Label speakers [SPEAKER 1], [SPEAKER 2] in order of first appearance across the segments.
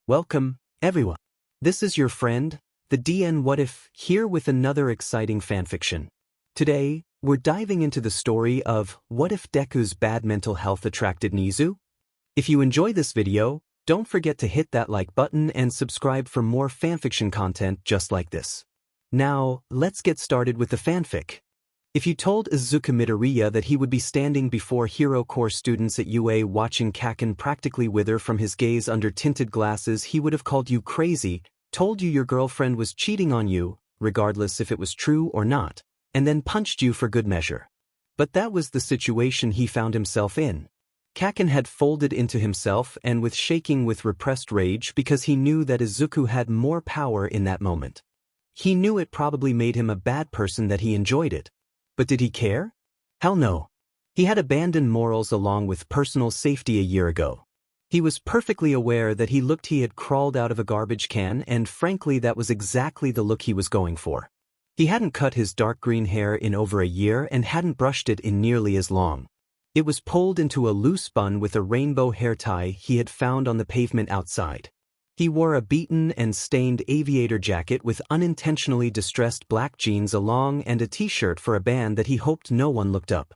[SPEAKER 1] Welcome, everyone. This is your friend, the DN What If, here with another exciting fanfiction. Today, we're diving into the story of What If Deku's bad mental health attracted Nezu? If you enjoy this video, don't forget to hit that like button and subscribe for more fanfiction content just like this. Now, let's get started with the fanfic. If you told Izuku Midoriya that he would be standing before Hero Corps students at UA watching Kaken practically wither from his gaze under tinted glasses, he would have called you crazy, told you your girlfriend was cheating on you, regardless if it was true or not, and then punched you for good measure. But that was the situation he found himself in. Kaken had folded into himself and was shaking with repressed rage because he knew that Izuku had more power in that moment. He knew it probably made him a bad person that he enjoyed it. But did he care? Hell no. He had abandoned morals along with personal safety a year ago. He was perfectly aware that he had crawled out of a garbage can, and frankly that was exactly the look he was going for. He hadn't cut his dark green hair in over a year and hadn't brushed it in nearly as long. It was pulled into a loose bun with a rainbow hair tie he had found on the pavement outside. He wore a beaten and stained aviator jacket with unintentionally distressed black jeans along and a t-shirt for a band that he hoped no one looked up.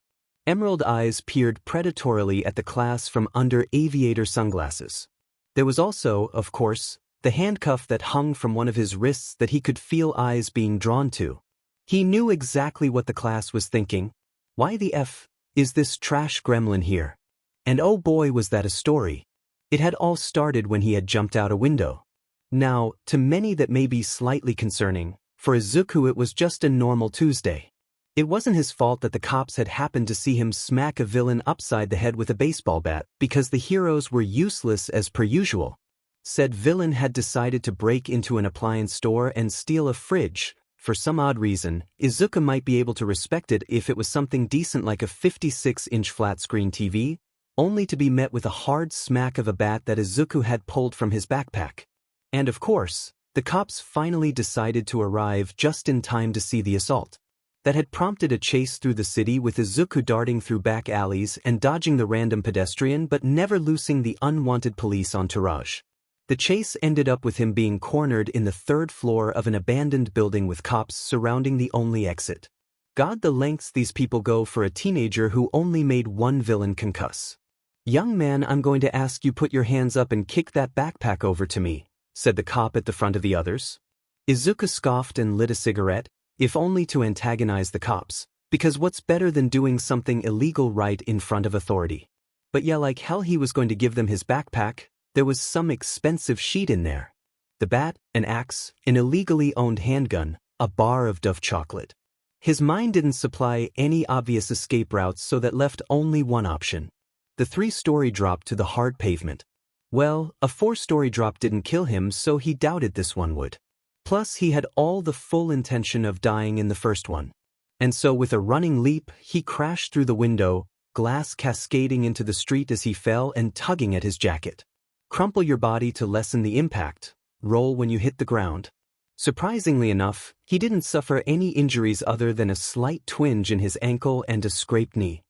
[SPEAKER 1] Emerald eyes peered predatorily at the class from under aviator sunglasses. There was also, of course, the handcuff that hung from one of his wrists that he could feel eyes being drawn to. He knew exactly what the class was thinking. Why the F is this trash gremlin here? And oh boy was that a story. It had all started when he had jumped out a window. Now, to many that may be slightly concerning, for Izuku it was just a normal Tuesday. It wasn't his fault that the cops had happened to see him smack a villain upside the head with a baseball bat because the heroes were useless as per usual. Said villain had decided to break into an appliance store and steal a fridge. For some odd reason, Izuku might be able to respect it if it was something decent like a 56-inch flat-screen TV, only to be met with a hard smack of a bat that Izuku had pulled from his backpack. And of course, the cops finally decided to arrive just in time to see the assault. That had prompted a chase through the city with Izuku darting through back alleys and dodging the random pedestrian but never loosing the unwanted police entourage. The chase ended up with him being cornered in the third floor of an abandoned building with cops surrounding the only exit. God, the lengths these people go for a teenager who only made one villain concuss. "Young man, I'm going to ask you put your hands up and kick that backpack over to me," said the cop at the front of the others. Izuku scoffed and lit a cigarette, if only to antagonize the cops, because what's better than doing something illegal right in front of authority? But yeah, like hell he was going to give them his backpack. There was some expensive shit in there. The bat, an axe, an illegally owned handgun, a bar of Dove chocolate. His mind didn't supply any obvious escape routes, so that left only one option. The 3-story drop to the hard pavement. Well, a 4-story drop didn't kill him, so he doubted this one would. Plus, he had all the full intention of dying in the first one. And so with a running leap, he crashed through the window, glass cascading into the street as he fell and tugging at his jacket. Crumple your body to lessen the impact. Roll when you hit the ground. Surprisingly enough, he didn't suffer any injuries other than a slight twinge in his ankle and a scraped knee.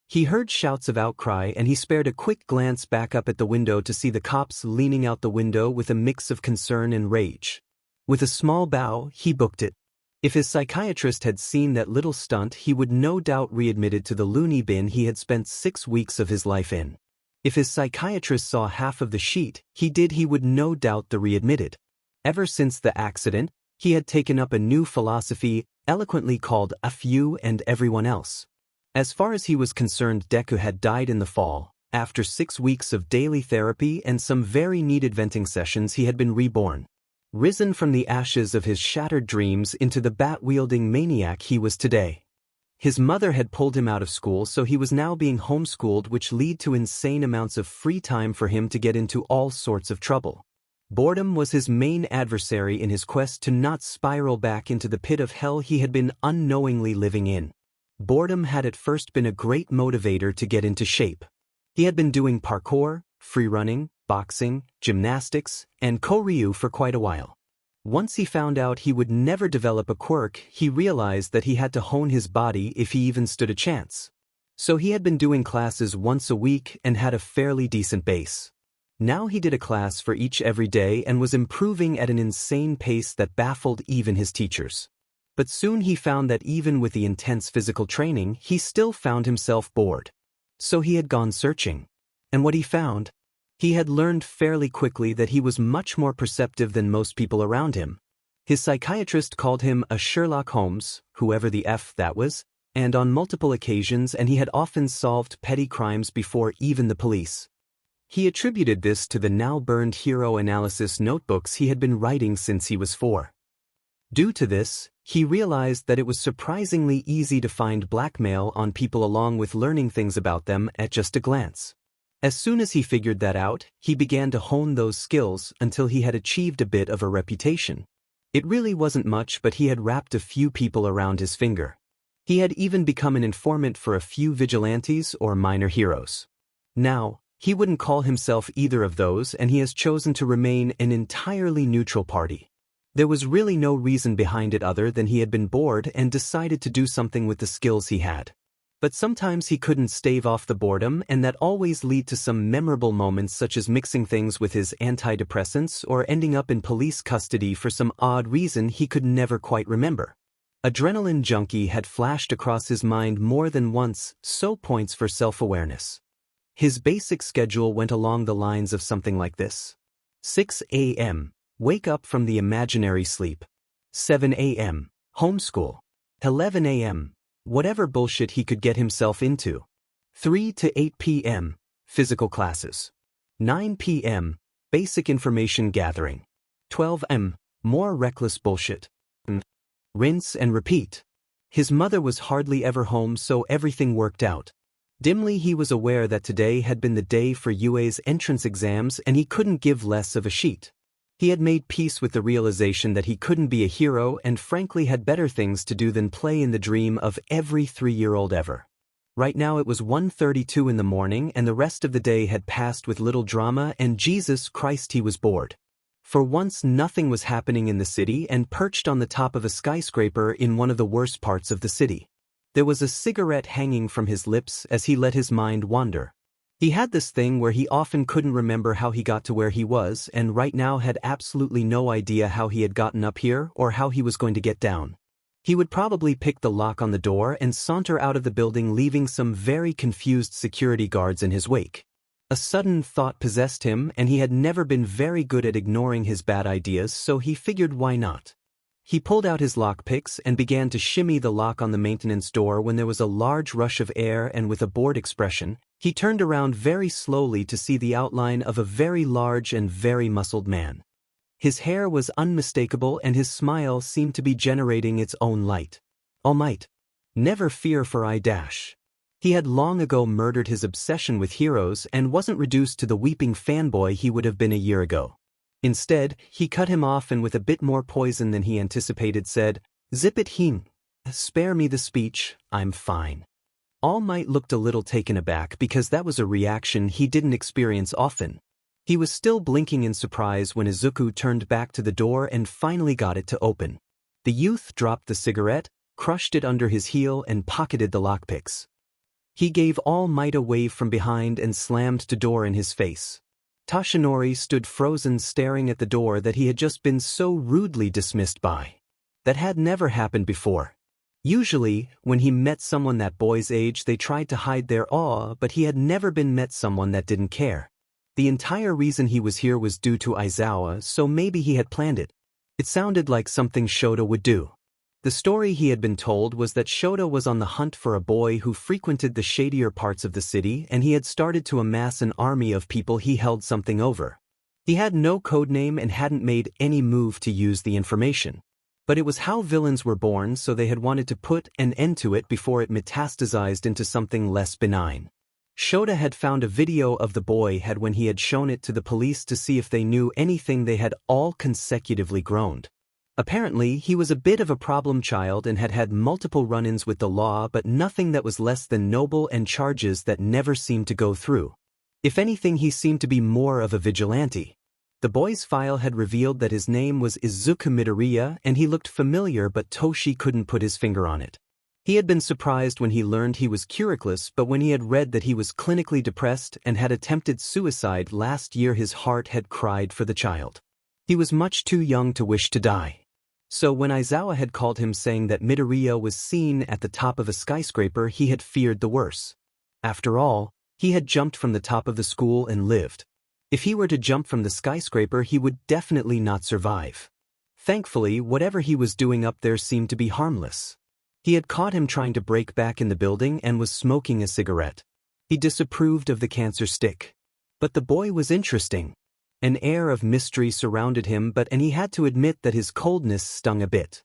[SPEAKER 1] He heard shouts of outcry and he spared a quick glance back up at the window to see the cops leaning out the window with a mix of concern and rage. With a small bow, he booked it. If his psychiatrist had seen that little stunt, he would no doubt readmitted to the loony bin he had spent 6 weeks of his life in. If his psychiatrist saw half of the sheet he would no doubt the readmitted. Ever since the accident, he had taken up a new philosophy, eloquently called "F you and everyone else." As far as he was concerned, Deku had died in the fall. After 6 weeks of daily therapy and some very needed venting sessions, he had been reborn. Risen from the ashes of his shattered dreams into the bat-wielding maniac he was today. His mother had pulled him out of school, so he was now being homeschooled, which led to insane amounts of free time for him to get into all sorts of trouble. Boredom was his main adversary in his quest to not spiral back into the pit of hell he had been unknowingly living in. Boredom had at first been a great motivator to get into shape. He had been doing parkour, free running, boxing, gymnastics, and Koryu for quite a while. Once he found out he would never develop a quirk, he realized that he had to hone his body if he even stood a chance. So he had been doing classes once a week and had a fairly decent base. Now he did a class for each every day and was improving at an insane pace that baffled even his teachers. But soon he found that even with the intense physical training, he still found himself bored. So he had gone searching. And what he found? He had learned fairly quickly that he was much more perceptive than most people around him. His psychiatrist called him a Sherlock Holmes, whoever the F that was, and on multiple occasions, and he had often solved petty crimes before even the police. He attributed this to the now-burned hero analysis notebooks he had been writing since he was 4. Due to this, he realized that it was surprisingly easy to find blackmail on people along with learning things about them at just a glance. As soon as he figured that out, he began to hone those skills until he had achieved a bit of a reputation. It really wasn't much, but he had wrapped a few people around his finger. He had even become an informant for a few vigilantes or minor heroes. Now, he wouldn't call himself either of those, and he has chosen to remain an entirely neutral party. There was really no reason behind it other than he had been bored and decided to do something with the skills he had. But sometimes he couldn't stave off the boredom, and that always led to some memorable moments, such as mixing things with his antidepressants or ending up in police custody for some odd reason he could never quite remember. Adrenaline junkie had flashed across his mind more than once, so points for self-awareness. His basic schedule went along the lines of something like this. 6 a.m. Wake up from the imaginary sleep. 7 a.m. Homeschool. 11 a.m. Whatever bullshit he could get himself into. 3 to 8 p.m. Physical classes. 9 p.m. Basic information gathering. 12 m. More reckless bullshit. Rinse and repeat. His mother was hardly ever home, so everything worked out. Dimly he was aware that today had been the day for UA's entrance exams and he couldn't give less of a shit. He had made peace with the realization that he couldn't be a hero and frankly had better things to do than play in the dream of every 3-year-old ever. Right now it was 1:32 in the morning and the rest of the day had passed with little drama, and Jesus Christ, he was bored. For once nothing was happening in the city, and perched on the top of a skyscraper in one of the worst parts of the city. There was a cigarette hanging from his lips as he let his mind wander. He had this thing where he often couldn't remember how he got to where he was, and right now had absolutely no idea how he had gotten up here or how he was going to get down. He would probably pick the lock on the door and saunter out of the building, leaving some very confused security guards in his wake. A sudden thought possessed him, and he had never been very good at ignoring his bad ideas, so he figured why not. He pulled out his lockpicks and began to shimmy the lock on the maintenance door when there was a large rush of air, and with a bored expression, he turned around very slowly to see the outline of a very large and very muscled man. His hair was unmistakable and his smile seemed to be generating its own light. All might. Never fear for I dash. He had long ago murdered his obsession with heroes and wasn't reduced to the weeping fanboy he would have been a year ago. Instead, he cut him off and with a bit more poison than he anticipated said, "Zip it heen. Spare me the speech, I'm fine." All Might looked a little taken aback because that was a reaction he didn't experience often. He was still blinking in surprise when Izuku turned back to the door and finally got it to open. The youth dropped the cigarette, crushed it under his heel and pocketed the lockpicks. He gave All Might a wave from behind and slammed the door in his face. Toshinori stood frozen, staring at the door that he had just been so rudely dismissed by. That had never happened before. Usually, when he met someone that boy's age, they tried to hide their awe, but he had never been met someone that didn't care. The entire reason he was here was due to Aizawa, so maybe he had planned it. It sounded like something Shota would do. The story he had been told was that Shota was on the hunt for a boy who frequented the shadier parts of the city, and he had started to amass an army of people he held something over. He had no codename and hadn't made any move to use the information. But it was how villains were born, so they had wanted to put an end to it before it metastasized into something less benign. Shota had found a video of the boy when he had shown it to the police to see if they knew anything. They had all consecutively groaned. Apparently, he was a bit of a problem child and had had multiple run-ins with the law, but nothing that was less than noble, and charges that never seemed to go through. If anything, he seemed to be more of a vigilante. The boy's file had revealed that his name was Izuku Midoriya, and he looked familiar, but Toshi couldn't put his finger on it. He had been surprised when he learned he was curicless, but when he had read that he was clinically depressed and had attempted suicide last year, his heart had cried for the child. He was much too young to wish to die. So when Aizawa had called him saying that Midoriya was seen at the top of a skyscraper, he had feared the worst. After all, he had jumped from the top of the school and lived. If he were to jump from the skyscraper, he would definitely not survive. Thankfully, whatever he was doing up there seemed to be harmless. He had caught him trying to break back in the building and was smoking a cigarette. He disapproved of the cancer stick. But the boy was interesting. An air of mystery surrounded him, and he had to admit that his coldness stung a bit.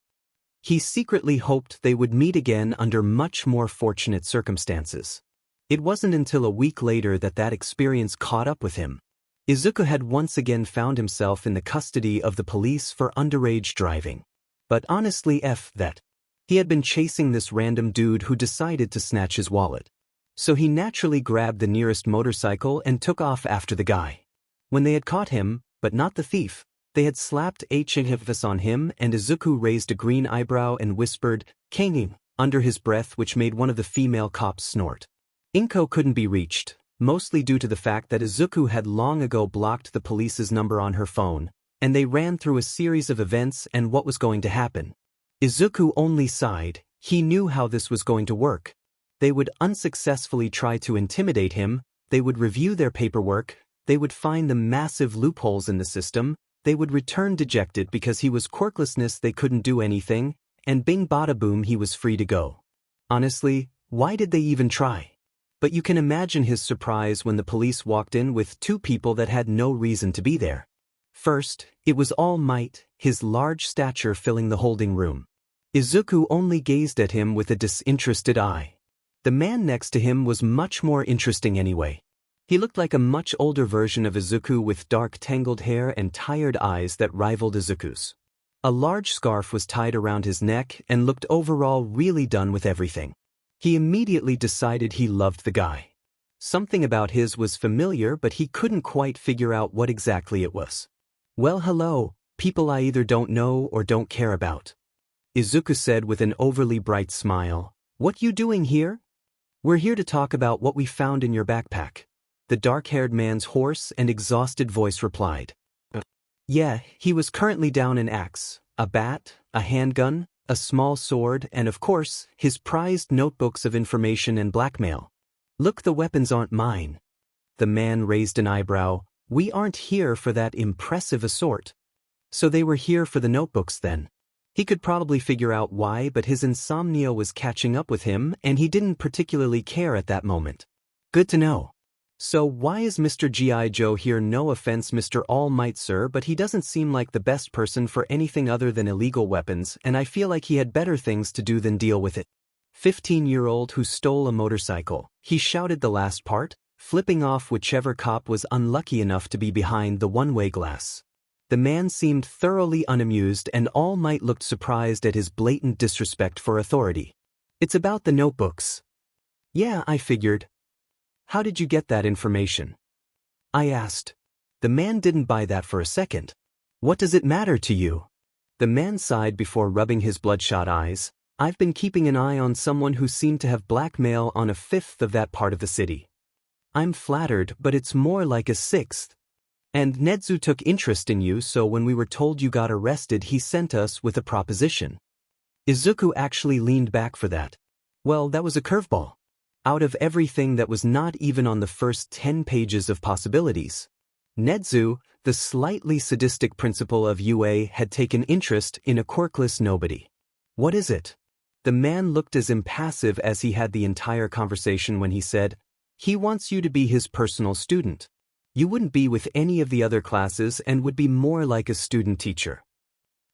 [SPEAKER 1] He secretly hoped they would meet again under much more fortunate circumstances. It wasn't until a week later that that experience caught up with him. Izuku had once again found himself in the custody of the police for underage driving. But honestly, F that. He had been chasing this random dude who decided to snatch his wallet. So he naturally grabbed the nearest motorcycle and took off after the guy. When they had caught him, but not the thief, they had slapped H.N.H.S. on him, and Izuku raised a green eyebrow and whispered, "Kanging," under his breath, which made one of the female cops snort. Inko couldn't be reached, mostly due to the fact that Izuku had long ago blocked the police's number on her phone, and they ran through a series of events and what was going to happen. Izuku only sighed. He knew how this was going to work. They would unsuccessfully try to intimidate him, they would review their paperwork, they would find the massive loopholes in the system, they would return dejected because he was quirklessness, they couldn't do anything, and bing bada boom, he was free to go. Honestly, why did they even try? But you can imagine his surprise when the police walked in with two people that had no reason to be there. First, it was All Might, his large stature filling the holding room. Izuku only gazed at him with a disinterested eye. The man next to him was much more interesting anyway. He looked like a much older version of Izuku with dark tangled hair and tired eyes that rivaled Izuku's. A large scarf was tied around his neck and looked overall really done with everything. He immediately decided he loved the guy. Something about his was familiar, but he couldn't quite figure out what exactly it was. "Well, hello, people I either don't know or don't care about," Izuku said with an overly bright smile. "What you doing here?" "We're here to talk about what we found in your backpack," the dark-haired man's hoarse and exhausted voice replied. Yeah, he was currently down an axe, a bat, a handgun, a small sword, and of course, his prized notebooks of information and blackmail. "Look, the weapons aren't mine." The man raised an eyebrow. "We aren't here for that impressive assault." So they were here for the notebooks then. He could probably figure out why, but his insomnia was catching up with him, and he didn't particularly care at that moment. Good to know. "So why is Mr. G.I. Joe here? No offense, Mr. All Might, sir, but he doesn't seem like the best person for anything other than illegal weapons, and I feel like he had better things to do than deal with it." 15-year-old who stole a motorcycle. He shouted the last part, flipping off whichever cop was unlucky enough to be behind the one-way glass. The man seemed thoroughly unamused, and All Might looked surprised at his blatant disrespect for authority. "It's about the notebooks." "Yeah, I figured." "How did you get that information?" I asked. The man didn't buy that for a second. "What does it matter to you?" The man sighed before rubbing his bloodshot eyes. "I've been keeping an eye on someone who seemed to have blackmail on a fifth of that part of the city." "I'm flattered, but it's more like a sixth. And Nezu took interest in you, so when we were told you got arrested, he sent us with a proposition." Izuku actually leaned back for that. Well, that was a curveball. Out of everything, that was not even on the first 10 pages of possibilities. Nezu, the slightly sadistic principal of UA, had taken interest in a quirkless nobody. "What is it?" The man looked as impassive as he had the entire conversation when he said, "He wants you to be his personal student. You wouldn't be with any of the other classes and would be more like a student teacher."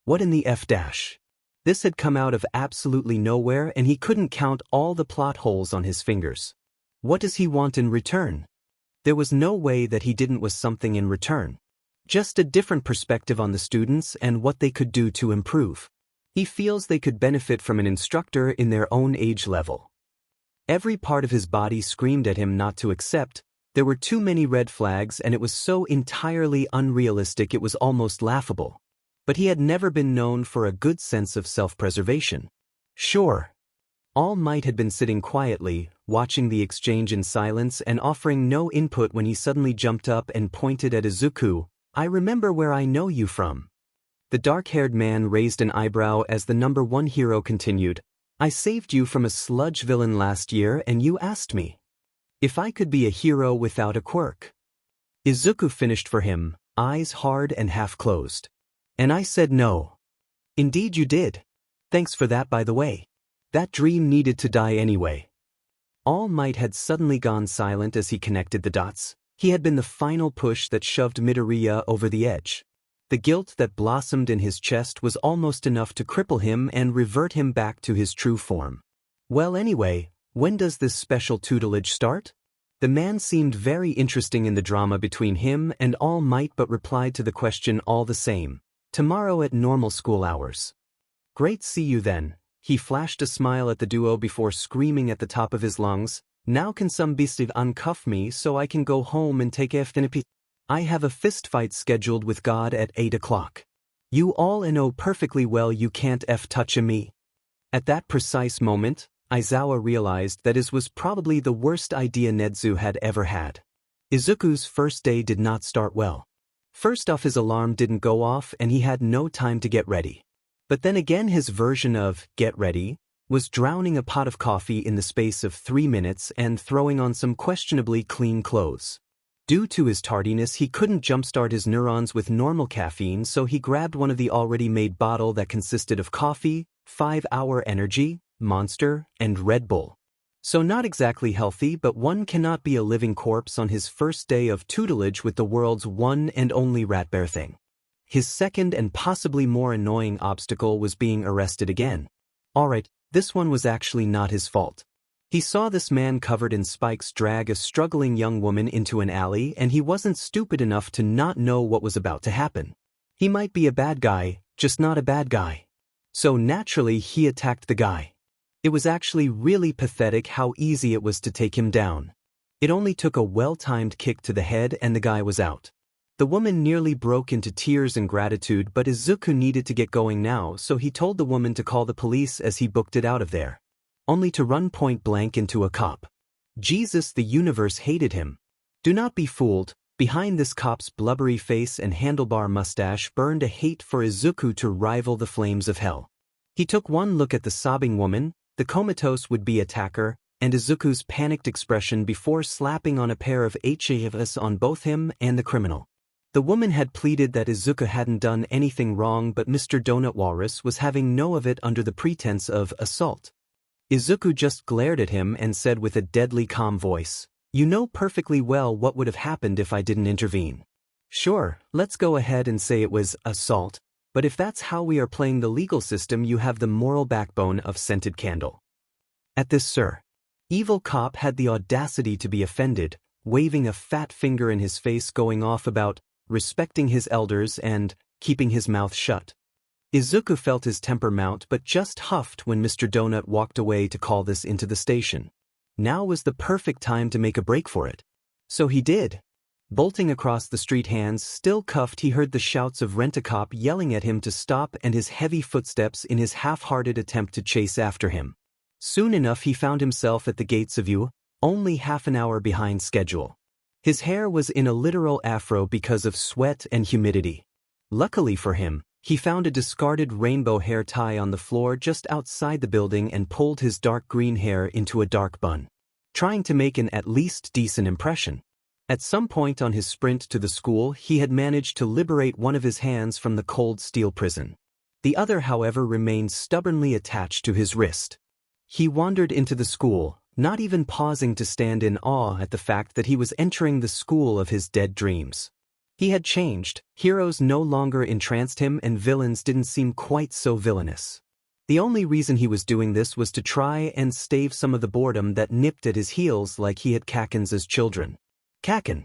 [SPEAKER 1] What in the F dash? This had come out of absolutely nowhere, and he couldn't count all the plot holes on his fingers. What does he want in return? There was no way that he didn't want something in return. Just a different perspective on the students and what they could do to improve. He feels they could benefit from an instructor in their own age level. Every part of his body screamed at him not to accept. There were too many red flags, and it was so entirely unrealistic it was almost laughable. But he had never been known for a good sense of self-preservation. Sure. All Might had been sitting quietly, watching the exchange in silence and offering no input when he suddenly jumped up and pointed at Izuku. "I remember where I know you from." The dark-haired man raised an eyebrow as the number one hero continued. "I saved you from a sludge villain last year and you asked me if I could be a hero without a quirk." Izuku finished for him, eyes hard and half-closed. "And I said no." "Indeed you did. Thanks for that, by the way. That dream needed to die anyway." All Might had suddenly gone silent as he connected the dots. He had been the final push that shoved Midoriya over the edge. The guilt that blossomed in his chest was almost enough to cripple him and revert him back to his true form. "Well, anyway, when does this special tutelage start?" The man seemed very interesting in the drama between him and All Might but replied to the question all the same. "Tomorrow at normal school hours." "Great, see you then." He flashed a smile at the duo before screaming at the top of his lungs. "Now can some beastie uncuff me so I can go home and take FNP? I have a fistfight scheduled with God at 8 o'clock. You all know perfectly well you can't touch me." At that precise moment, Aizawa realized that it was probably the worst idea Nezu had ever had. Izuku's first day did not start well. First off, his alarm didn't go off and he had no time to get ready. But then again, his version of get ready was drowning a pot of coffee in the space of 3 minutes and throwing on some questionably clean clothes. Due to his tardiness, he couldn't jumpstart his neurons with normal caffeine, so he grabbed one of the already made bottle that consisted of coffee, 5-hour energy, Monster, and Red Bull. So not exactly healthy, but one cannot be a living corpse on his first day of tutelage with the world's one and only rat bear thing. His second and possibly more annoying obstacle was being arrested again. Alright, this one was actually not his fault. He saw this man covered in spikes drag a struggling young woman into an alley and he wasn't stupid enough to not know what was about to happen. He might be a bad guy, just not a bad guy. So naturally he attacked the guy. It was actually really pathetic how easy it was to take him down. It only took a well-timed kick to the head and the guy was out. The woman nearly broke into tears in gratitude, but Izuku needed to get going now, so he told the woman to call the police as he booked it out of there. Only to run point blank into a cop. Jesus, the universe hated him. Do not be fooled, behind this cop's blubbery face and handlebar mustache burned a hate for Izuku to rival the flames of hell. He took one look at the sobbing woman, the comatose would-be attacker, and Izuku's panicked expression before slapping on a pair of HAVs on both him and the criminal. The woman had pleaded that Izuku hadn't done anything wrong, but Mr. Donut Walrus was having no of it under the pretense of assault. Izuku just glared at him and said with a deadly calm voice, "You know perfectly well what would have happened if I didn't intervene. Sure, let's go ahead and say it was assault, but if that's how we are playing the legal system, you have the moral backbone of scented candle." At this, sir, evil cop had the audacity to be offended, waving a fat finger in his face, going off about respecting his elders and keeping his mouth shut. Izuku felt his temper mount but just huffed when Mr. Donut walked away to call this into the station. Now was the perfect time to make a break for it. So he did. Bolting across the street, hands still cuffed, he heard the shouts of Rent-A-Cop yelling at him to stop and his heavy footsteps in his half-hearted attempt to chase after him. Soon enough he found himself at the gates of U, only half an hour behind schedule. His hair was in a literal afro because of sweat and humidity. Luckily for him, he found a discarded rainbow hair tie on the floor just outside the building and pulled his dark green hair into a dark bun, trying to make an at least decent impression. At some point on his sprint to the school, he had managed to liberate one of his hands from the cold steel prison. The other, however, remained stubbornly attached to his wrist. He wandered into the school, not even pausing to stand in awe at the fact that he was entering the school of his dead dreams. He had changed, heroes no longer entranced him and villains didn't seem quite so villainous. The only reason he was doing this was to try and stave some of the boredom that nipped at his heels like he had Kaken's as children. Kaken.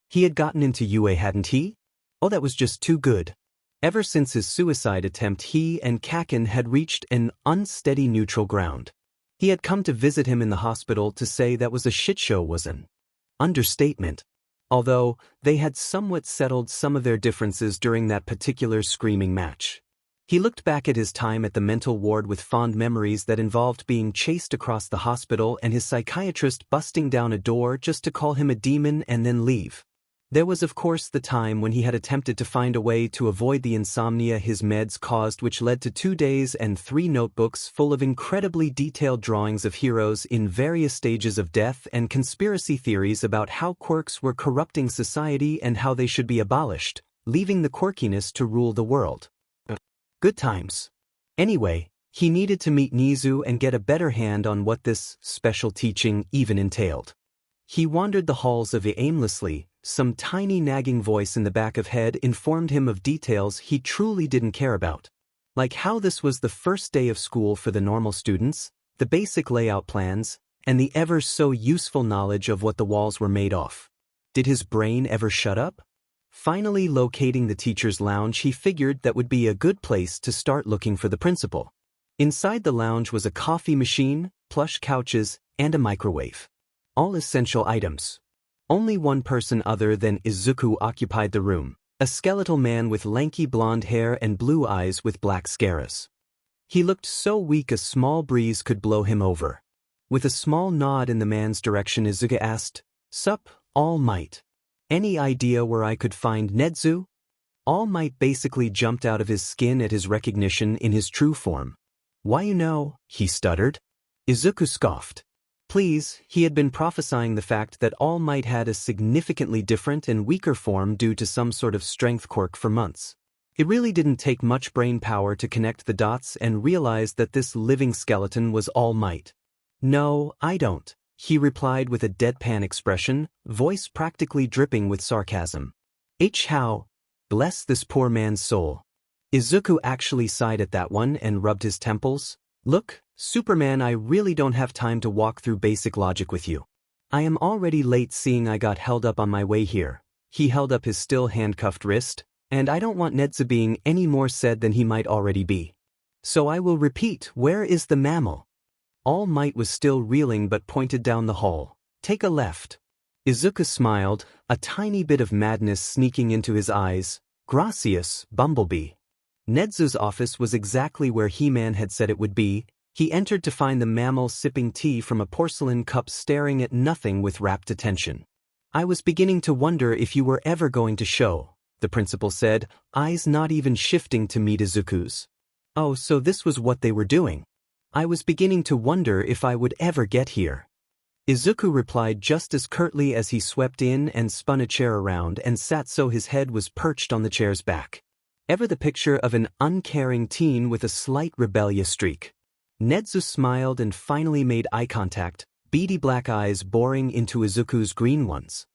[SPEAKER 1] He had gotten into UA, hadn't he? Oh, that was just too good. Ever since his suicide attempt, he and Kaken had reached an unsteady neutral ground. He had come to visit him in the hospital to say that was a shitshow was an understatement. Although, they had somewhat settled some of their differences during that particular screaming match. He looked back at his time at the mental ward with fond memories that involved being chased across the hospital and his psychiatrist busting down a door just to call him a demon and then leave. There was of course the time when he had attempted to find a way to avoid the insomnia his meds caused, which led to 2 days and 3 notebooks full of incredibly detailed drawings of heroes in various stages of death and conspiracy theories about how quirks were corrupting society and how they should be abolished, leaving the quirkiness to rule the world. Good times. Anyway, he needed to meet Nezu and get a better hand on what this special teaching even entailed. He wandered the halls of it aimlessly. Some tiny nagging voice in the back of head informed him of details he truly didn't care about. Like how this was the first day of school for the normal students, the basic layout plans, and the ever so useful knowledge of what the walls were made of. Did his brain ever shut up? Finally locating the teacher's lounge, he figured that would be a good place to start looking for the principal. Inside the lounge was a coffee machine, plush couches, and a microwave. All essential items. Only one person other than Izuku occupied the room, a skeletal man with lanky blonde hair and blue eyes with black scaras. He looked so weak a small breeze could blow him over. With a small nod in the man's direction, Izuku asked, "Sup, All Might. Any idea where I could find Nezu?" All Might basically jumped out of his skin at his recognition in his true form. "Why, he stuttered. Izuku scoffed. Please, he had been prophesying the fact that All Might had a significantly different and weaker form due to some sort of strength quirk for months. It really didn't take much brain power to connect the dots and realize that this living skeleton was All Might. "No, I don't," he replied with a deadpan expression, voice practically dripping with sarcasm. How? Bless this poor man's soul. Izuku actually sighed at that one and rubbed his temples. "Look, Superman, I really don't have time to walk through basic logic with you. I am already late, seeing I got held up on my way here." He held up his still handcuffed wrist, "and I don't want Nezu being any more sad than he might already be. So I will repeat, where is the mammal?" All Might was still reeling but pointed down the hall. "Take a left." Izuku smiled, a tiny bit of madness sneaking into his eyes. "Gracias, Bumblebee." Nezu's office was exactly where He-Man had said it would be. He entered to find the mammal sipping tea from a porcelain cup, staring at nothing with rapt attention. "I was beginning to wonder if you were ever going to show," the principal said, eyes not even shifting to meet Izuku's. "Oh, so this was what they were doing. I was beginning to wonder if I would ever get here." Izuku replied just as curtly as he swept in and spun a chair around and sat so his head was perched on the chair's back. Ever the picture of an uncaring teen with a slight rebellious streak. Nezu smiled and finally made eye contact, beady black eyes boring into Izuku's green ones.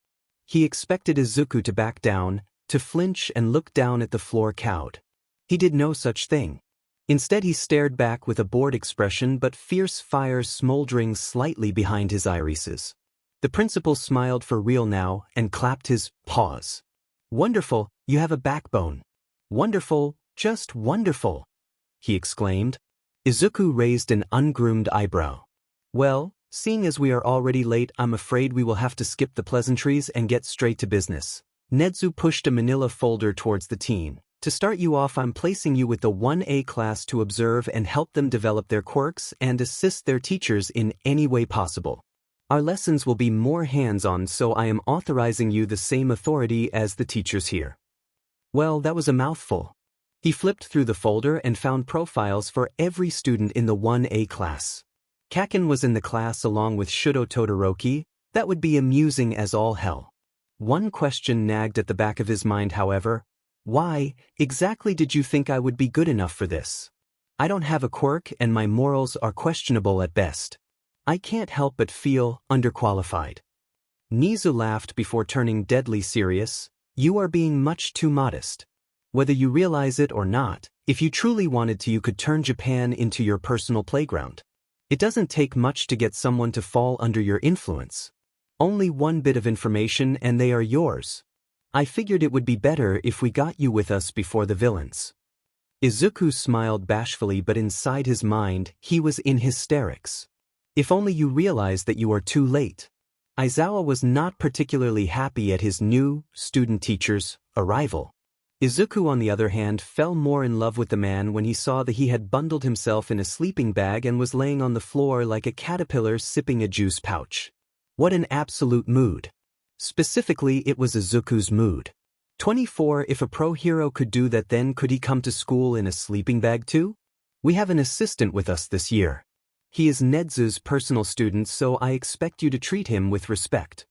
[SPEAKER 1] He expected Izuku to back down, to flinch and look down at the floor cowed. He did no such thing. Instead he stared back with a bored expression but fierce fire smoldering slightly behind his irises. The principal smiled for real now and clapped his paws. "Wonderful, you have a backbone. Wonderful, just wonderful," he exclaimed. Izuku raised an ungroomed eyebrow. "Well, seeing as we are already late, I'm afraid we will have to skip the pleasantries and get straight to business." Nezu pushed a manila folder towards the teen. "To start you off, I'm placing you with the 1A class to observe and help them develop their quirks and assist their teachers in any way possible. Our lessons will be more hands-on, so I am authorizing you the same authority as the teachers here." Well, that was a mouthful. He flipped through the folder and found profiles for every student in the 1A class. Kaken was in the class along with Shudo Todoroki. That would be amusing as all hell. One question nagged at the back of his mind, however. Why exactly did you think I would be good enough for this? I don't have a quirk and my morals are questionable at best. I can't help but feel underqualified. Nezu laughed before turning deadly serious. "You are being much too modest. Whether you realize it or not, if you truly wanted to, you could turn Japan into your personal playground. It doesn't take much to get someone to fall under your influence. Only one bit of information and they are yours. I figured it would be better if we got you with us before the villains." Izuku smiled bashfully, but inside his mind, he was in hysterics. If only you realized that you are too late. Aizawa was not particularly happy at his new student teacher's arrival. Izuku on the other hand fell more in love with the man when he saw that he had bundled himself in a sleeping bag and was laying on the floor like a caterpillar sipping a juice pouch. What an absolute mood. Specifically, it was Izuku's mood. 24. If a pro hero could do that, then could he come to school in a sleeping bag too? We have an assistant with us this year. He is Nezu's personal student, so I expect you to treat him with respect.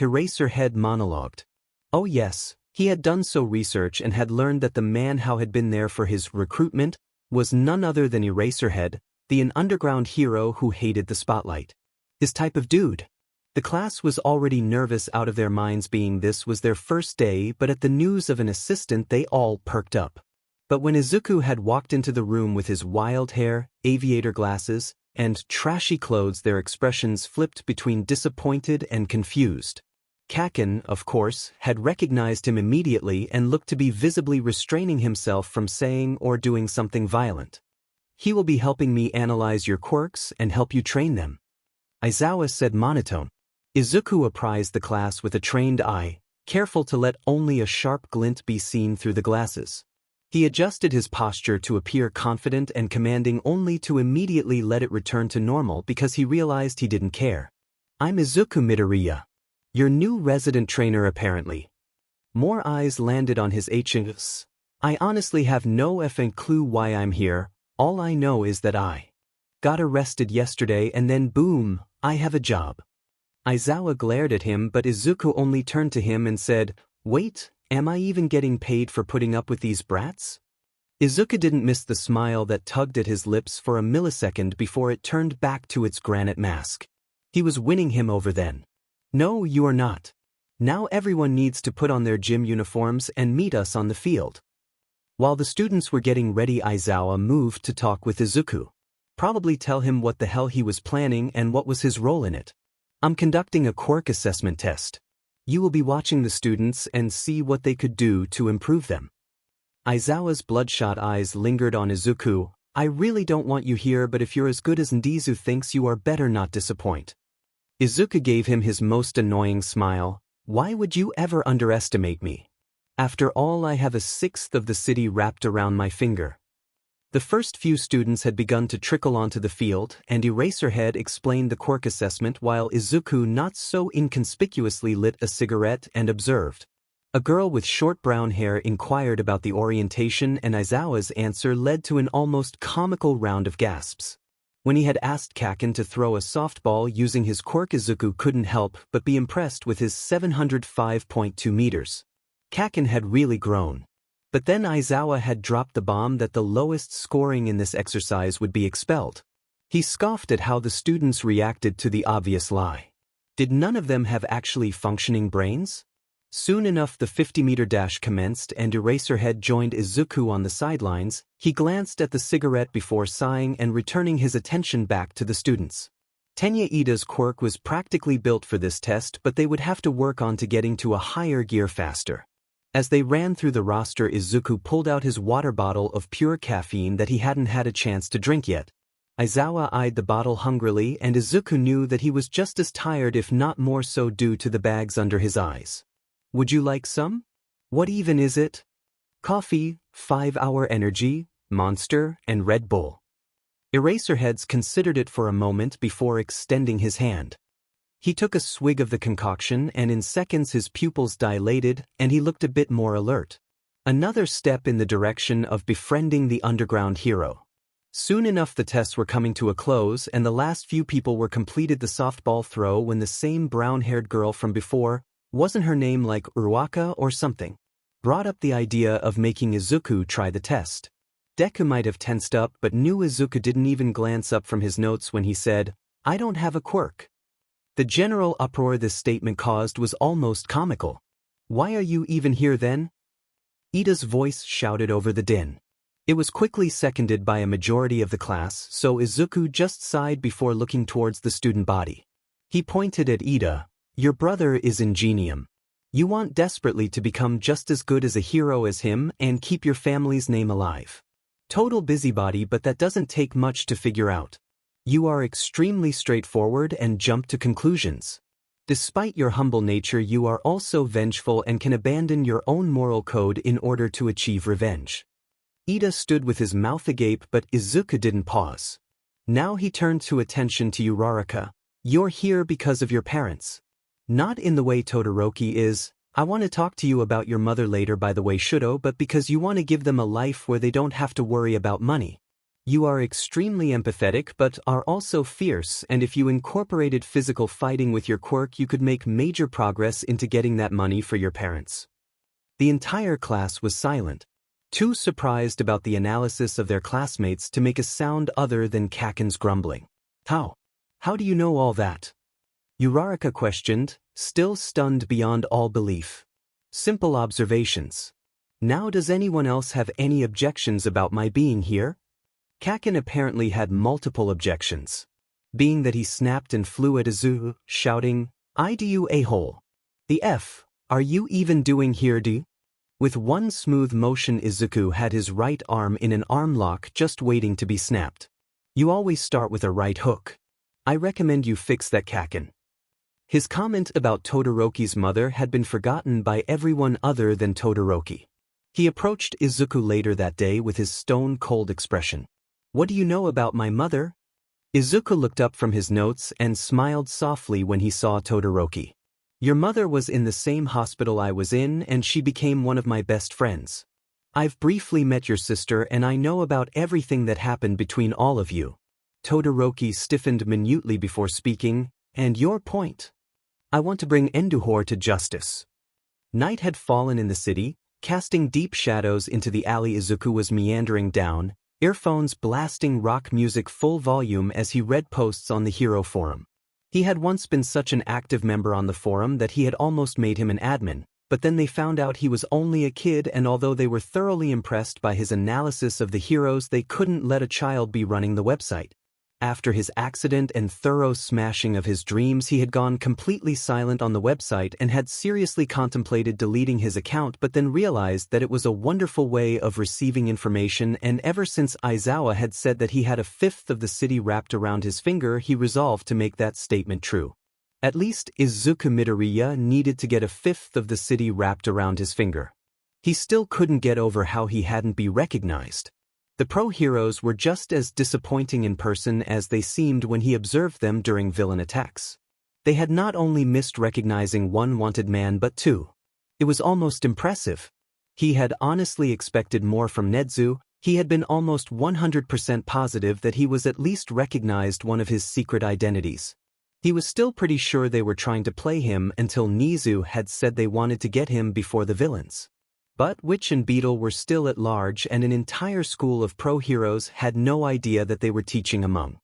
[SPEAKER 1] Eraserhead monologued. Oh yes, he had done so research and had learned that the man who had been there for his recruitment was none other than Eraserhead, an underground hero who hated the spotlight. His type of dude. The class was already nervous out of their minds, being this was their first day, but at the news of an assistant they all perked up. But when Izuku had walked into the room with his wild hair, aviator glasses, and trashy clothes, their expressions flipped between disappointed and confused. Kaken, of course, had recognized him immediately and looked to be visibly restraining himself from saying or doing something violent. He will be helping me analyze your quirks and help you train them, Aizawa said monotone. Izuku apprised the class with a trained eye, careful to let only a sharp glint be seen through the glasses. He adjusted his posture to appear confident and commanding, only to immediately let it return to normal because he realized he didn't care. I'm Izuku Midoriya, your new resident trainer apparently. More eyes landed on his HNs. I honestly have no effing clue why I'm here, all I know is that I got arrested yesterday and then boom, I have a job. Aizawa glared at him, but Izuku only turned to him and said, wait, am I even getting paid for putting up with these brats? Izuku didn't miss the smile that tugged at his lips for a millisecond before it turned back to its granite mask. He was winning him over then. No, you are not. Now everyone needs to put on their gym uniforms and meet us on the field. While the students were getting ready, Aizawa moved to talk with Izuku. Probably tell him what the hell he was planning and what was his role in it. I'm conducting a quirk assessment test. You will be watching the students and see what they could do to improve them. Aizawa's bloodshot eyes lingered on Izuku. I really don't want you here, but if you're as good as Nezu thinks you are, better not disappoint. Izuku gave him his most annoying smile. Why would you ever underestimate me? After all, I have a sixth of the city wrapped around my finger. The first few students had begun to trickle onto the field, and Eraserhead explained the quirk assessment while Izuku not so inconspicuously lit a cigarette and observed. A girl with short brown hair inquired about the orientation, and Aizawa's answer led to an almost comical round of gasps. When he had asked Kaken to throw a softball using his quirk, Izuku couldn't help but be impressed with his 705.2 meters. Kaken had really grown. But then Aizawa had dropped the bomb that the lowest scoring in this exercise would be expelled. He scoffed at how the students reacted to the obvious lie. Did none of them have actually functioning brains? Soon enough the 50-meter dash commenced and Eraserhead joined Izuku on the sidelines. He glanced at the cigarette before sighing and returning his attention back to the students. Tenya Ida's quirk was practically built for this test, but they would have to work on to getting to a higher gear faster. As they ran through the roster, Izuku pulled out his water bottle of pure caffeine that he hadn't had a chance to drink yet. Aizawa eyed the bottle hungrily, and Izuku knew that he was just as tired, if not more so, due to the bags under his eyes. Would you like some? What even is it? Coffee, 5-hour energy, Monster, and Red Bull. Eraserheads considered it for a moment before extending his hand. He took a swig of the concoction, and in seconds his pupils dilated and he looked a bit more alert. Another step in the direction of befriending the underground hero. Soon enough the tests were coming to a close and the last few people were completed the softball throw when the same brown-haired girl from before, wasn't her name like Uruaka or something, brought up the idea of making Izuku try the test. Deku might have tensed up, but knew Izuku didn't even glance up from his notes when he said, I don't have a quirk. The general uproar this statement caused was almost comical. Why are you even here then? Ida's voice shouted over the din. It was quickly seconded by a majority of the class, so Izuku just sighed before looking towards the student body. He pointed at Ida. Your brother is Ingenium. You want desperately to become just as good as a hero as him and keep your family's name alive. Total busybody, but that doesn't take much to figure out. You are extremely straightforward and jump to conclusions. Despite your humble nature, you are also vengeful and can abandon your own moral code in order to achieve revenge. Ida stood with his mouth agape, but Izuku didn't pause. Now he turned to attention to Uraraka. You're here because of your parents. Not in the way Todoroki is. I want to talk to you about your mother later, by the way, Shudo, but because you want to give them a life where they don't have to worry about money. You are extremely empathetic but are also fierce, and if you incorporated physical fighting with your quirk, you could make major progress into getting that money for your parents. The entire class was silent, too surprised about the analysis of their classmates to make a sound other than Kaken's grumbling. How do you know all that? Uraraka questioned, still stunned beyond all belief. Simple observations. Now, does anyone else have any objections about my being here? Kaken apparently had multiple objections. Being that he snapped and flew at Izuku, shouting, "I do you a-hole. The F, are you even doing here, do?" With one smooth motion, Izuku had his right arm in an arm lock just waiting to be snapped. You always start with a right hook. I recommend you fix that, Kaken. His comment about Todoroki's mother had been forgotten by everyone other than Todoroki. He approached Izuku later that day with his stone-cold expression. What do you know about my mother? Izuku looked up from his notes and smiled softly when he saw Todoroki. Your mother was in the same hospital I was in, and she became one of my best friends. I've briefly met your sister and I know about everything that happened between all of you. Todoroki stiffened minutely before speaking, and your point? I want to bring Enduhor to justice. Night had fallen in the city, casting deep shadows into the alley Izuku was meandering down, earphones blasting rock music full volume as he read posts on the Hero Forum. He had once been such an active member on the forum that he had almost made him an admin, but then they found out he was only a kid, and although they were thoroughly impressed by his analysis of the heroes, they couldn't let a child be running the website. After his accident and thorough smashing of his dreams, he had gone completely silent on the website and had seriously contemplated deleting his account, but then realized that it was a wonderful way of receiving information, and ever since Aizawa had said that he had a fifth of the city wrapped around his finger, he resolved to make that statement true. At least Izuku Midoriya needed to get a fifth of the city wrapped around his finger. He still couldn't get over how he hadn't been recognized. The pro-heroes were just as disappointing in person as they seemed when he observed them during villain attacks. They had not only missed recognizing one wanted man but two. It was almost impressive. He had honestly expected more from Nezu. He had been almost 100% positive that he was at least recognized one of his secret identities. He was still pretty sure they were trying to play him until Nezu had said they wanted to get him before the villains. But Witch and Beetle were still at large, and an entire school of pro-heroes had no idea that they were teaching among.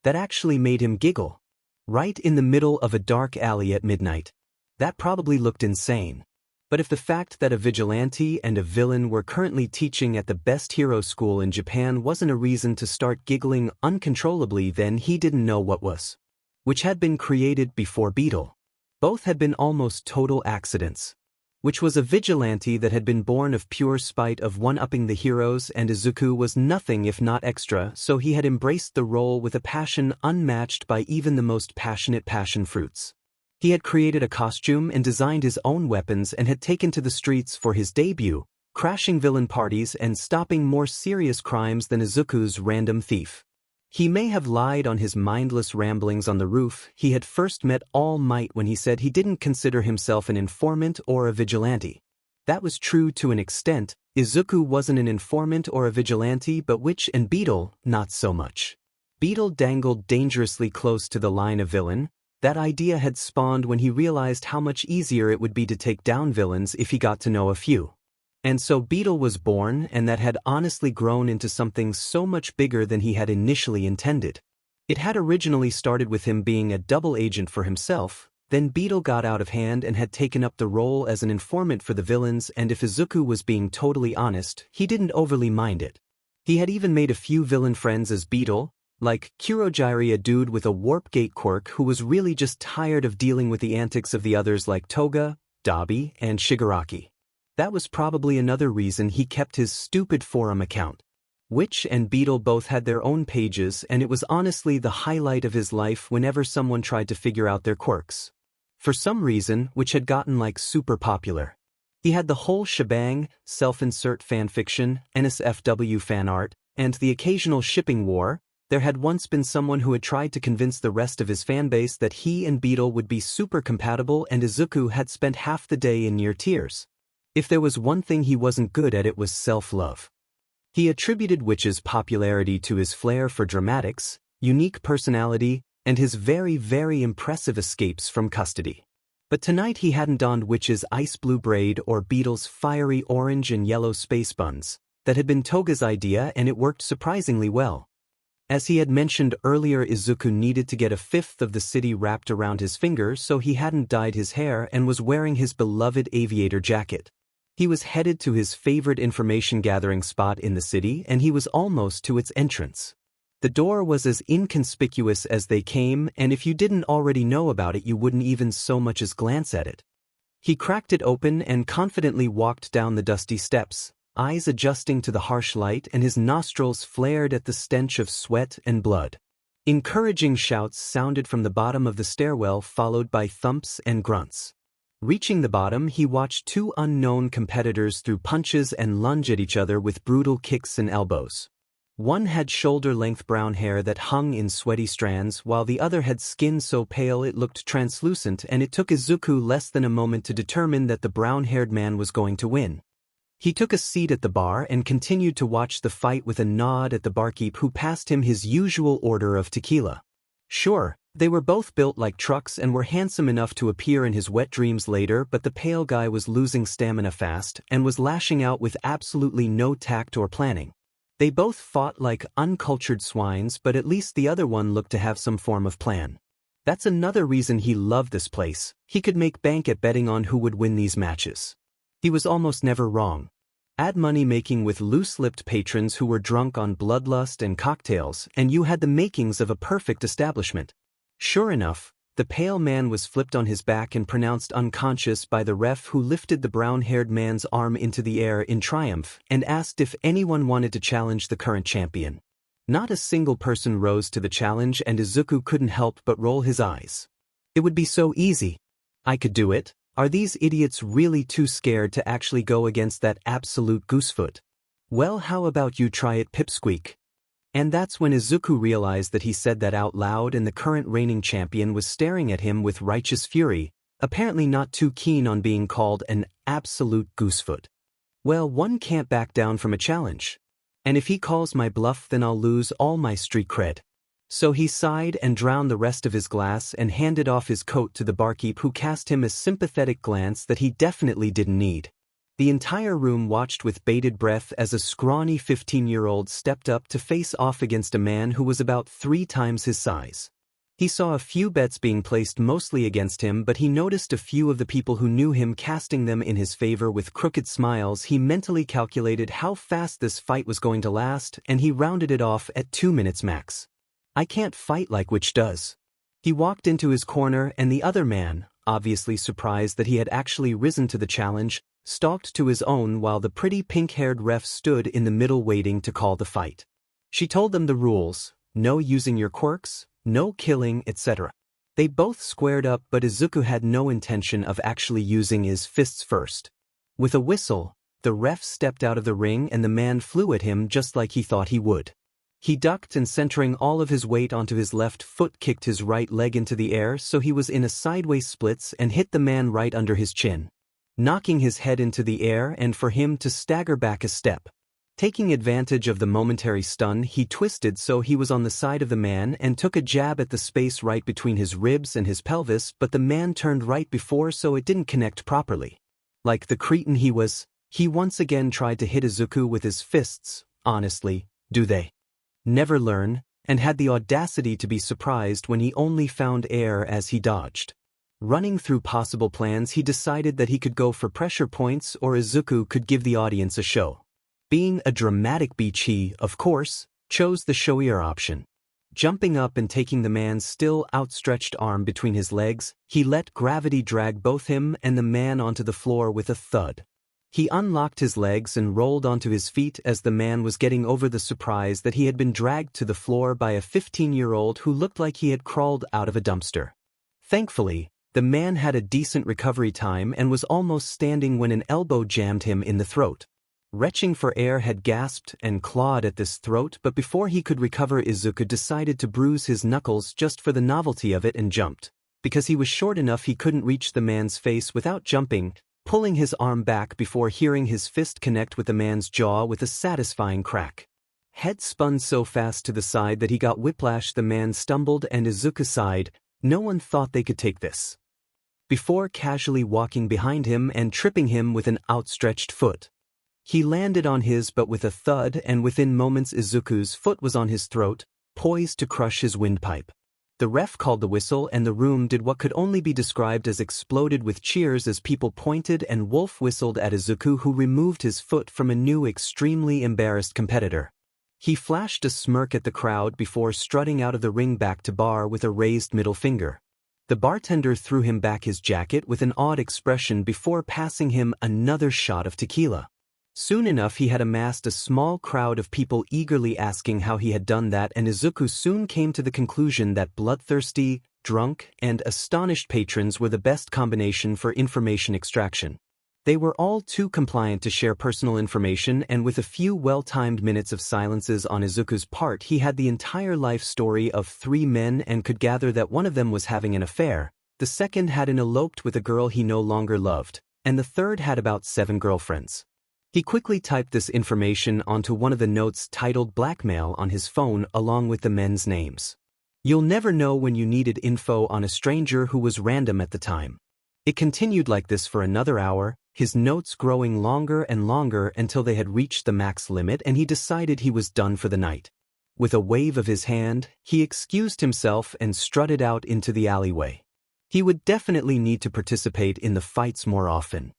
[SPEAKER 1] That actually made him giggle. Right in the middle of a dark alley at midnight. That probably looked insane. But if the fact that a vigilante and a villain were currently teaching at the best hero school in Japan wasn't a reason to start giggling uncontrollably, then he didn't know what was. Which had been created before Beetle. Both had been almost total accidents. Which was a vigilante that had been born of pure spite of one-upping the heroes, and Izuku was nothing if not extra, so he had embraced the role with a passion unmatched by even the most passionate passion fruits. He had created a costume and designed his own weapons and had taken to the streets for his debut, crashing villain parties and stopping more serious crimes than Izuku's random thief. He may have lied on his mindless ramblings on the roof. He had first met All Might when he said he didn't consider himself an informant or a vigilante. That was true to an extent. Izuku wasn't an informant or a vigilante, but Witch and Beetle, not so much. Beetle dangled dangerously close to the line of villain. That idea had spawned when he realized how much easier it would be to take down villains if he got to know a few. And so Beetle was born, and that had honestly grown into something so much bigger than he had initially intended. It had originally started with him being a double agent for himself, then Beetle got out of hand and had taken up the role as an informant for the villains, and if Izuku was being totally honest, he didn't overly mind it. He had even made a few villain friends as Beetle, like Kurogiri, a dude with a warp gate quirk who was really just tired of dealing with the antics of the others like Toga, Dabi, and Shigaraki. That was probably another reason he kept his stupid forum account. Witch and Beetle both had their own pages, and it was honestly the highlight of his life whenever someone tried to figure out their quirks. for some reason, which had gotten like super popular. He had the whole shebang, self-insert fanfiction, NSFW fan art, and the occasional shipping war. There had once been someone who had tried to convince the rest of his fanbase that he and Beetle would be super compatible, and Izuku had spent half the day in near tears. If there was one thing he wasn't good at, it was self-love. He attributed Witch's popularity to his flair for dramatics, unique personality, and his very, very impressive escapes from custody. But tonight he hadn't donned Witch's ice blue braid or Beetle's fiery orange and yellow space buns. That had been Toga's idea, and it worked surprisingly well. As he had mentioned earlier, Izuku needed to get a fifth of the city wrapped around his finger, so he hadn't dyed his hair and was wearing his beloved aviator jacket. He was headed to his favorite information gathering spot in the city, and he was almost to its entrance. The door was as inconspicuous as they came, and if you didn't already know about it, you wouldn't even so much as glance at it. He cracked it open and confidently walked down the dusty steps, eyes adjusting to the harsh light, and his nostrils flared at the stench of sweat and blood. Encouraging shouts sounded from the bottom of the stairwell, followed by thumps and grunts. Reaching the bottom, he watched two unknown competitors throw punches and lunge at each other with brutal kicks and elbows. One had shoulder-length brown hair that hung in sweaty strands, while the other had skin so pale it looked translucent, and it took Izuku less than a moment to determine that the brown-haired man was going to win. He took a seat at the bar and continued to watch the fight with a nod at the barkeep, who passed him his usual order of tequila. Sure, they were both built like trucks and were handsome enough to appear in his wet dreams later, but the pale guy was losing stamina fast and was lashing out with absolutely no tact or planning. They both fought like uncultured swines, but at least the other one looked to have some form of plan. That's another reason he loved this place. He could make bank at betting on who would win these matches. He was almost never wrong. Add money making with loose-lipped patrons who were drunk on bloodlust and cocktails, and you had the makings of a perfect establishment. Sure enough, the pale man was flipped on his back and pronounced unconscious by the ref, who lifted the brown-haired man's arm into the air in triumph and asked if anyone wanted to challenge the current champion. Not a single person rose to the challenge, and Izuku couldn't help but roll his eyes. It would be so easy. I could do it. Are these idiots really too scared to actually go against that absolute goosefoot? Well, how about you try it, Pipsqueak? And that's when Izuku realized that he said that out loud, and the current reigning champion was staring at him with righteous fury, apparently not too keen on being called an absolute goosefoot. Well, one can't back down from a challenge. And if he calls my bluff, then I'll lose all my street cred. So he sighed and drowned the rest of his glass and handed off his coat to the barkeep, who cast him a sympathetic glance that he definitely didn't need. The entire room watched with bated breath as a scrawny 15-year-old stepped up to face off against a man who was about 3 times his size. He saw a few bets being placed mostly against him, but he noticed a few of the people who knew him casting them in his favor with crooked smiles. He mentally calculated how fast this fight was going to last, and he rounded it off at 2 minutes max. I can't fight like Witch does. He walked into his corner, and the other man, obviously surprised that he had actually risen to the challenge, stalked to his own, while the pretty pink-haired ref stood in the middle waiting to call the fight. She told them the rules: no using your quirks, no killing, etc. They both squared up, but Izuku had no intention of actually using his fists first. With a whistle, the ref stepped out of the ring, and the man flew at him just like he thought he would. He ducked and, centering all of his weight onto his left foot, kicked his right leg into the air so he was in a sideways splits and hit the man right under his chin, knocking his head into the air and for him to stagger back a step. Taking advantage of the momentary stun, he twisted so he was on the side of the man and took a jab at the space right between his ribs and his pelvis, but the man turned right before, so it didn't connect properly. Like the cretin he was, he once again tried to hit Izuku with his fists. Honestly, do they never learn? And had the audacity to be surprised when he only found air as he dodged. Running through possible plans, he decided that he could go for pressure points, or Izuku could give the audience a show. Being a dramatic beach, he, of course, chose the showier option. Jumping up and taking the man's still outstretched arm between his legs, he let gravity drag both him and the man onto the floor with a thud. He unlocked his legs and rolled onto his feet as the man was getting over the surprise that he had been dragged to the floor by a 15-year-old who looked like he had crawled out of a dumpster. Thankfully, The man had a decent recovery time and was almost standing when an elbow jammed him in the throat. Retching for air had gasped and clawed at this throat, but before he could recover, Izuku decided to bruise his knuckles just for the novelty of it and jumped. Because he was short enough, he couldn't reach the man's face without jumping, pulling his arm back before hearing his fist connect with the man's jaw with a satisfying crack. Head spun so fast to the side that he got whiplash. The man stumbled and Izuku sighed. No one thought they could take this. Before casually walking behind him and tripping him with an outstretched foot. He landed on his but with a thud, and within moments Izuku's foot was on his throat, poised to crush his windpipe. The ref called the whistle and the room did what could only be described as exploded with cheers as people pointed and Wolf whistled at Izuku, who removed his foot from a new extremely embarrassed competitor. He flashed a smirk at the crowd before strutting out of the ring back to bar with a raised middle finger. The bartender threw him back his jacket with an odd expression before passing him another shot of tequila. Soon enough he had amassed a small crowd of people eagerly asking how he had done that, and Izuku soon came to the conclusion that bloodthirsty, drunk, and astonished patrons were the best combination for information extraction. They were all too compliant to share personal information, and with a few well-timed minutes of silences on Izuku's part, he had the entire life story of 3 men and could gather that one of them was having an affair, the second had eloped with a girl he no longer loved, and the third had about 7 girlfriends. He quickly typed this information onto one of the notes titled Blackmail on his phone along with the men's names. You'll never know when you needed info on a stranger who was random at the time. It continued like this for another hour, his notes growing longer and longer until they had reached the max limit and he decided he was done for the night. With a wave of his hand, he excused himself and strutted out into the alleyway. He would definitely need to participate in the fights more often.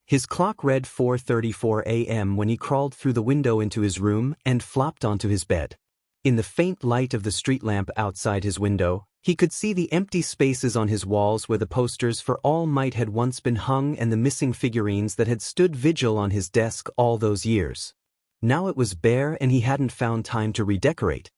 [SPEAKER 1] His clock read 4:34 a.m. when he crawled through the window into his room and flopped onto his bed. In the faint light of the street lamp outside his window, he could see the empty spaces on his walls where the posters for All Might had once been hung and the missing figurines that had stood vigil on his desk all those years. Now it was bare and he hadn't found time to redecorate.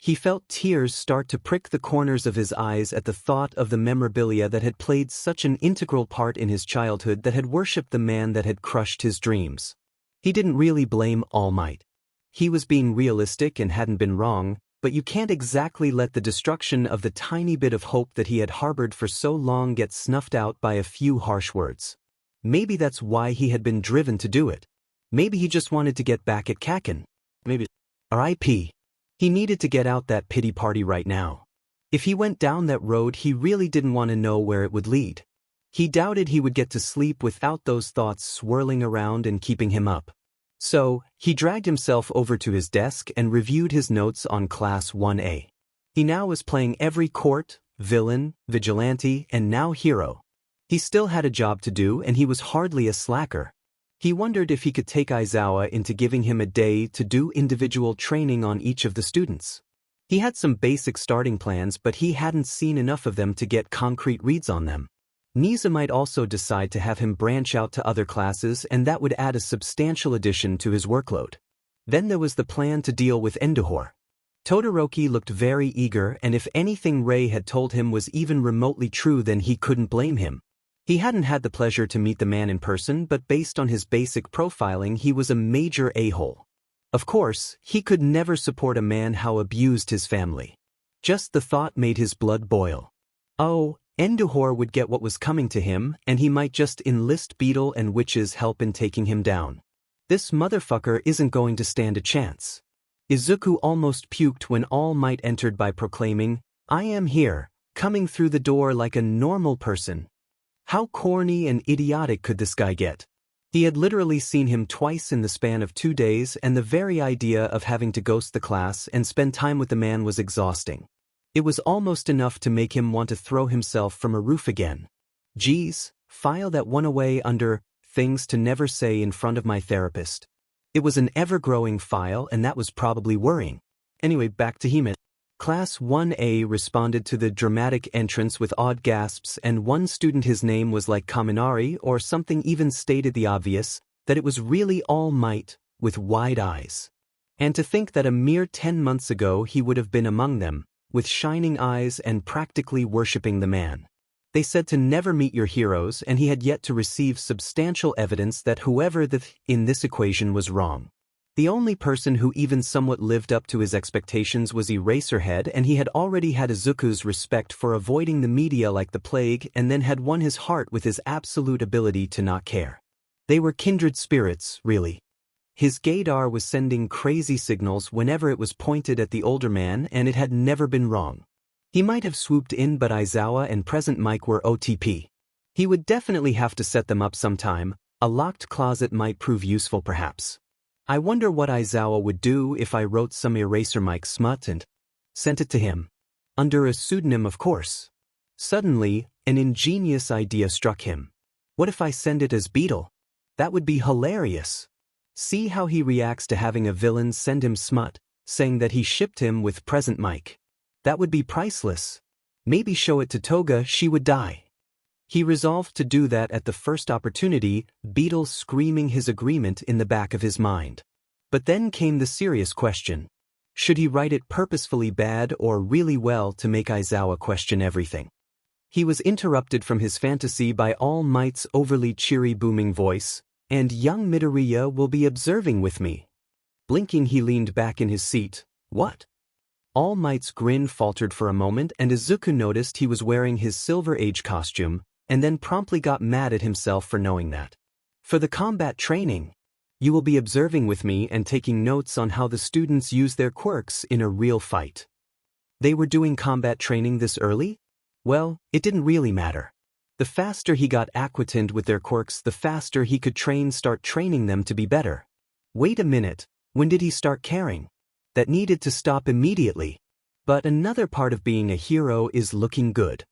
[SPEAKER 1] He felt tears start to prick the corners of his eyes at the thought of the memorabilia that had played such an integral part in his childhood, that had worshipped the man that had crushed his dreams. He didn't really blame All Might. He was being realistic and hadn't been wrong, but you can't exactly let the destruction of the tiny bit of hope that he had harbored for so long get snuffed out by a few harsh words. Maybe that's why he had been driven to do it. Maybe he just wanted to get back at Kaken. Maybe. R.I.P. He needed to get out that pity party right now. If he went down that road, he really didn't want to know where it would lead. He doubted he would get to sleep without those thoughts swirling around and keeping him up. So, he dragged himself over to his desk and reviewed his notes on Class 1A. He now was playing every court, villain, vigilante, and now hero. He still had a job to do and he was hardly a slacker. He wondered if he could take Aizawa into giving him a day to do individual training on each of the students. He had some basic starting plans, but he hadn't seen enough of them to get concrete reads on them. Nezu might also decide to have him branch out to other classes, and that would add a substantial addition to his workload. Then there was the plan to deal with Endohor. Todoroki looked very eager, and if anything Ray had told him was even remotely true, then he couldn't blame him. He hadn't had the pleasure to meet the man in person, but based on his basic profiling he was a major a-hole. Of course, he could never support a man how abused his family. Just the thought made his blood boil. Oh, Endohor would get what was coming to him, and he might just enlist Beetle and Witch's help in taking him down. This motherfucker isn't going to stand a chance. Izuku almost puked when All Might entered by proclaiming, "I am here," coming through the door like a normal person. How corny and idiotic could this guy get? He had literally seen him twice in the span of 2 days, and the very idea of having to ghost the class and spend time with the man was exhausting. It was almost enough to make him want to throw himself from a roof again. Geez, file that one away under things to never say in front of my therapist. It was an ever-growing file, and that was probably worrying. Anyway, back to Hime. Class 1A responded to the dramatic entrance with odd gasps, and one student, his name was like Kaminari or something, even stated the obvious, that it was really All Might, with wide eyes. And to think that a mere 10 months ago he would have been among them, with shining eyes and practically worshipping the man. They said to never meet your heroes, and he had yet to receive substantial evidence that whoever in this equation was wrong. The only person who even somewhat lived up to his expectations was Eraserhead, and he had already had Izuku's respect for avoiding the media like the plague, and then had won his heart with his absolute ability to not care. They were kindred spirits, really. His gaydar was sending crazy signals whenever it was pointed at the older man, and it had never been wrong. He might have swooped in, but Aizawa and present Mike were OTP. He would definitely have to set them up sometime. A locked closet might prove useful perhaps. I wonder what Aizawa would do if I wrote some Eraser Mike smut and sent it to him. Under a pseudonym, of course. Suddenly, an ingenious idea struck him. What if I send it as Beetle? That would be hilarious. See how he reacts to having a villain send him smut, saying that he shipped him with present Mike. That would be priceless. Maybe show it to Toga, she would die. He resolved to do that at the first opportunity, Beetle screaming his agreement in the back of his mind. But then came the serious question. Should he write it purposefully bad or really well to make Aizawa question everything? He was interrupted from his fantasy by All Might's overly cheery booming voice, and young Midoriya will be observing with me. Blinking, he leaned back in his seat. What? All Might's grin faltered for a moment, and Izuku noticed he was wearing his Silver Age costume, and then promptly got mad at himself for knowing that. For the combat training, you will be observing with me and taking notes on how the students use their quirks in a real fight. They were doing combat training this early? Well, it didn't really matter. The faster he got acquainted with their quirks, the faster he could start training them to be better. Wait a minute, when did he start caring? That needed to stop immediately. But another part of being a hero is looking good.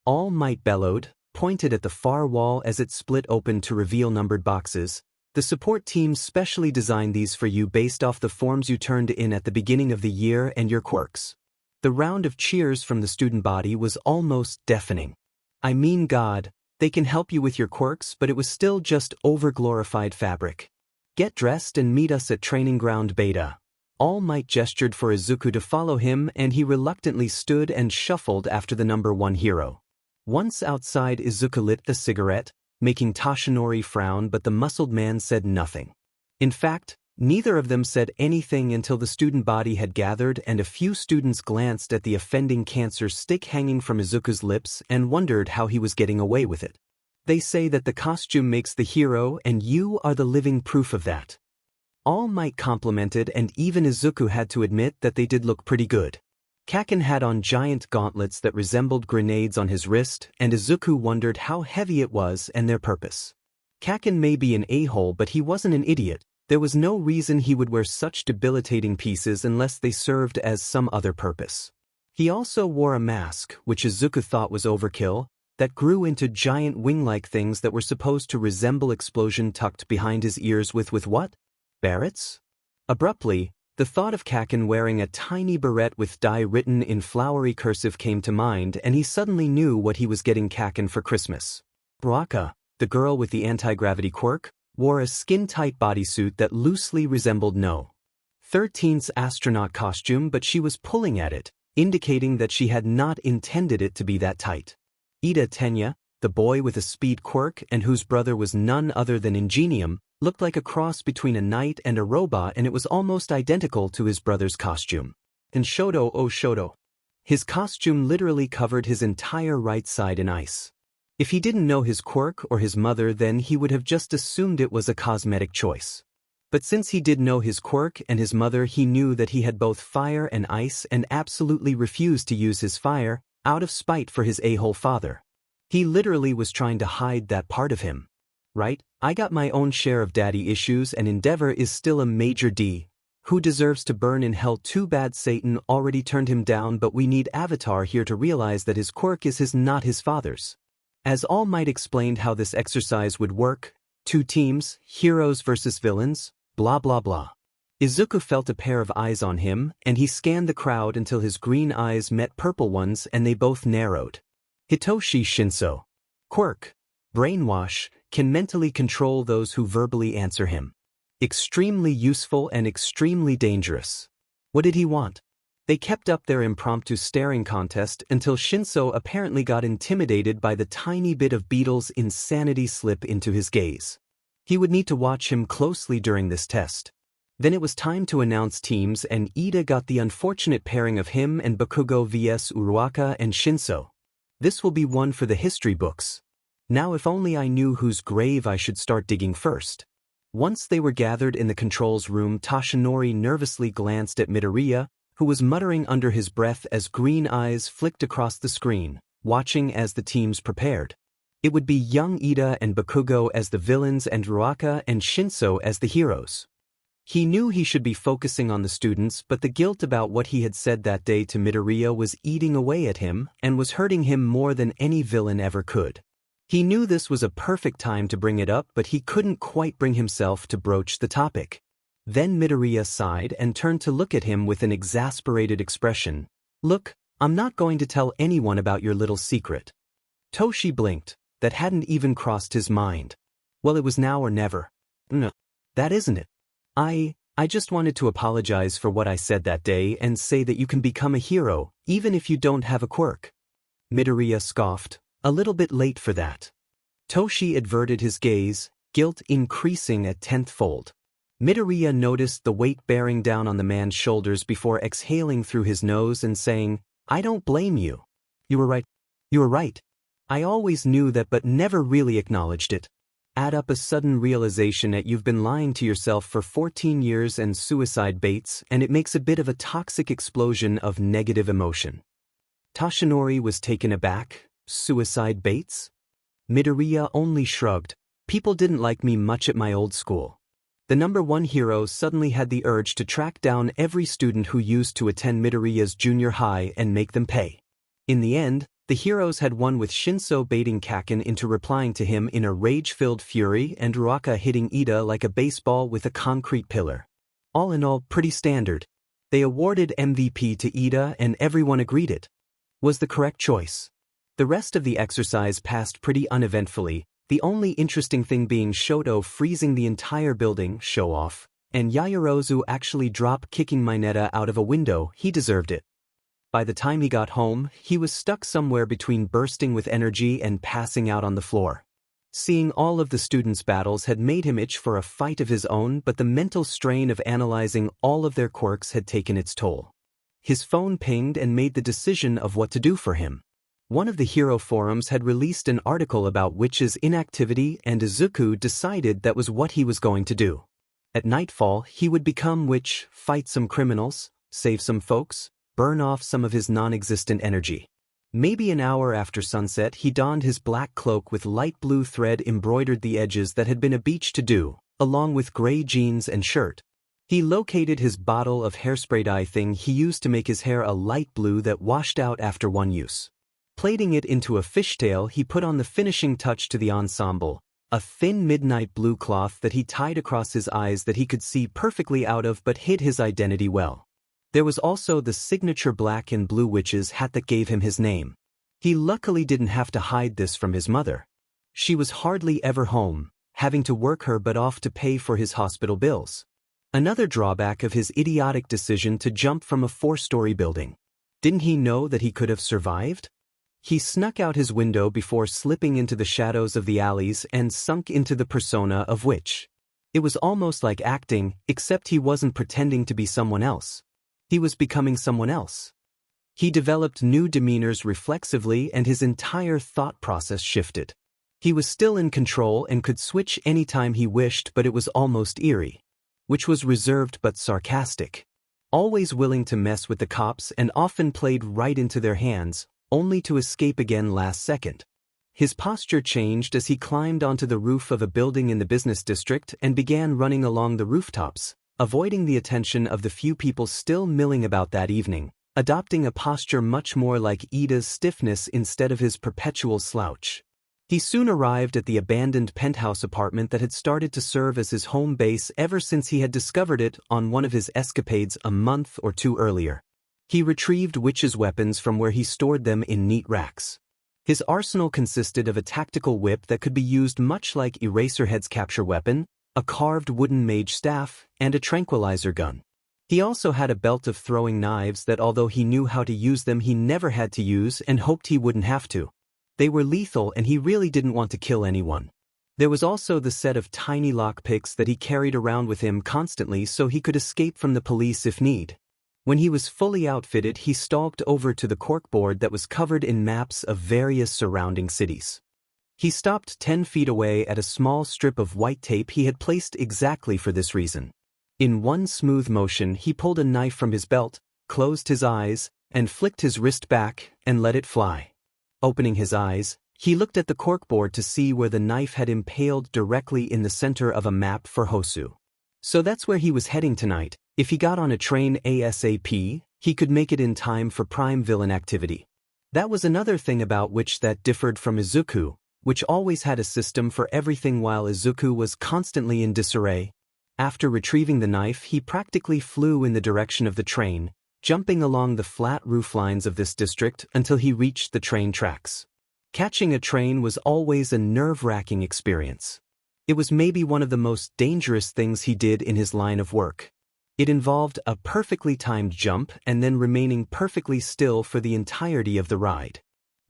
[SPEAKER 1] All Might bellowed, pointed at the far wall as it split open to reveal numbered boxes. The support team specially designed these for you based off the forms you turned in at the beginning of the year and your quirks. The round of cheers from the student body was almost deafening. I mean, God, they can help you with your quirks, but it was still just over-glorified fabric. Get dressed and meet us at Training Ground Beta. All Might gestured for Izuku to follow him, and he reluctantly stood and shuffled after the number one hero. Once outside, Izuku lit the cigarette, making Toshinori frown, but the muscled man said nothing. In fact, neither of them said anything until the student body had gathered and a few students glanced at the offending cancer stick hanging from Izuku's lips and wondered how he was getting away with it. They say that the costume makes the hero, and you are the living proof of that. All Might complimented, and even Izuku had to admit that they did look pretty good. Kaken had on giant gauntlets that resembled grenades on his wrist, and Izuku wondered how heavy it was and their purpose. Kaken may be an a-hole, but he wasn't an idiot. There was no reason he would wear such debilitating pieces unless they served as some other purpose. He also wore a mask, which Izuku thought was overkill, that grew into giant wing-like things that were supposed to resemble explosion tucked behind his ears with what? Barrettes? Abruptly, the thought of Kaken wearing a tiny barrette with dye written in flowery cursive came to mind, and he suddenly knew what he was getting Kaken for Christmas. Baraka, the girl with the anti-gravity quirk, wore a skin-tight bodysuit that loosely resembled No. 13's astronaut costume, but she was pulling at it, indicating that she had not intended it to be that tight. Ida Tenya, the boy with a speed quirk and whose brother was none other than Ingenium, looked like a cross between a knight and a robot, and it was almost identical to his brother's costume. And Shoto, oh Shoto. His costume literally covered his entire right side in ice. If he didn't know his quirk or his mother, then he would have just assumed it was a cosmetic choice. But since he did know his quirk and his mother, he knew that he had both fire and ice and absolutely refused to use his fire, out of spite for his a-hole father. He literally was trying to hide that part of him. Right? I got my own share of daddy issues, and Endeavor is still a major D. Who deserves to burn in hell? Too bad Satan already turned him down, but we need Avatar here to realize that his quirk is not his father's. As All Might explained how this exercise would work, 2 teams, heroes versus villains, blah blah blah. Izuku felt a pair of eyes on him, and he scanned the crowd until his green eyes met purple ones and they both narrowed. Hitoshi Shinso. Quirk. Brainwash. Can mentally control those who verbally answer him. Extremely useful and extremely dangerous. What did he want? They kept up their impromptu staring contest until Shinso apparently got intimidated by the tiny bit of Beetle's insanity slip into his gaze. He would need to watch him closely during this test. Then it was time to announce teams, and Ida got the unfortunate pairing of him and Bakugo vs Uruaka and Shinso. This will be one for the history books. Now if only I knew whose grave I should start digging first. Once they were gathered in the controls room, Toshinori nervously glanced at Midoriya, who was muttering under his breath as green eyes flicked across the screen, watching as the teams prepared. It would be young Ida and Bakugo as the villains and Uruaka and Shinso as the heroes. He knew he should be focusing on the students, but the guilt about what he had said that day to Midoriya was eating away at him and was hurting him more than any villain ever could. He knew this was a perfect time to bring it up, but he couldn't quite bring himself to broach the topic. Then Midoriya sighed and turned to look at him with an exasperated expression. "Look, I'm not going to tell anyone about your little secret." Toshi blinked. That hadn't even crossed his mind. Well, it was now or never. No, that isn't it. I just wanted to apologize for what I said that day and say that you can become a hero, even if you don't have a quirk. Midoriya scoffed, a little bit late for that. Toshi averted his gaze, guilt increasing at tenth-fold. Midoriya noticed the weight bearing down on the man's shoulders before exhaling through his nose and saying, "I don't blame you. You were right. You were right. I always knew that but never really acknowledged it. Add up a sudden realization that you've been lying to yourself for 14 years and suicide baits, and it makes a bit of a toxic explosion of negative emotion." Toshinori was taken aback. Suicide baits? Midoriya only shrugged. People didn't like me much at my old school. The #1 hero suddenly had the urge to track down every student who used to attend Midoriya's junior high and make them pay. In the end, the heroes had won, with Shinso baiting Kaken into replying to him in a rage-filled fury and Uruaka hitting Ida like a baseball with a concrete pillar. All in all, pretty standard. They awarded MVP to Ida and everyone agreed it was the correct choice. The rest of the exercise passed pretty uneventfully, the only interesting thing being Shoto freezing the entire building, show off, and Yaoyorozu actually drop-kicking Mineta out of a window. He deserved it. By the time he got home, he was stuck somewhere between bursting with energy and passing out on the floor. Seeing all of the students' battles had made him itch for a fight of his own, but the mental strain of analyzing all of their quirks had taken its toll. His phone pinged and made the decision of what to do for him. One of the hero forums had released an article about Witch's inactivity, and Izuku decided that was what he was going to do. At nightfall, he would become Witch, fight some criminals, save some folks, burn off some of his non-existent energy. Maybe an hour after sunset, he donned his black cloak with light blue thread embroidered the edges that had been a beach to-do, along with gray jeans and shirt. He located his bottle of hairspray dye thing he used to make his hair a light blue that washed out after one use. Plaiting it into a fishtail, he put on the finishing touch to the ensemble, a thin midnight blue cloth that he tied across his eyes that he could see perfectly out of but hid his identity well. There was also the signature black and blue witch's hat that gave him his name. He luckily didn't have to hide this from his mother. She was hardly ever home, having to work her butt off to pay for his hospital bills. Another drawback of his idiotic decision to jump from a 4-story building. Didn't he know that he could have survived? He snuck out his window before slipping into the shadows of the alleys and sunk into the persona of Witch. It was almost like acting, except he wasn't pretending to be someone else. He was becoming someone else. He developed new demeanors reflexively and his entire thought process shifted. He was still in control and could switch anytime he wished, but it was almost eerie. Which was reserved but sarcastic. Always willing to mess with the cops and often played right into their hands, only to escape again last second. His posture changed as he climbed onto the roof of a building in the business district and began running along the rooftops, avoiding the attention of the few people still milling about that evening, adopting a posture much more like Ida's stiffness instead of his perpetual slouch. He soon arrived at the abandoned penthouse apartment that had started to serve as his home base ever since he had discovered it on one of his escapades a month or two earlier. He retrieved Witch's weapons from where he stored them in neat racks. His arsenal consisted of a tactical whip that could be used much like Eraserhead's capture weapon, a carved wooden mage staff, and a tranquilizer gun. He also had a belt of throwing knives that although he knew how to use them he never had to use and hoped he wouldn't have to. They were lethal and he really didn't want to kill anyone. There was also the set of tiny lockpicks that he carried around with him constantly so he could escape from the police if need. When he was fully outfitted he stalked over to the corkboard that was covered in maps of various surrounding cities. He stopped 10 feet away at a small strip of white tape he had placed exactly for this reason. In one smooth motion he pulled a knife from his belt, closed his eyes, and flicked his wrist back and let it fly. Opening his eyes, he looked at the corkboard to see where the knife had impaled directly in the center of a map for Hosu. So that's where he was heading tonight. If he got on a train ASAP, he could make it in time for prime villain activity. That was another thing about which that differed from Izuku, which always had a system for everything while Izuku was constantly in disarray. After retrieving the knife he practically flew in the direction of the train, jumping along the flat rooflines of this district until he reached the train tracks. Catching a train was always a nerve-wracking experience. It was maybe one of the most dangerous things he did in his line of work. It involved a perfectly timed jump and then remaining perfectly still for the entirety of the ride.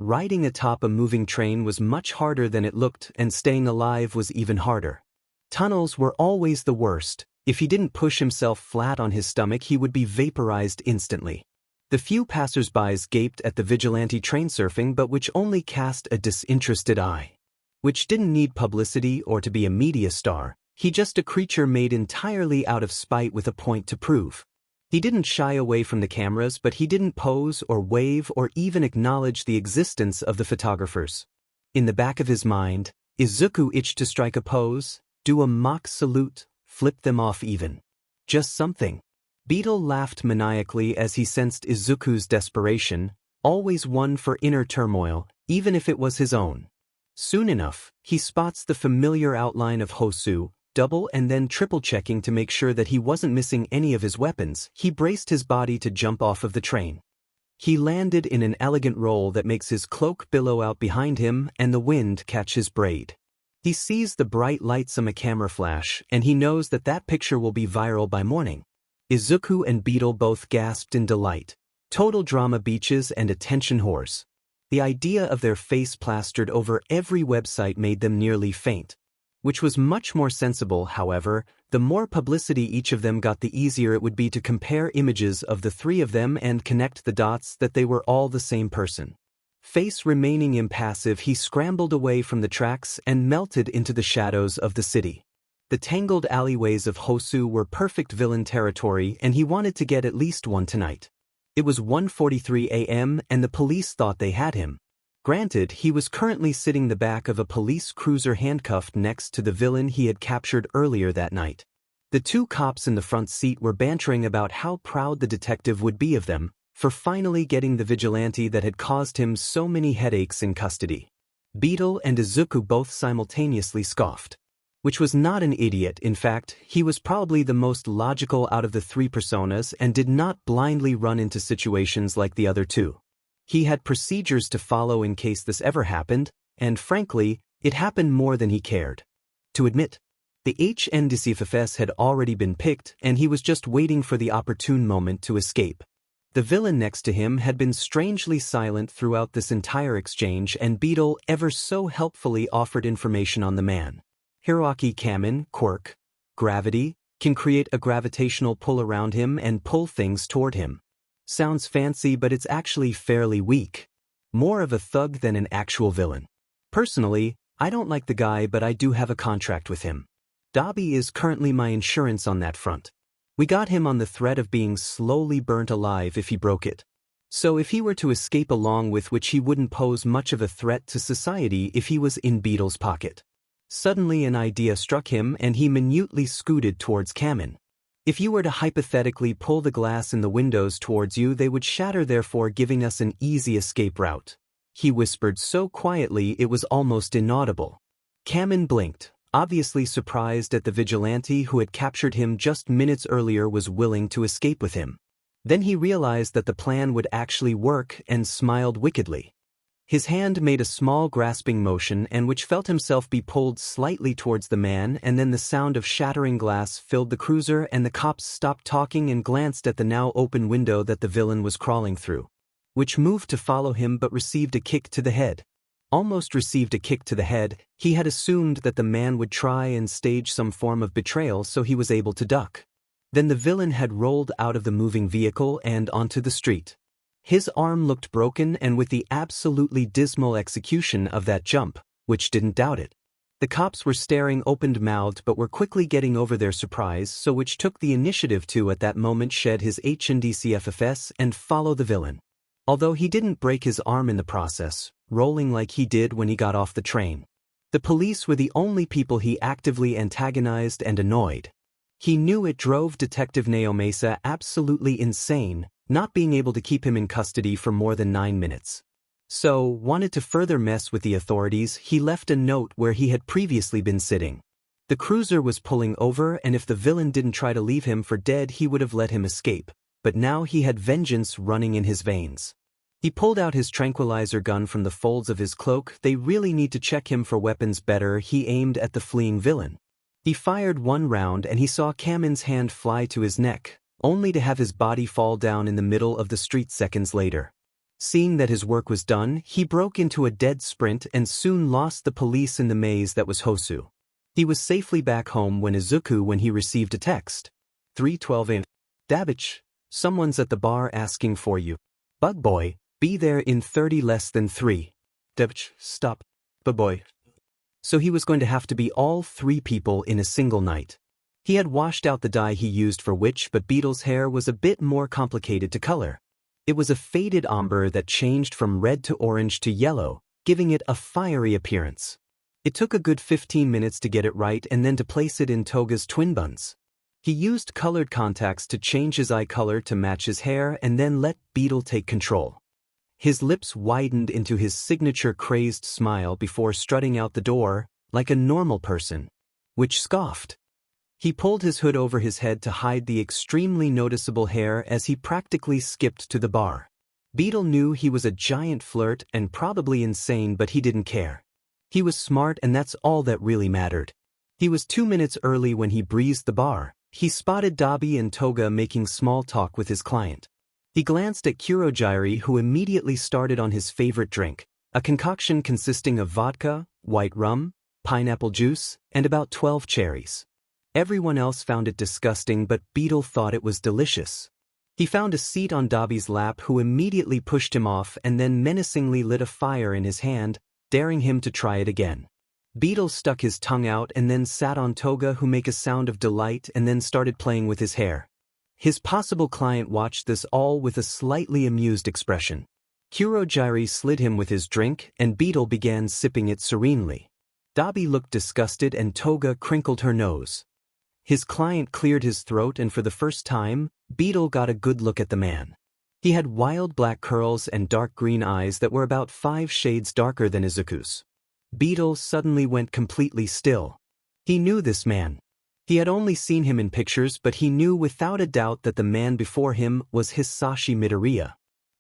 [SPEAKER 1] Riding atop a moving train was much harder than it looked, and staying alive was even harder. Tunnels were always the worst. If he didn't push himself flat on his stomach he would be vaporized instantly. The few passers-by gaped at the vigilante train surfing but which only cast a disinterested eye. Which didn't need publicity or to be a media star, he just a creature made entirely out of spite with a point to prove. He didn't shy away from the cameras but he didn't pose or wave or even acknowledge the existence of the photographers. In the back of his mind, Izuku itched to strike a pose, do a mock salute, flip them off even. Just something. Beetle laughed maniacally as he sensed Izuku's desperation, always one for inner turmoil, even if it was his own. Soon enough, he spots the familiar outline of Hosu, double and then triple checking to make sure that he wasn't missing any of his weapons. He braced his body to jump off of the train. He landed in an elegant roll that makes his cloak billow out behind him and the wind catch his braid. He sees the bright lights on a camera flash, and he knows that that picture will be viral by morning. Izuku and Beetle both gasped in delight. Total drama beaches and attention whores. The idea of their face plastered over every website made them nearly faint. Which was much more sensible, however. The more publicity each of them got the easier it would be to compare images of the three of them and connect the dots that they were all the same person. Face remaining impassive, he scrambled away from the tracks and melted into the shadows of the city. The tangled alleyways of Hosu were perfect villain territory and he wanted to get at least one tonight. It was 1:43 a.m. and the police thought they had him. Granted, he was currently sitting the back of a police cruiser handcuffed next to the villain he had captured earlier that night. The two cops in the front seat were bantering about how proud the detective would be of them for finally getting the vigilante that had caused him so many headaches in custody. Beetle and Izuku both simultaneously scoffed. Which was not an idiot. In fact, he was probably the most logical out of the three personas and did not blindly run into situations like the other two. He had procedures to follow in case this ever happened, and frankly, it happened more than he cared to admit. The HNDCFFS had already been picked and he was just waiting for the opportune moment to escape. The villain next to him had been strangely silent throughout this entire exchange, and Beetle ever so helpfully offered information on the man. Hiroaki Kamen, quirk, gravity, can create a gravitational pull around him and pull things toward him. Sounds fancy but it's actually fairly weak. More of a thug than an actual villain. Personally, I don't like the guy but I do have a contract with him. Dabi is currently my insurance on that front. We got him on the threat of being slowly burnt alive if he broke it. So if he were to escape along with which he wouldn't pose much of a threat to society if he was in Beetle's pocket. Suddenly an idea struck him and he minutely scooted towards Kamen. If you were to hypothetically pull the glass in the windows towards you they would shatter, therefore giving us an easy escape route. He whispered so quietly it was almost inaudible. Kamen blinked, obviously surprised at the vigilante who had captured him just minutes earlier was willing to escape with him. Then he realized that the plan would actually work and smiled wickedly. His hand made a small grasping motion and which felt himself be pulled slightly towards the man, and then the sound of shattering glass filled the cruiser and the cops stopped talking and glanced at the now open window that the villain was crawling through, which moved to follow him but received a kick to the head. Almost received a kick to the head. He had assumed that the man would try and stage some form of betrayal, so he was able to duck. Then the villain had rolled out of the moving vehicle and onto the street. His arm looked broken, and with the absolutely dismal execution of that jump, which didn't doubt it. The cops were staring open-mouthed but were quickly getting over their surprise, so which took the initiative to at that moment shed his HNDCFFS and follow the villain. Although he didn't break his arm in the process, rolling like he did when he got off the train. The police were the only people he actively antagonized and annoyed. He knew it drove Detective Neo Mesa absolutely insane, not being able to keep him in custody for more than 9 minutes. So, wanted to further mess with the authorities, he left a note where he had previously been sitting. The cruiser was pulling over, and if the villain didn't try to leave him for dead, he would have let him escape, but now he had vengeance running in his veins. He pulled out his tranquilizer gun from the folds of his cloak. They really need to check him for weapons better. He aimed at the fleeing villain. He fired one round and he saw Kamin's hand fly to his neck, only to have his body fall down in the middle of the street seconds later. Seeing that his work was done, he broke into a dead sprint and soon lost the police in the maze that was Hosu. He was safely back home when he received a text. 3:12 a.m. Dabich, someone's at the bar asking for you. Bug boy, be there in 30 less than 3. Dabich, stop. Bug boy. So he was going to have to be all 3 people in a single night. He had washed out the dye he used for Witch, but Beetle's hair was a bit more complicated to color. It was a faded umber that changed from red to orange to yellow, giving it a fiery appearance. It took a good 15 minutes to get it right and then to place it in Toga's twin buns. He used colored contacts to change his eye color to match his hair and then let Beetle take control. His lips widened into his signature crazed smile before strutting out the door, like a normal person. Witch scoffed. He pulled his hood over his head to hide the extremely noticeable hair as he practically skipped to the bar. Beetle knew he was a giant flirt and probably insane, but he didn't care. He was smart, and that's all that really mattered. He was 2 minutes early when he breezed the bar. He spotted Dabi and Toga making small talk with his client. He glanced at Kurogiri, who immediately started on his favorite drink, a concoction consisting of vodka, white rum, pineapple juice, and about 12 cherries. Everyone else found it disgusting, but Beetle thought it was delicious. He found a seat on Dabi's lap, who immediately pushed him off and then menacingly lit a fire in his hand, daring him to try it again. Beetle stuck his tongue out and then sat on Toga, who made a sound of delight and then started playing with his hair. His possible client watched this all with a slightly amused expression. Kurogiri slid him with his drink, and Beetle began sipping it serenely. Dabi looked disgusted and Toga crinkled her nose. His client cleared his throat, and for the first time, Beetle got a good look at the man. He had wild black curls and dark green eyes that were about 5 shades darker than Izuku's. Beetle suddenly went completely still. He knew this man. He had only seen him in pictures, but he knew without a doubt that the man before him was Hisashi Midoriya.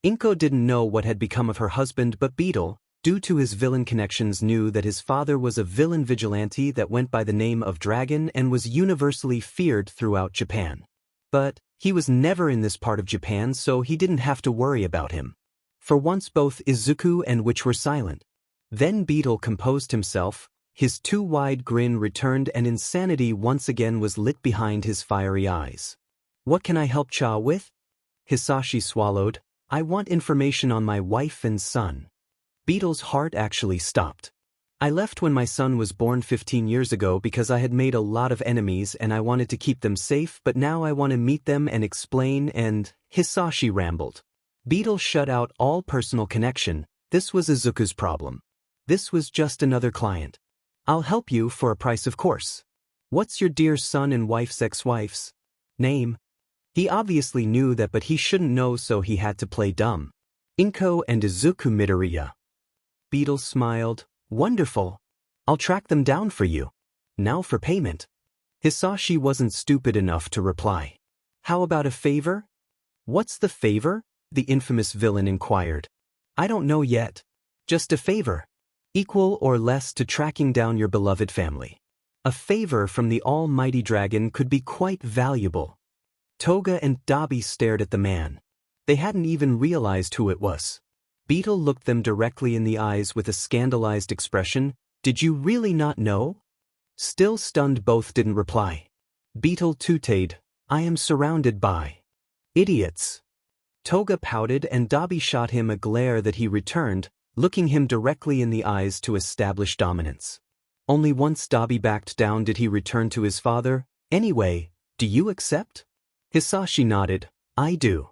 [SPEAKER 1] Inko didn't know what had become of her husband, but Beetle, due to his villain connections, knew that his father was a villain vigilante that went by the name of Dragon and was universally feared throughout Japan. But he was never in this part of Japan, so he didn't have to worry about him. For once both Izuku and Witch were silent. Then Beetle composed himself, his too wide grin returned, and insanity once again was lit behind his fiery eyes. What can I help Cha with? Hisashi swallowed. I want information on my wife and son. Beetle's heart actually stopped. I left when my son was born 15 years ago because I had made a lot of enemies and I wanted to keep them safe, but now I want to meet them and explain, and Hisashi rambled. Beetle shut out all personal connection. This was Izuku's problem. This was just another client. I'll help you for a price, of course. What's your dear son and wife's ex-wife's name? He obviously knew that, but he shouldn't know, so he had to play dumb. Inko and Izuku Midoriya. Beetle smiled. Wonderful. I'll track them down for you. Now for payment. Hisashi wasn't stupid enough to reply. How about a favor? What's the favor? The infamous villain inquired. I don't know yet. Just a favor. Equal or less to tracking down your beloved family. A favor from the almighty dragon could be quite valuable. Toga and Dabi stared at the man. They hadn't even realized who it was. Beetle looked them directly in the eyes with a scandalized expression. Did you really not know? Still stunned, both didn't reply. Beetle tooted, I am surrounded by idiots. Toga pouted and Dabi shot him a glare that he returned, looking him directly in the eyes to establish dominance. Only once Dabi backed down did he return to his father. Anyway, do you accept? Hisashi nodded, I do.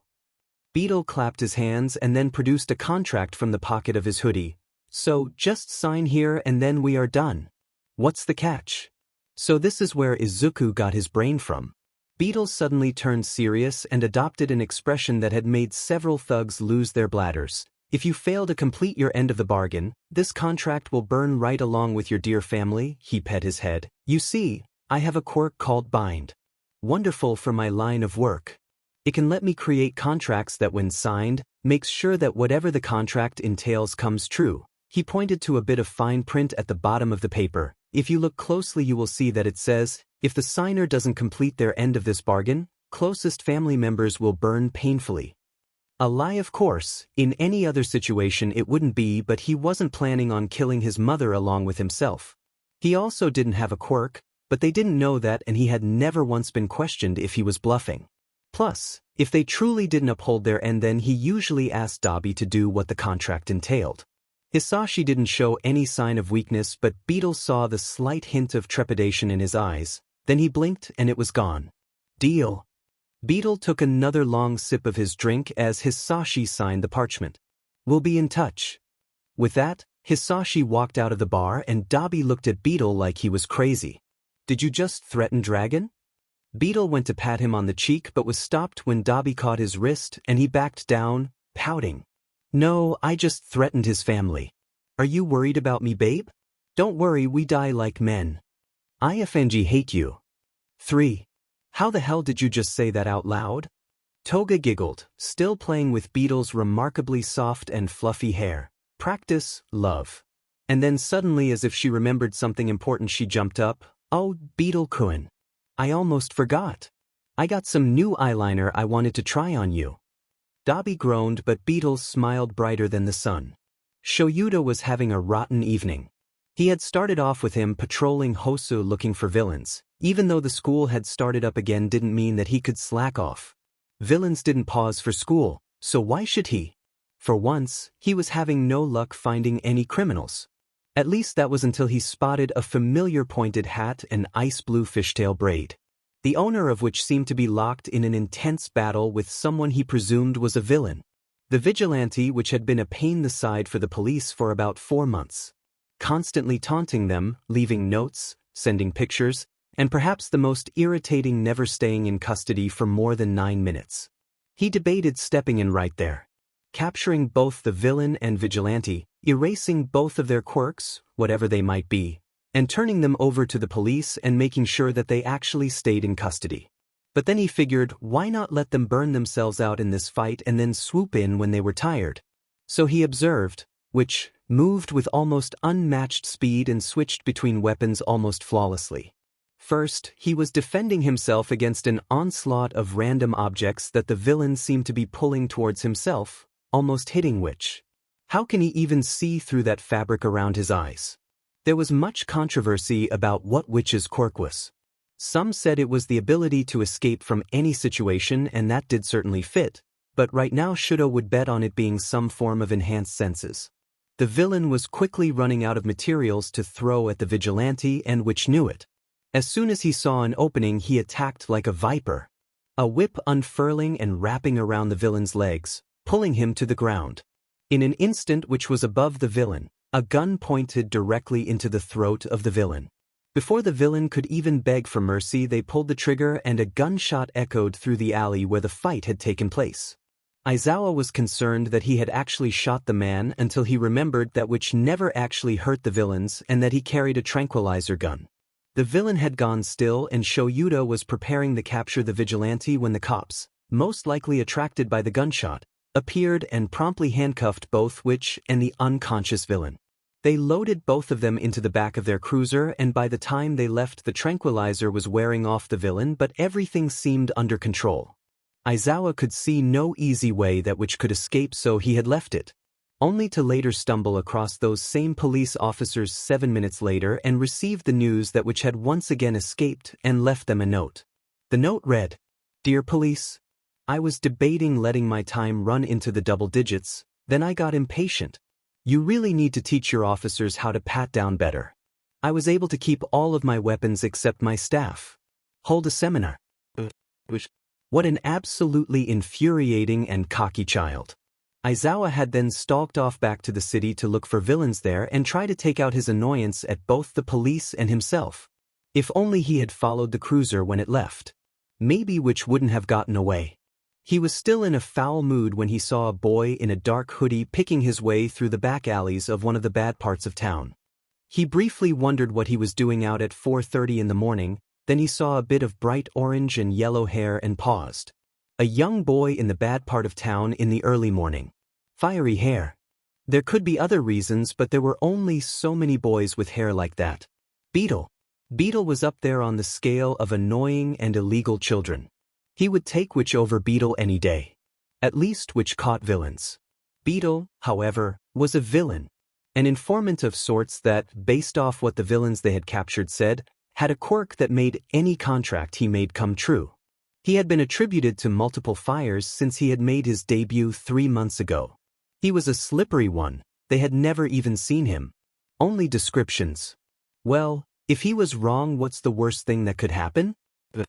[SPEAKER 1] Beetle clapped his hands and then produced a contract from the pocket of his hoodie. So, just sign here and then we are done. What's the catch? So this is where Izuku got his brain from. Beetle suddenly turned serious and adopted an expression that had made several thugs lose their bladders. If you fail to complete your end of the bargain, this contract will burn right along with your dear family. He pet his head. You see, I have a quirk called bind. Wonderful for my line of work. It can let me create contracts that when signed, makes sure that whatever the contract entails comes true. He pointed to a bit of fine print at the bottom of the paper. If you look closely you will see that it says, if the signer doesn't complete their end of this bargain, closest family members will burn painfully. A lie, of course. In any other situation it wouldn't be, but he wasn't planning on killing his mother along with himself. He also didn't have a quirk, but they didn't know that and he had never once been questioned if he was bluffing. Plus, if they truly didn't uphold their end then he usually asked Dabi to do what the contract entailed. Hisashi didn't show any sign of weakness, but Beetle saw the slight hint of trepidation in his eyes. Then he blinked and it was gone. Deal. Beetle took another long sip of his drink as Hisashi signed the parchment. We'll be in touch. With that, Hisashi walked out of the bar and Dabi looked at Beetle like he was crazy. Did you just threaten Dragon? Beetle went to pat him on the cheek but was stopped when Dabi caught his wrist and he backed down, pouting. No, I just threatened his family. Are you worried about me, babe? Don't worry, we die like men. IFNG hate you. 3. How the hell did you just say that out loud? Toga giggled, still playing with Beetle's remarkably soft and fluffy hair. Practice, love. And then suddenly, as if she remembered something important, she jumped up. Oh, Beetle-kun. I almost forgot. I got some new eyeliner I wanted to try on you. Dabi groaned, but Beetle smiled brighter than the sun. Shoyuta was having a rotten evening. He had started off with him patrolling Hosu looking for villains. Even though the school had started up again didn't mean that he could slack off. Villains didn't pause for school, so why should he? For once, he was having no luck finding any criminals. At least that was until he spotted a familiar pointed hat and ice blue fishtail braid, the owner of which seemed to be locked in an intense battle with someone he presumed was a villain. The vigilante, which had been a pain in the side for the police for about 4 months. Constantly taunting them, leaving notes, sending pictures, and perhaps the most irritating, never staying in custody for more than 9 minutes. He debated stepping in right there, capturing both the villain and vigilante, erasing both of their quirks, whatever they might be, and turning them over to the police and making sure that they actually stayed in custody. But then he figured, why not let them burn themselves out in this fight and then swoop in when they were tired? So he observed, which moved with almost unmatched speed and switched between weapons almost flawlessly. First, he was defending himself against an onslaught of random objects that the villain seemed to be pulling towards himself, almost hitting which. How can he even see through that fabric around his eyes? There was much controversy about what Witch's quirk was. Some said it was the ability to escape from any situation, and that did certainly fit, but right now Shudo would bet on it being some form of enhanced senses. The villain was quickly running out of materials to throw at the vigilante, and Witch knew it. As soon as he saw an opening, he attacked like a viper, a whip unfurling and wrapping around the villain's legs, pulling him to the ground. In an instant, Witch was above the villain, a gun pointed directly into the throat of the villain. Before the villain could even beg for mercy, they pulled the trigger and a gunshot echoed through the alley where the fight had taken place. Aizawa was concerned that he had actually shot the man until he remembered that Witch never actually hurt the villains and that he carried a tranquilizer gun. The villain had gone still and Shoyuta was preparing to capture the vigilante when the cops, most likely attracted by the gunshot, appeared and promptly handcuffed both Witch and the unconscious villain. They loaded both of them into the back of their cruiser, and by the time they left, the tranquilizer was wearing off the villain, but everything seemed under control. Aizawa could see no easy way that Witch could escape, so he had left it, only to later stumble across those same police officers 7 minutes later and receive the news that Witch had once again escaped and left them a note. The note read, "Dear police, I was debating letting my time run into the double digits, then I got impatient. You really need to teach your officers how to pat down better. I was able to keep all of my weapons except my staff. Hold a seminar." What an absolutely infuriating and cocky child. Aizawa had then stalked off back to the city to look for villains there and try to take out his annoyance at both the police and himself. If only he had followed the cruiser when it left. Maybe Witch wouldn't have gotten away. He was still in a foul mood when he saw a boy in a dark hoodie picking his way through the back alleys of one of the bad parts of town. He briefly wondered what he was doing out at 4:30 in the morning, then he saw a bit of bright orange and yellow hair and paused. A young boy in the bad part of town in the early morning. Fiery hair. There could be other reasons, but there were only so many boys with hair like that. Beetle. Beetle was up there on the scale of annoying and illegal children. He would take Witch over Beetle any day. At least Witch caught villains. Beetle, however, was a villain. An informant of sorts that, based off what the villains they had captured said, had a quirk that made any contract he made come true. He had been attributed to multiple fires since he had made his debut 3 months ago. He was a slippery one, they had never even seen him. Only descriptions. Well, if he was wrong, what's the worst thing that could happen? The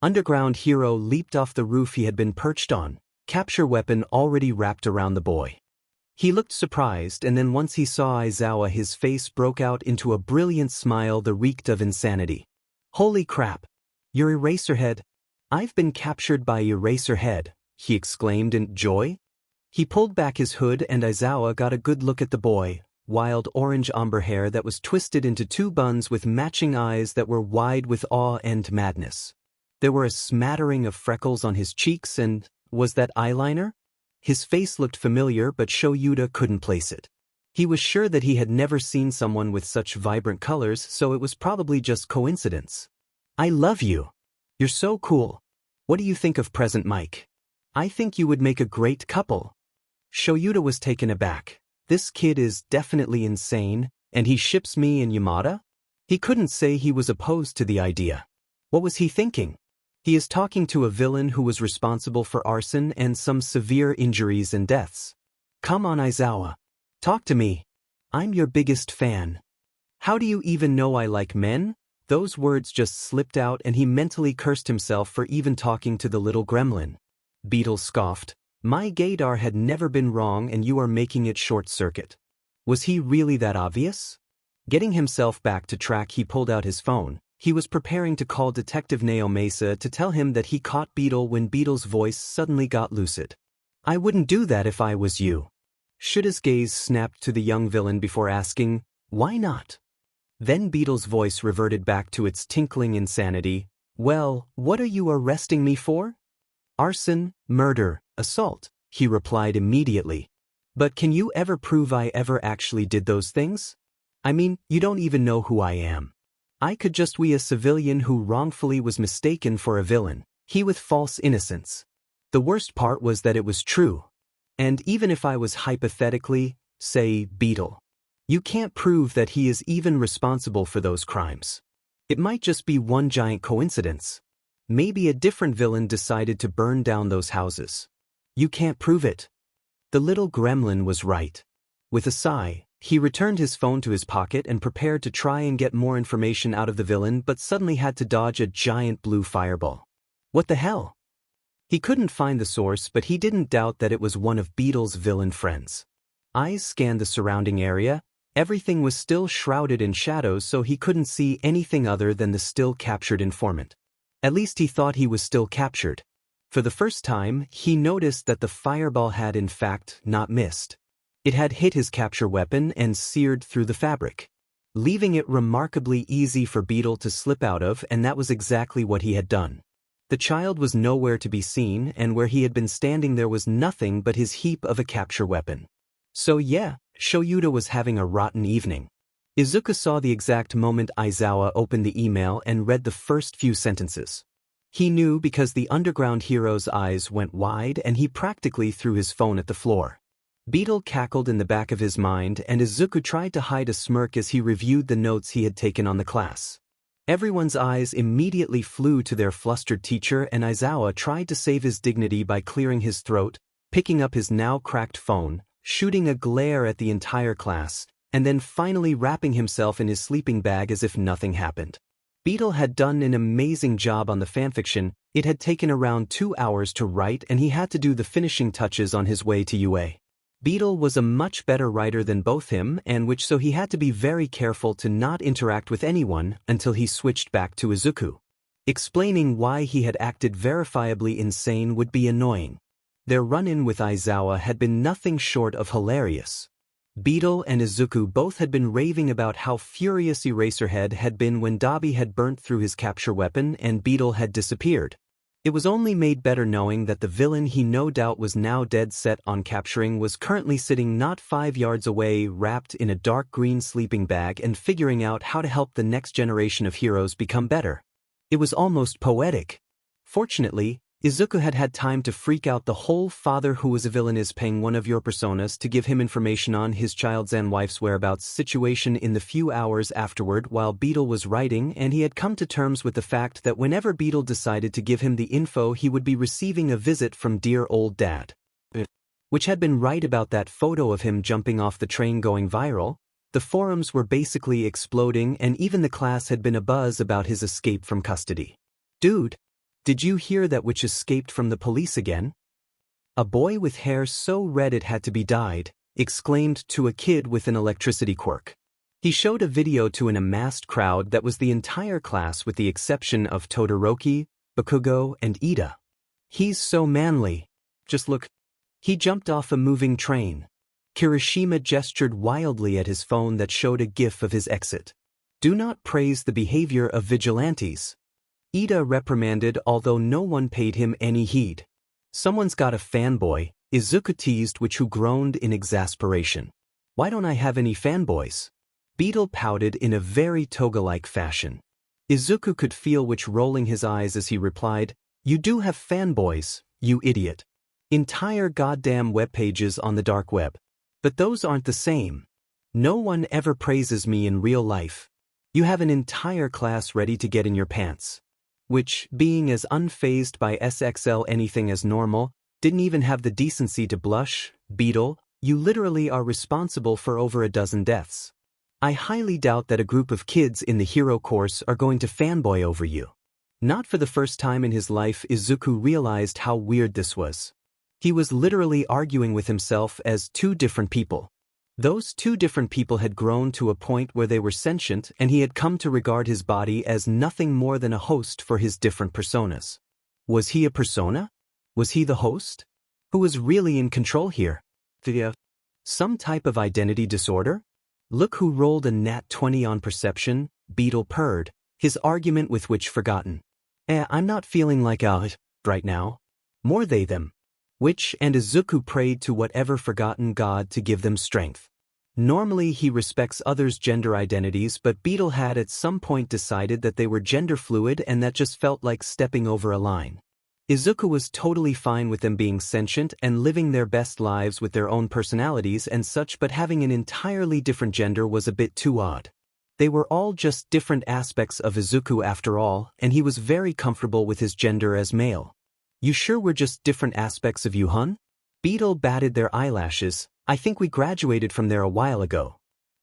[SPEAKER 1] underground hero leaped off the roof he had been perched on, capture weapon already wrapped around the boy. He looked surprised, and then once he saw Aizawa, his face broke out into a brilliant smile that reeked of insanity. "Holy crap! You're Eraserhead. I've been captured by Eraserhead," he exclaimed in joy. He pulled back his hood and Aizawa got a good look at the boy, wild orange umber hair that was twisted into 2 buns with matching eyes that were wide with awe and madness. There were a smattering of freckles on his cheeks, and was that eyeliner? His face looked familiar, but Shoyuta couldn't place it. He was sure that he had never seen someone with such vibrant colors, so it was probably just coincidence. "I love you. You're so cool. What do you think of Present Mike? I think you would make a great couple." Shoyuta was taken aback. This kid is definitely insane, and he ships me and Yamada? He couldn't say he was opposed to the idea. What was he thinking? He is talking to a villain who was responsible for arson and some severe injuries and deaths. Come on, Aizawa. Talk to me. I'm your biggest fan. How do you even know I like men? Those words just slipped out and he mentally cursed himself for even talking to the little gremlin. Beetle scoffed. My gaydar had never been wrong and you are making it short-circuit. Was he really that obvious? Getting himself back to track, he pulled out his phone. He was preparing to call Detective Neo Mesa to tell him that he caught Beetle when Beetle's voice suddenly got lucid. I wouldn't do that if I was you. Shuta's gaze snapped to the young villain before asking, why not? Then Beetle's voice reverted back to its tinkling insanity. Well, what are you arresting me for? Arson, murder, assault, he replied immediately. But can you ever prove I ever actually did those things? I mean, you don't even know who I am. I could just be a civilian who wrongfully was mistaken for a villain, he with false innocence. The worst part was that it was true. And even if I was hypothetically, say, Beetle, you can't prove that he is even responsible for those crimes. It might just be one giant coincidence. Maybe a different villain decided to burn down those houses. You can't prove it. The little gremlin was right. With a sigh, he returned his phone to his pocket and prepared to try and get more information out of the villain, but suddenly had to dodge a giant blue fireball. What the hell? He couldn't find the source, but he didn't doubt that it was one of Beetle's villain friends. Eyes scanned the surrounding area. Everything was still shrouded in shadows, so he couldn't see anything other than the still captured informant. At least he thought he was still captured. For the first time, he noticed that the fireball had in fact not missed. It had hit his capture weapon and seared through the fabric, leaving it remarkably easy for Beetle to slip out of, and that was exactly what he had done. The child was nowhere to be seen, and where he had been standing there was nothing but his heap of a capture weapon. So yeah, Shoyuta was having a rotten evening. Izuku saw the exact moment Aizawa opened the email and read the first few sentences. He knew because the underground hero's eyes went wide and he practically threw his phone at the floor. Beetle cackled in the back of his mind, and Izuku tried to hide a smirk as he reviewed the notes he had taken on the class. Everyone's eyes immediately flew to their flustered teacher, and Aizawa tried to save his dignity by clearing his throat, picking up his now cracked phone, shooting a glare at the entire class, and then finally wrapping himself in his sleeping bag as if nothing happened. Beetle had done an amazing job on the fanfiction. It had taken around 2 hours to write, and he had to do the finishing touches on his way to UA. Beetle was a much better writer than both him, so he had to be very careful to not interact with anyone until he switched back to Izuku. Explaining why he had acted verifiably insane would be annoying. Their run-in with Aizawa had been nothing short of hilarious. Beetle and Izuku both had been raving about how furious Eraserhead had been when Dabi had burnt through his capture weapon and Beetle had disappeared. It was only made better knowing that the villain he no doubt was now dead set on capturing was currently sitting not 5 yards away, wrapped in a dark green sleeping bag and figuring out how to help the next generation of heroes become better. It was almost poetic. Fortunately, Izuku had had time to freak out the whole father who was a villain is paying one of your personas to give him information on his child's and wife's whereabouts situation in the few hours afterward while Beetle was writing, and he had come to terms with the fact that whenever Beetle decided to give him the info he would be receiving a visit from dear old dad. Which had been right about that photo of him jumping off the train going viral. The forums were basically exploding, and even the class had been abuzz about his escape from custody. Dude, did you hear that witch escaped from the police again? A boy with hair so red it had to be dyed exclaimed to a kid with an electricity quirk. He showed a video to an amassed crowd that was the entire class with the exception of Todoroki, Bakugo, and Ida. He's so manly. Just look. He jumped off a moving train. Kirishima gestured wildly at his phone that showed a gif of his exit. Do not praise the behavior of vigilantes. Ida reprimanded, although no one paid him any heed. Someone's got a fanboy, Izuku teased, who groaned in exasperation. Why don't I have any fanboys? Beetle pouted in a very toga-like fashion. Izuku could feel which rolling his eyes as he replied, You do have fanboys, you idiot. Entire goddamn web pages on the dark web. But those aren't the same. No one ever praises me in real life. You have an entire class ready to get in your pants. Which, being as unfazed by SXL anything as normal, didn't even have the decency to blush. Beetle, you literally are responsible for over a dozen deaths. I highly doubt that a group of kids in the hero course are going to fanboy over you. Not for the first time in his life, Izuku realized how weird this was. He was literally arguing with himself as two different people. Those two different people had grown to a point where they were sentient, and he had come to regard his body as nothing more than a host for his different personas. Was he a persona? Was he the host? Who was really in control here? Some type of identity disorder? Look who rolled a nat 20 on perception, Beetle purred, his argument with which forgotten. I'm not feeling like right now. More they them. Which and Izuku prayed to whatever forgotten god to give them strength. Normally he respects others' gender identities, but Beetle had at some point decided that they were gender fluid, and that just felt like stepping over a line. Izuku was totally fine with them being sentient and living their best lives with their own personalities and such, but having an entirely different gender was a bit too odd. They were all just different aspects of Izuku after all, and he was very comfortable with his gender as male. You sure we're just different aspects of you, hun? Beetle batted their eyelashes. I think we graduated from there a while ago.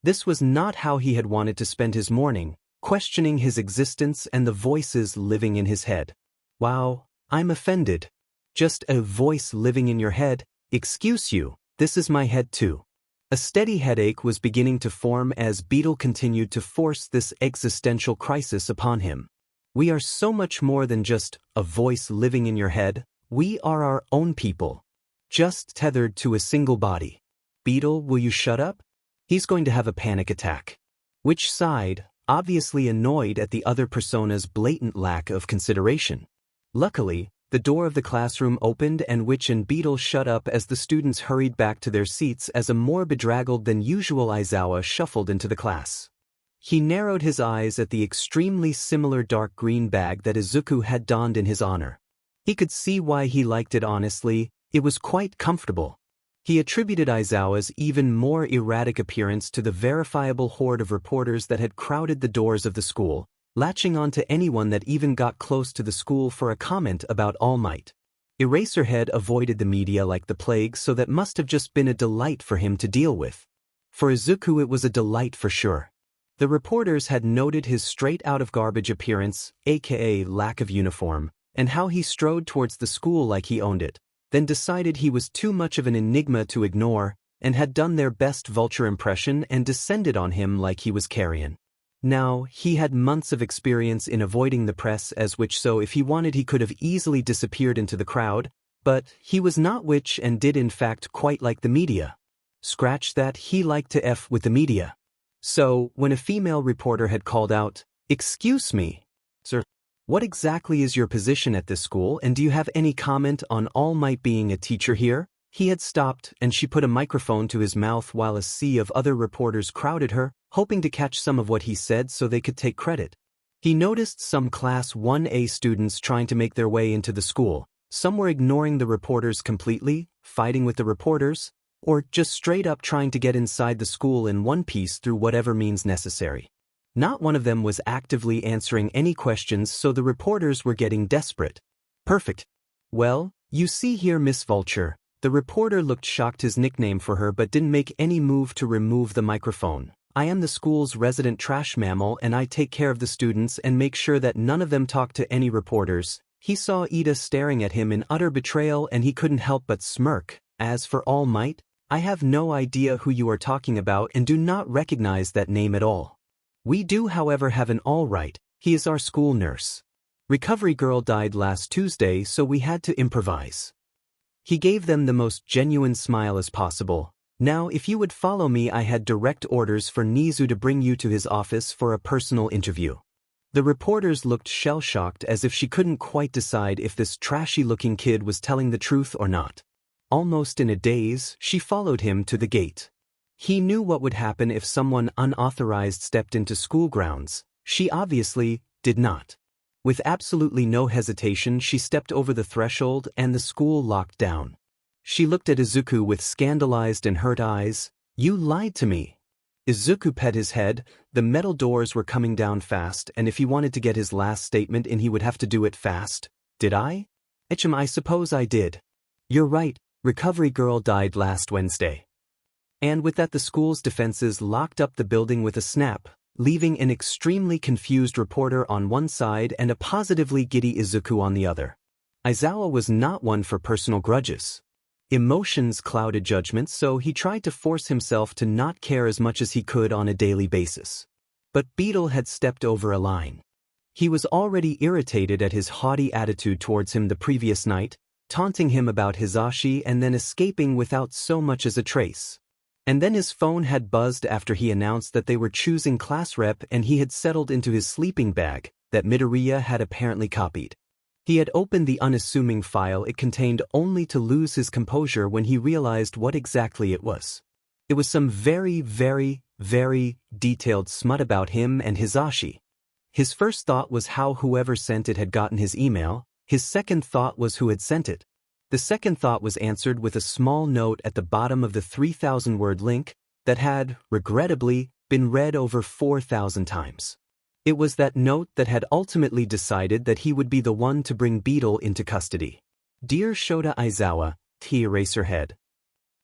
[SPEAKER 1] This was not how he had wanted to spend his morning, questioning his existence and the voices living in his head. Wow, I'm offended. Just a voice living in your head? Excuse you, this is my head too. A steady headache was beginning to form as Beetle continued to force this existential crisis upon him. We are so much more than just a voice living in your head. We are our own people. Just tethered to a single body. Beetle, will you shut up? He's going to have a panic attack. Which sighed, obviously annoyed at the other persona's blatant lack of consideration. Luckily, the door of the classroom opened and Witch and Beetle shut up as the students hurried back to their seats as a more bedraggled than usual Aizawa shuffled into the class. He narrowed his eyes at the extremely similar dark green bag that Izuku had donned in his honor. He could see why he liked it honestly, it was quite comfortable. He attributed Aizawa's even more erratic appearance to the verifiable horde of reporters that had crowded the doors of the school, latching on to anyone that even got close to the school for a comment about All Might. Eraserhead avoided the media like the plague, so that must have just been a delight for him to deal with. For Izuku it was a delight for sure. The reporters had noted his straight-out-of-garbage appearance, aka lack of uniform, and how he strode towards the school like he owned it, then decided he was too much of an enigma to ignore, and had done their best vulture impression and descended on him like he was carrion. Now, he had months of experience in avoiding the press as Witch, so if he wanted he could have easily disappeared into the crowd, but he was not Witch and did in fact quite like the media. Scratch that, he liked to F with the media. So, when a female reporter had called out, "Excuse me, sir, what exactly is your position at this school and do you have any comment on All Might being a teacher here?" He had stopped and she put a microphone to his mouth while a sea of other reporters crowded her, hoping to catch some of what he said so they could take credit. He noticed some Class 1A students trying to make their way into the school. Some were ignoring the reporters completely, fighting with the reporters, or just straight up trying to get inside the school in one piece through whatever means necessary. Not one of them was actively answering any questions, so the reporters were getting desperate. Perfect. Well, you see here, Miss Vulture. The reporter looked shocked, his nickname for her, but didn't make any move to remove the microphone. I am the school's resident trash mammal and I take care of the students and make sure that none of them talk to any reporters. He saw Ida staring at him in utter betrayal and he couldn't help but smirk. As for All Might, I have no idea who you are talking about and do not recognize that name at all. We do, however, have an All Right. He is our school nurse. Recovery girl died last Tuesday, so we had to improvise. He gave them the most genuine smile as possible. Now, if you would follow me, I had direct orders for Nezu to bring you to his office for a personal interview. The reporters looked shell-shocked as if she couldn't quite decide if this trashy-looking kid was telling the truth or not. Almost in a daze, she followed him to the gate. He knew what would happen if someone unauthorized stepped into school grounds. She obviously did not. With absolutely no hesitation, she stepped over the threshold and the school locked down. She looked at Izuku with scandalized and hurt eyes. You lied to me. Izuku pet his head. The metal doors were coming down fast, and if he wanted to get his last statement in, he would have to do it fast. Did I? I suppose I did. You're right, Recovery girl died last Wednesday. And with that, the school's defenses locked up the building with a snap, leaving an extremely confused reporter on one side and a positively giddy Izuku on the other. Aizawa was not one for personal grudges. Emotions clouded judgment, so he tried to force himself to not care as much as he could on a daily basis. But Beetle had stepped over a line. He was already irritated at his haughty attitude towards him the previous night, taunting him about Hisashi and then escaping without so much as a trace. And then his phone had buzzed after he announced that they were choosing class rep and he had settled into his sleeping bag that Midoriya had apparently copied. He had opened the unassuming file it contained only to lose his composure when he realized what exactly it was. It was some very, very, very detailed smut about him and Hisashi. His first thought was how whoever sent it had gotten his email. His second thought was who had sent it. The second thought was answered with a small note at the bottom of the 3,000-word link that had, regrettably, been read over 4,000 times. It was that note that had ultimately decided that he would be the one to bring Beetle into custody. Dear Shota Aizawa, T. Eraserhead.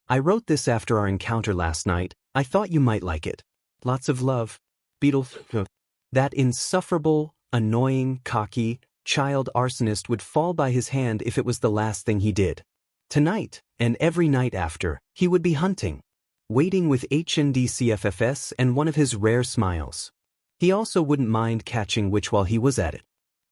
[SPEAKER 1] I wrote this after our encounter last night. I thought you might like it. Lots of love. Beetle. That insufferable, annoying, cocky, child arsonist would fall by his hand if it was the last thing he did. Tonight, and every night after, he would be hunting, waiting with HNDCFFS and one of his rare smiles. He also wouldn't mind catching Witch while he was at it.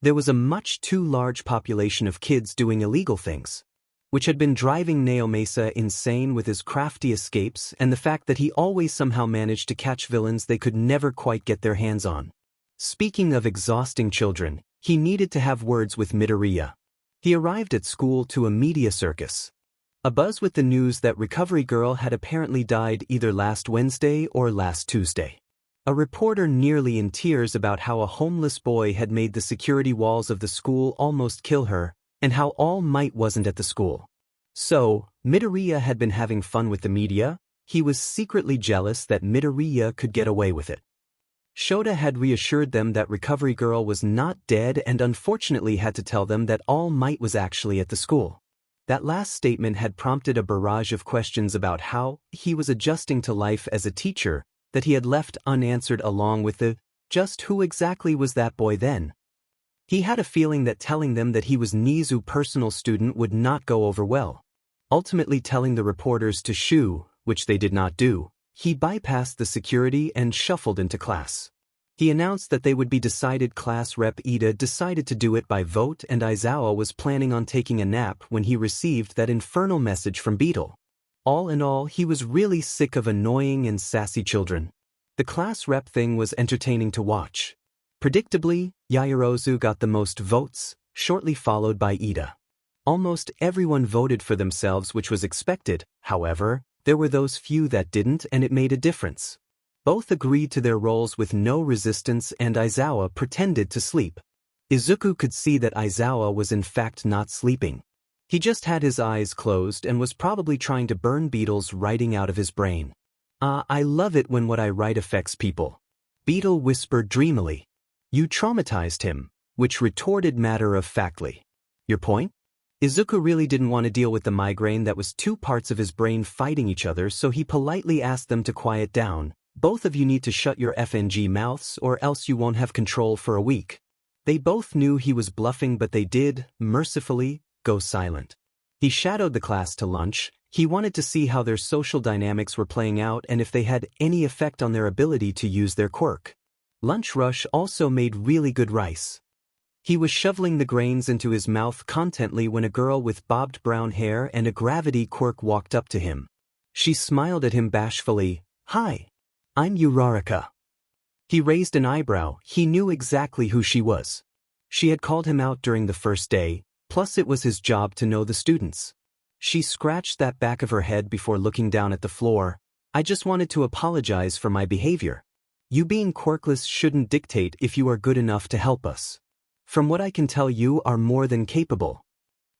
[SPEAKER 1] There was a much too large population of kids doing illegal things, which had been driving Naomasa insane with his crafty escapes and the fact that he always somehow managed to catch villains they could never quite get their hands on. Speaking of exhausting children, he needed to have words with Midoriya. He arrived at school to a media circus. Abuzz with the news that Recovery Girl had apparently died either last Wednesday or last Tuesday. A reporter nearly in tears about how a homeless boy had made the security walls of the school almost kill her, and how All Might wasn't at the school. So, Midoriya had been having fun with the media. He was secretly jealous that Midoriya could get away with it. Shota had reassured them that Recovery Girl was not dead and unfortunately had to tell them that All Might was actually at the school. That last statement had prompted a barrage of questions about how he was adjusting to life as a teacher that he had left unanswered, along with the just who exactly was that boy then. He had a feeling that telling them that he was Nezu's personal student would not go over well. Ultimately telling the reporters to shoo, which they did not do, he bypassed the security and shuffled into class. He announced that they would be decided. Class rep Ida decided to do it by vote, and Aizawa was planning on taking a nap when he received that infernal message from Beetle. All in all, he was really sick of annoying and sassy children. The class rep thing was entertaining to watch. Predictably, Yaoyorozu got the most votes, shortly followed by Ida. Almost everyone voted for themselves, which was expected. However, there were those few that didn't, and it made a difference. Both agreed to their roles with no resistance, and Aizawa pretended to sleep. Izuku could see that Aizawa was in fact not sleeping. He just had his eyes closed and was probably trying to burn Beetle's writing out of his brain. I love it when what I write affects people," Beetle whispered dreamily. "You traumatized him," which retorted matter-of-factly. "Your point?" Izuku really didn't want to deal with the migraine that was two parts of his brain fighting each other, so he politely asked them to quiet down. "Both of you need to shut your FNG mouths or else you won't have control for a week." They both knew he was bluffing, but they did, mercifully, go silent. He shadowed the class to lunch. He wanted to see how their social dynamics were playing out and if they had any effect on their ability to use their quirk. Lunch Rush also made really good rice. He was shoveling the grains into his mouth contently when a girl with bobbed brown hair and a gravity quirk walked up to him. She smiled at him bashfully. "Hi. I'm Uraraka." He raised an eyebrow. He knew exactly who she was. She had called him out during the first day, plus it was his job to know the students. She scratched that back of her head before looking down at the floor. "I just wanted to apologize for my behavior. You being quirkless shouldn't dictate if you are good enough to help us. From what I can tell, you are more than capable."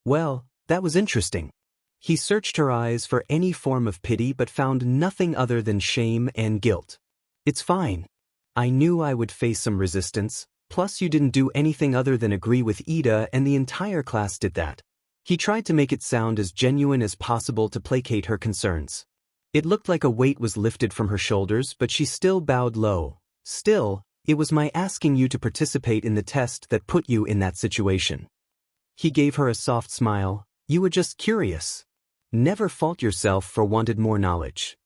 [SPEAKER 1] Well, that was interesting. He searched her eyes for any form of pity but found nothing other than shame and guilt. "It's fine. I knew I would face some resistance, plus you didn't do anything other than agree with Ida and the entire class did that." He tried to make it sound as genuine as possible to placate her concerns. It looked like a weight was lifted from her shoulders, but she still bowed low. "Still, it was my asking you to participate in the test that put you in that situation." He gave her a soft smile. "You were just curious. Never fault yourself for wanted more knowledge."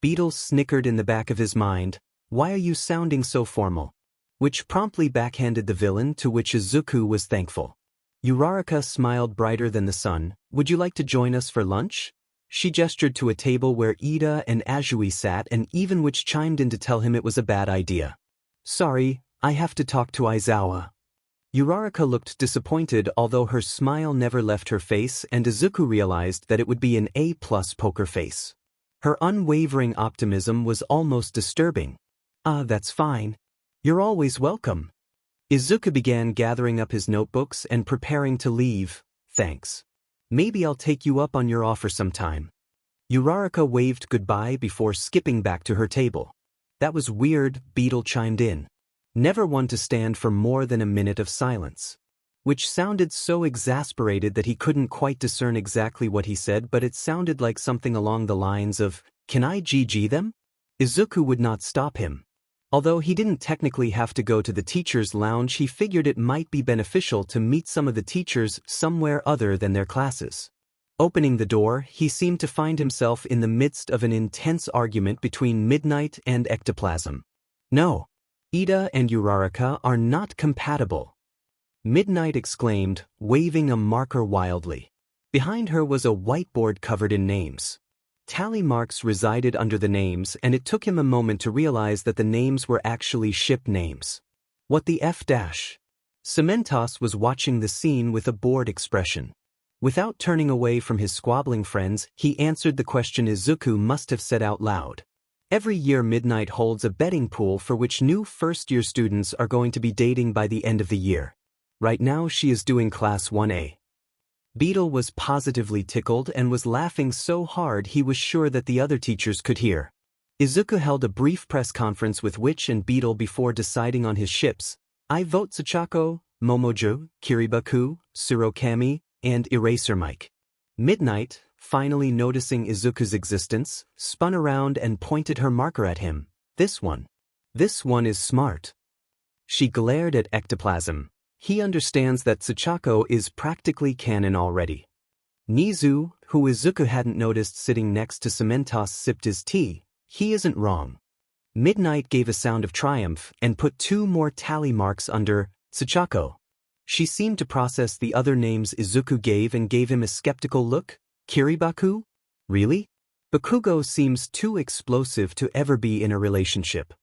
[SPEAKER 1] Beetle snickered in the back of his mind. "Why are you sounding so formal?" Which promptly backhanded the villain, to which Izuku was thankful. Uraraka smiled brighter than the sun. "Would you like to join us for lunch?" She gestured to a table where Ida and Azui sat, and even which chimed in to tell him it was a bad idea. "Sorry, I have to talk to Aizawa." Uraraka looked disappointed, although her smile never left her face, and Izuku realized that it would be an A+ poker face. Her unwavering optimism was almost disturbing. That's fine. You're always welcome." Izuku began gathering up his notebooks and preparing to leave. "Thanks. Maybe I'll take you up on your offer sometime." Uraraka waved goodbye before skipping back to her table. "That was weird," Beetle chimed in. "Never one to stand for more than a minute of silence." Which sounded so exasperated that he couldn't quite discern exactly what he said, but it sounded like something along the lines of, "Can I GG them?" Izuku would not stop him. Although he didn't technically have to go to the teacher's lounge, he figured it might be beneficial to meet some of the teachers somewhere other than their classes. Opening the door, he seemed to find himself in the midst of an intense argument between Midnight and Ectoplasm. "No. Ida and Uraraka are not compatible," Midnight exclaimed, waving a marker wildly. Behind her was a whiteboard covered in names. Tally marks resided under the names, and it took him a moment to realize that the names were actually ship names. "What the F-? Cementos was watching the scene with a bored expression. Without turning away from his squabbling friends, he answered the question Izuku must have said out loud. Every year Midnight holds a betting pool for which new first-year students are going to be dating by the end of the year. Right now she is doing Class 1A. Beetle was positively tickled and was laughing so hard he was sure that the other teachers could hear. Izuku held a brief press conference with Witch and Beetle before deciding on his ships. I vote Sachako, Momojo, Kiribaku, Tsurokami, and Eraser Mike. Midnight, finally noticing Izuku's existence, spun around and pointed her marker at him. This one. This one is smart. She glared at Ectoplasm. He understands that Sachako is practically canon already. Nezu, who Izuku hadn't noticed sitting next to Cementos, sipped his tea. He isn't wrong. Midnight gave a sound of triumph and put 2 more tally marks under Sachako. She seemed to process the other names Izuku gave and gave him a skeptical look. Kiribaku? Really? Bakugo seems too explosive to ever be in a relationship.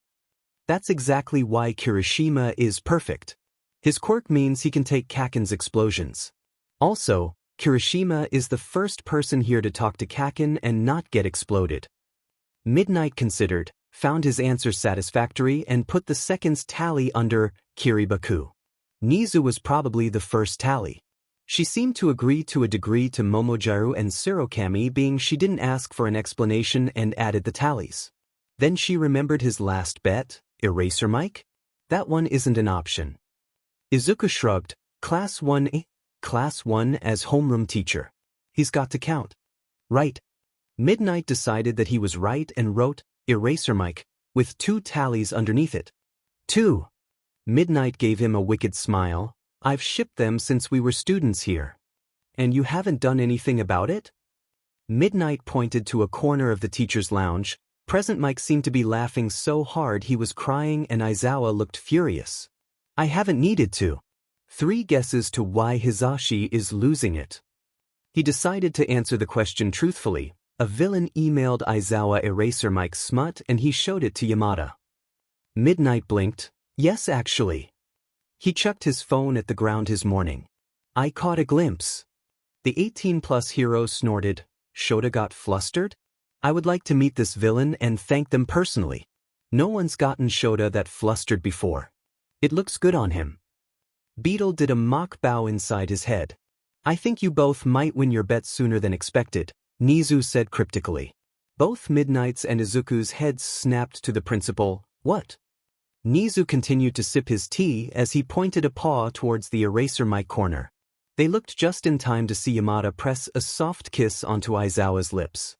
[SPEAKER 1] That's exactly why Kirishima is perfect. His quirk means he can take Kaken's explosions. Also, Kirishima is the first person here to talk to Kaken and not get exploded. Midnight considered, found his answer satisfactory and put the seconds tally under Kiribaku. Nezu was probably the first tally. She seemed to agree to a degree to Momojaru and Tsurokami, being she didn't ask for an explanation and added the tallies. Then she remembered his last bet, Eraser Mike? That one isn't an option. Izuku shrugged, Class 1A? Class 1 as homeroom teacher. He's got to count. Right. Midnight decided that he was right and wrote, Eraser Mike, with 2 tallies underneath it. 2. Midnight gave him a wicked smile. I've shipped them since we were students here. And you haven't done anything about it? Midnight pointed to a corner of the teacher's lounge. Present Mike seemed to be laughing so hard he was crying and Aizawa looked furious. I haven't needed to. 3 guesses to why Hizashi is losing it. He decided to answer the question truthfully. A villain emailed Aizawa Eraser Mike's smut and he showed it to Yamada. Midnight blinked. Yes, actually. He chucked his phone at the ground his morning. I caught a glimpse. The 18-plus hero snorted. Shota got flustered? I would like to meet this villain and thank them personally. No one's gotten Shota that flustered before. It looks good on him. Beetle did a mock bow inside his head. I think you both might win your bet sooner than expected, Nezu said cryptically. Both Midnight's and Izuku's heads snapped to the principal. What? Nezu continued to sip his tea as he pointed a paw towards the Eraser Mike corner. They looked just in time to see Yamada press a soft kiss onto Aizawa's lips.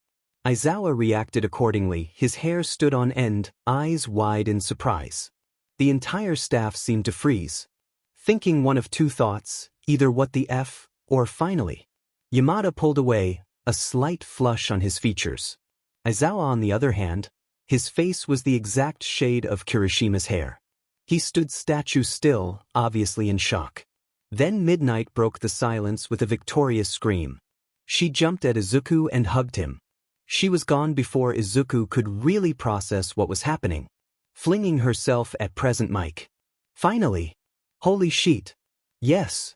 [SPEAKER 1] Aizawa reacted accordingly, his hair stood on end, eyes wide in surprise. The entire staff seemed to freeze, thinking one of 2 thoughts, either what the F, or finally. Yamada pulled away, a slight flush on his features. Aizawa on the other hand, his face was the exact shade of Kirishima's hair. He stood statue still, obviously in shock. Then Midnight broke the silence with a victorious scream. She jumped at Izuku and hugged him. She was gone before Izuku could really process what was happening, flinging herself at Present Mike. Finally! Holy shit! Yes!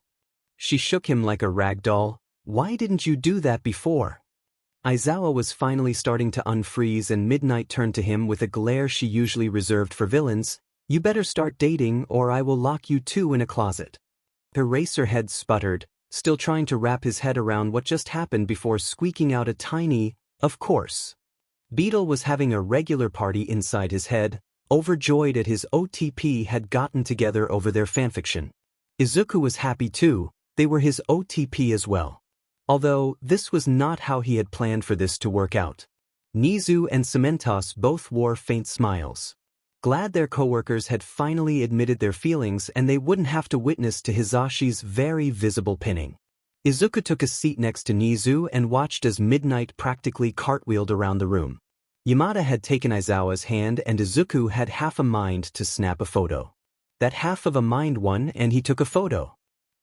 [SPEAKER 1] She shook him like a rag doll. Why didn't you do that before? Aizawa was finally starting to unfreeze and Midnight turned to him with a glare she usually reserved for villains. You better start dating or I will lock you 2 in a closet. Eraserhead sputtered, still trying to wrap his head around what just happened before squeaking out a tiny, of course. Beetle was having a regular party inside his head, overjoyed at his OTP had gotten together over their fanfiction. Izuku was happy too, they were his OTP as well. Although, this was not how he had planned for this to work out. Nezu and Cementos both wore faint smiles. Glad their coworkers had finally admitted their feelings and they wouldn't have to witness to Hizashi's very visible pinning. Izuku took a seat next to Nezu and watched as Midnight practically cartwheeled around the room. Yamada had taken Aizawa's hand and Izuku had half a mind to snap a photo. That half of a mind won and he took a photo.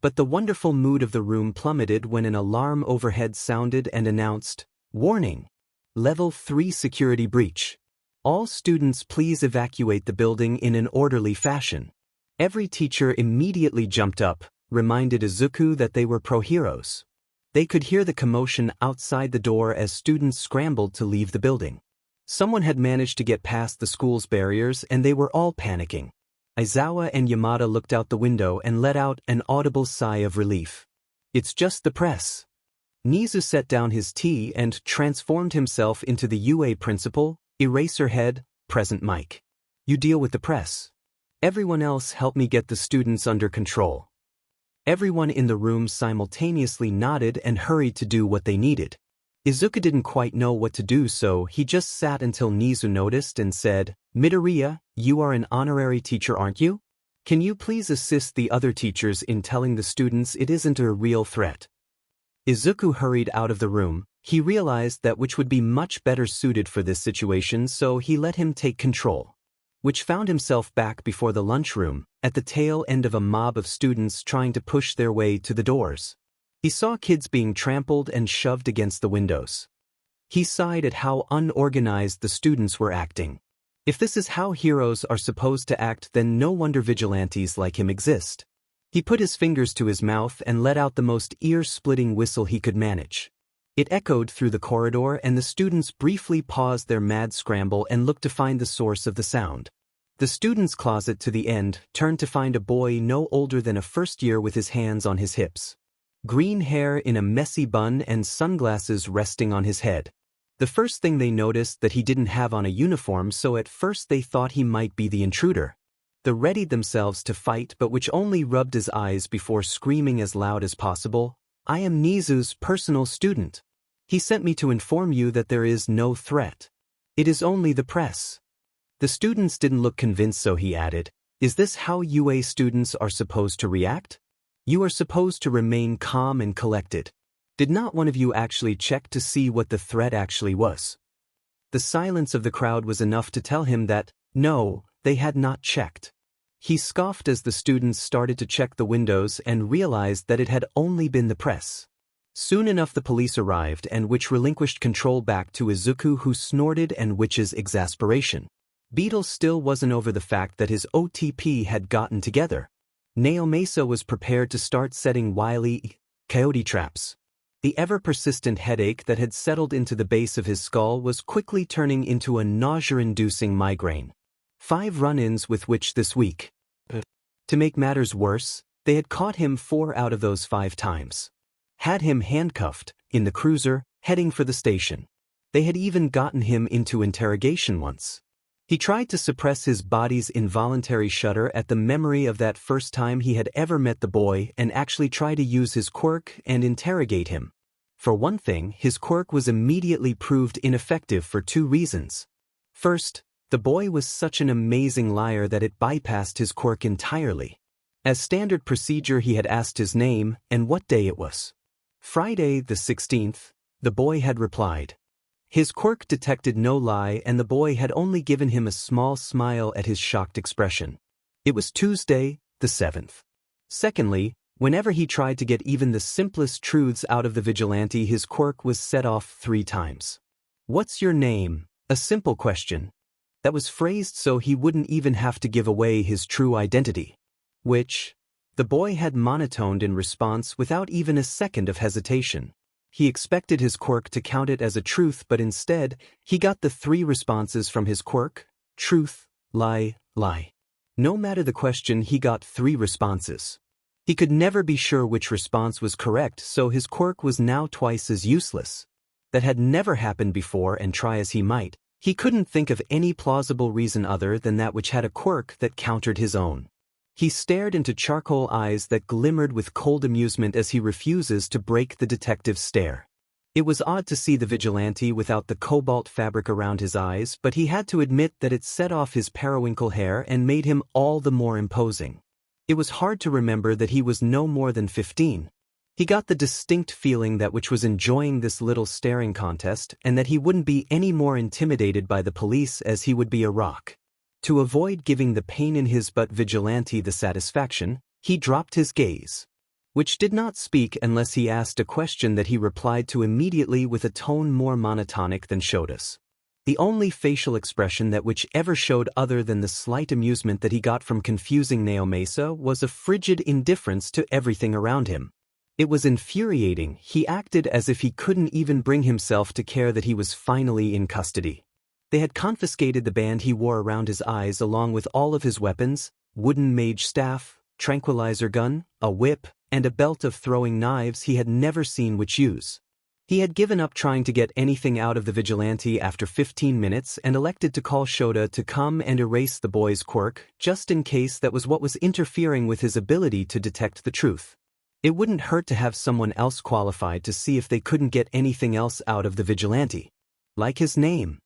[SPEAKER 1] But the wonderful mood of the room plummeted when an alarm overhead sounded and announced, Warning! Level 3 security breach. All students please evacuate the building in an orderly fashion. Every teacher immediately jumped up, reminded Izuku that they were pro-heroes. They could hear the commotion outside the door as students scrambled to leave the building. Someone had managed to get past the school's barriers and they were all panicking. Aizawa and Yamada looked out the window and let out an audible sigh of relief. It's just the press. Nezu set down his tea and transformed himself into the UA principal, Eraserhead, present Mike. You deal with the press. Everyone else help me get the students under control. Everyone in the room simultaneously nodded and hurried to do what they needed. Izuku didn't quite know what to do, so he just sat until Nezu noticed and said, Midoriya, you are an honorary teacher, aren't you? Can you please assist the other teachers in telling the students it isn't a real threat? Izuku hurried out of the room. He realized that which would be much better suited for this situation, so he let him take control. Which found himself back before the lunchroom, at the tail end of a mob of students trying to push their way to the doors. He saw kids being trampled and shoved against the windows. He sighed at how unorganized the students were acting. If this is how heroes are supposed to act, then no wonder vigilantes like him exist. He put his fingers to his mouth and let out the most ear-splitting whistle he could manage. It echoed through the corridor and the students briefly paused their mad scramble and looked to find the source of the sound. The students' closet to the end turned to find a boy no older than a first year with his hands on his hips. Green hair in a messy bun and sunglasses resting on his head. The first thing they noticed that he didn't have on a uniform, so at first they thought he might be the intruder. They readied themselves to fight, but which only rubbed his eyes before screaming as loud as possible, I am Nezu's personal student. He sent me to inform you that there is no threat. It is only the press. The students didn't look convinced, so he added, is this how UA students are supposed to react? You are supposed to remain calm and collected. Did not one of you actually check to see what the threat actually was? The silence of the crowd was enough to tell him that, no, they had not checked. He scoffed as the students started to check the windows and realized that it had only been the press. Soon enough the police arrived, and which relinquished control back to Izuku, who snorted and which's exasperation. Beetle still wasn't over the fact that his OTP had gotten together. Naomasa was prepared to start setting wily coyote traps. The ever-persistent headache that had settled into the base of his skull was quickly turning into a nausea-inducing migraine. 5 run-ins with which this week. To make matters worse, they had caught him 4 out of those 5 times. Had him handcuffed, in the cruiser, heading for the station. They had even gotten him into interrogation once. He tried to suppress his body's involuntary shudder at the memory of that first time he had ever met the boy and actually try to use his quirk and interrogate him. For one thing, his quirk was immediately proved ineffective for 2 reasons. First, the boy was such an amazing liar that it bypassed his quirk entirely. As standard procedure, he had asked his name and what day it was. Friday the 16th, the boy had replied. His quirk detected no lie, and the boy had only given him a small smile at his shocked expression. It was Tuesday, the 7th. Secondly, whenever he tried to get even the simplest truths out of the vigilante, his quirk was set off 3 times. What's your name? A simple question. That was phrased so he wouldn't even have to give away his true identity. Which, the boy had monotoned in response without even a second of hesitation. He expected his quirk to count it as a truth, but instead, he got the 3 responses from his quirk: truth, lie, lie. No matter the question, he got 3 responses. He could never be sure which response was correct, so his quirk was now twice as useless. That had never happened before, and try as he might, he couldn't think of any plausible reason other than that which had a quirk that countered his own. He stared into charcoal eyes that glimmered with cold amusement as he refuses to break the detective's stare. It was odd to see the vigilante without the cobalt fabric around his eyes, but he had to admit that it set off his periwinkle hair and made him all the more imposing. It was hard to remember that he was no more than 15. He got the distinct feeling that which was enjoying this little staring contest, and that he wouldn't be any more intimidated by the police as he would be a rock. To avoid giving the pain in his butt vigilante the satisfaction, he dropped his gaze, which did not speak unless he asked a question that he replied to immediately with a tone more monotonic than showed us. The only facial expression that which ever showed other than the slight amusement that he got from confusing Neomesa was a frigid indifference to everything around him. It was infuriating. He acted as if he couldn't even bring himself to care that he was finally in custody. They had confiscated the band he wore around his eyes along with all of his weapons, wooden mage staff, tranquilizer gun, a whip, and a belt of throwing knives he had never seen Witch use. He had given up trying to get anything out of the vigilante after 15 minutes and elected to call Shota to come and erase the boy's quirk, just in case that was what was interfering with his ability to detect the truth. It wouldn't hurt to have someone else qualified to see if they couldn't get anything else out of the vigilante. Like his name.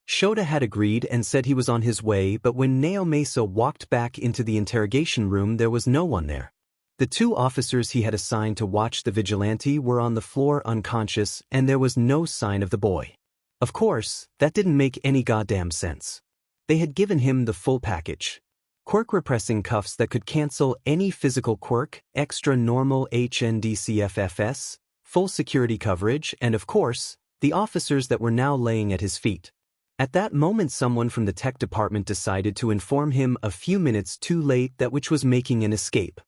[SPEAKER 1] Shota had agreed and said he was on his way, but when Neomesa walked back into the interrogation room there was no one there. The 2 officers he had assigned to watch the vigilante were on the floor unconscious and there was no sign of the boy. Of course, that didn't make any goddamn sense. They had given him the full package. Quirk repressing cuffs that could cancel any physical quirk, extra normal HNDCFFS, full security coverage, and of course, the officers that were now laying at his feet. At that moment someone from the tech department decided to inform him a few minutes too late that Witch was making an escape.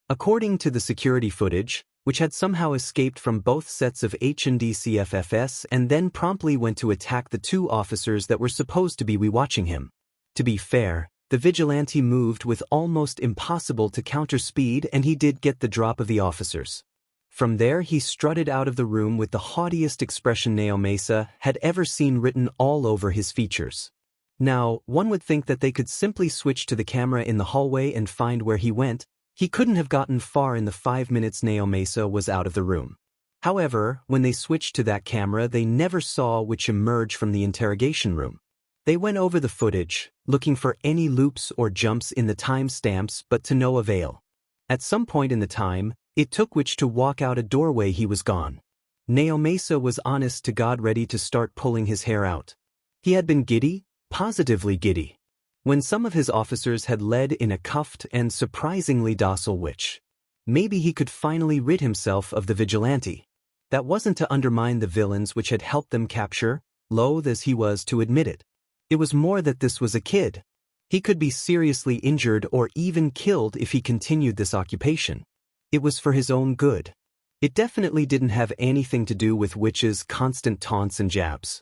[SPEAKER 1] According to the security footage, Witch had somehow escaped from both sets of HNDCFFS and then promptly went to attack the 2 officers that were supposed to be watching him. To be fair, the vigilante moved with almost impossible to counter speed and he did get the drop of the officers. From there he strutted out of the room with the haughtiest expression Neomesa had ever seen written all over his features. Now, one would think that they could simply switch to the camera in the hallway and find where he went. He couldn't have gotten far in the 5 minutes Neomesa was out of the room. However, when they switched to that camera they never saw Witch emerge from the interrogation room. They went over the footage, looking for any loops or jumps in the timestamps but to no avail. At some point in the time, it took Witch to walk out a doorway he was gone. Neomesa was honest to God ready to start pulling his hair out. He had been giddy, positively giddy. When some of his officers had led in a cuffed and surprisingly docile Witch. Maybe he could finally rid himself of the vigilante. That wasn't to undermine the villains which had helped them capture, loath as he was to admit it. It was more that this was a kid. He could be seriously injured or even killed if he continued this occupation. It was for his own good. It definitely didn't have anything to do with Witch's constant taunts and jabs.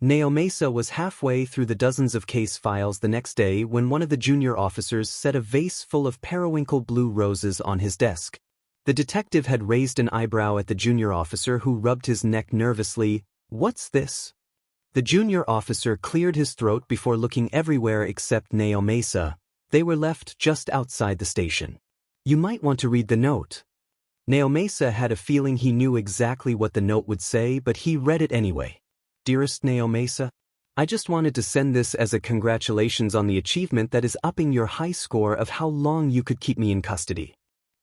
[SPEAKER 1] Neomesa was halfway through the dozens of case files the next day when one of the junior officers set a vase full of periwinkle blue roses on his desk. The detective had raised an eyebrow at the junior officer who rubbed his neck nervously. "What's this?" The junior officer cleared his throat before looking everywhere except Neomesa. They were left just outside the station. "You might want to read the note." Neomesa had a feeling he knew exactly what the note would say, but he read it anyway. "Dearest Neomesa, I just wanted to send this as a congratulations on the achievement that is upping your high score of how long you could keep me in custody.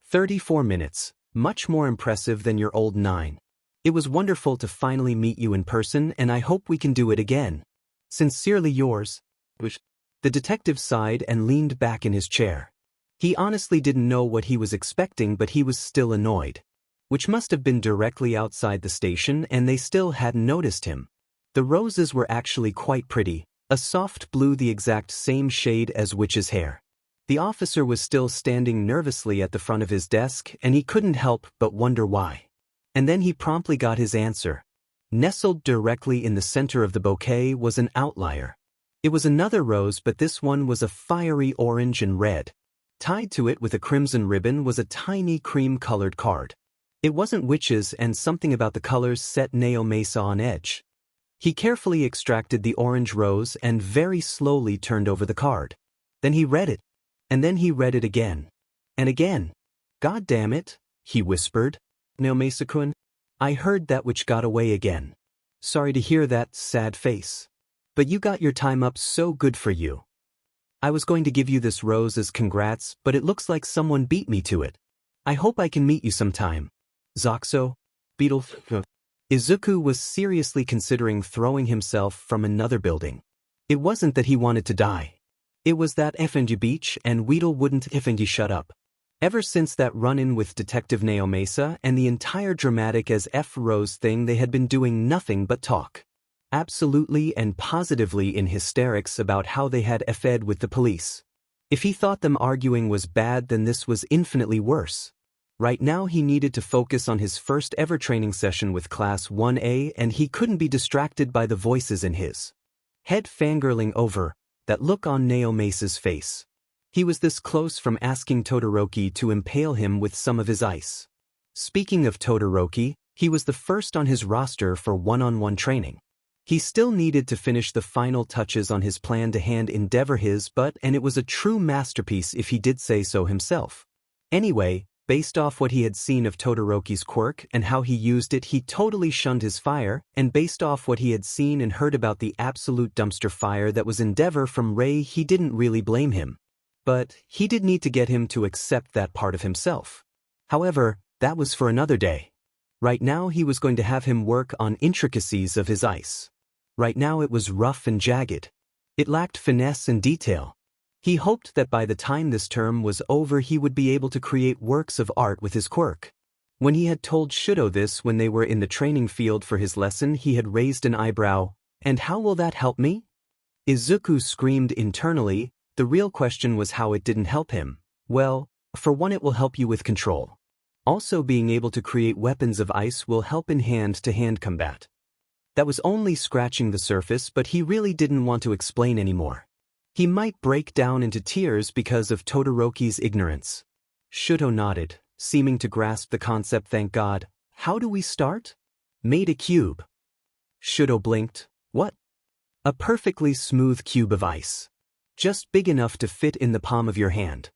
[SPEAKER 1] 34 minutes, much more impressive than your old 9. It was wonderful to finally meet you in person and I hope we can do it again. Sincerely yours." The detective sighed and leaned back in his chair. He honestly didn't know what he was expecting but he was still annoyed. Which must have been directly outside the station and they still hadn't noticed him. The roses were actually quite pretty, a soft blue the exact same shade as Witch's hair. The officer was still standing nervously at the front of his desk and he couldn't help but wonder why. And then he promptly got his answer. Nestled directly in the center of the bouquet was an outlier. It was another rose but this one was a fiery orange and red. Tied to it with a crimson ribbon was a tiny cream-colored card. It wasn't Witch's and something about the colors set Neomesa on edge. He carefully extracted the orange rose and very slowly turned over the card. Then he read it. And then he read it again. And again. "God damn it," he whispered. "Neomesa-kun, I heard that Witch got away again. Sorry to hear that, sad face. But you got your time up, so good for you. I was going to give you this rose as congrats, but it looks like someone beat me to it. I hope I can meet you sometime. Zoxo, Beetle." Izuku was seriously considering throwing himself from another building. It wasn't that he wanted to die. It was that FNG Beach and Weedle wouldn't FNG shut up. Ever since that run-in with Detective Neomesa and the entire dramatic as F Rose thing they had been doing nothing but talk. absolutely and positively in hysterics about how they had effed with the police. If he thought them arguing was bad, then this was infinitely worse. Right now he needed to focus on his first ever training session with Class 1A, and he couldn't be distracted by the voices in his head fangirling over that look on Naome's face. He was this close from asking Todoroki to impale him with some of his ice. Speaking of Todoroki, he was the first on his roster for one-on-one training. He still needed to finish the final touches on his plan to hand endeavor his butt, and it was a true masterpiece if he did say so himself. Anyway, based off what he had seen of Todoroki's quirk and how he used it, he totally shunned his fire, and based off what he had seen and heard about the absolute dumpster fire that was Endeavor from Ray, he didn't really blame him. But he did need to get him to accept that part of himself. However, that was for another day. Right now he was going to have him work on intricacies of his ice. Right now it was rough and jagged. It lacked finesse and detail. He hoped that by the time this term was over he would be able to create works of art with his quirk. When he had told Shudo this when they were in the training field for his lesson, he had raised an eyebrow. "And how will that help me?" Izuku screamed internally. The real question was how it didn't help him. Well, for one, it will help you with control. Also, being able to create weapons of ice will help in hand-to-hand combat. That was only scratching the surface, but he really didn't want to explain anymore. He might break down into tears because of Todoroki's ignorance. Shudo nodded, seeming to grasp the concept. "Thank God. How do we start?" "Made a cube." Shudo blinked. "What?" "A perfectly smooth cube of ice. Just big enough to fit in the palm of your hand."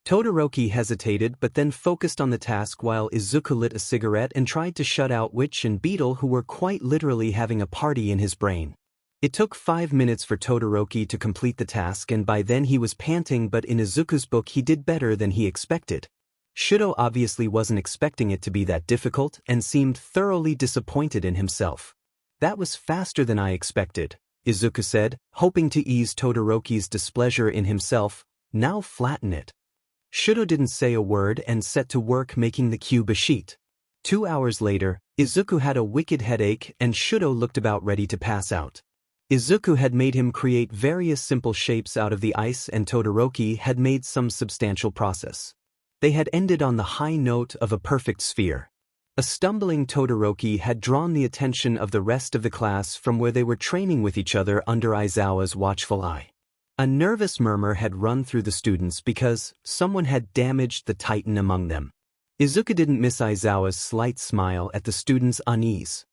[SPEAKER 1] Todoroki hesitated but then focused on the task while Izuku lit a cigarette and tried to shut out Witch and Beetle, who were quite literally having a party in his brain. It took 5 minutes for Todoroki to complete the task, and by then he was panting, but in Izuku's book he did better than he expected. Shudo obviously wasn't expecting it to be that difficult and seemed thoroughly disappointed in himself. "That was faster than I expected," Izuku said, hoping to ease Todoroki's displeasure in himself. "Now flatten it." Shudo didn't say a word and set to work making the cube a sheet. 2 hours later, Izuku had a wicked headache and Shudo looked about ready to pass out. Izuku had made him create various simple shapes out of the ice, and Todoroki had made some substantial process. They had ended on the high note of a perfect sphere. A stumbling Todoroki had drawn the attention of the rest of the class from where they were training with each other under Aizawa's watchful eye. A nervous murmur had run through the students because someone had damaged the Titan among them. Izuku didn't miss Aizawa's slight smile at the students' unease.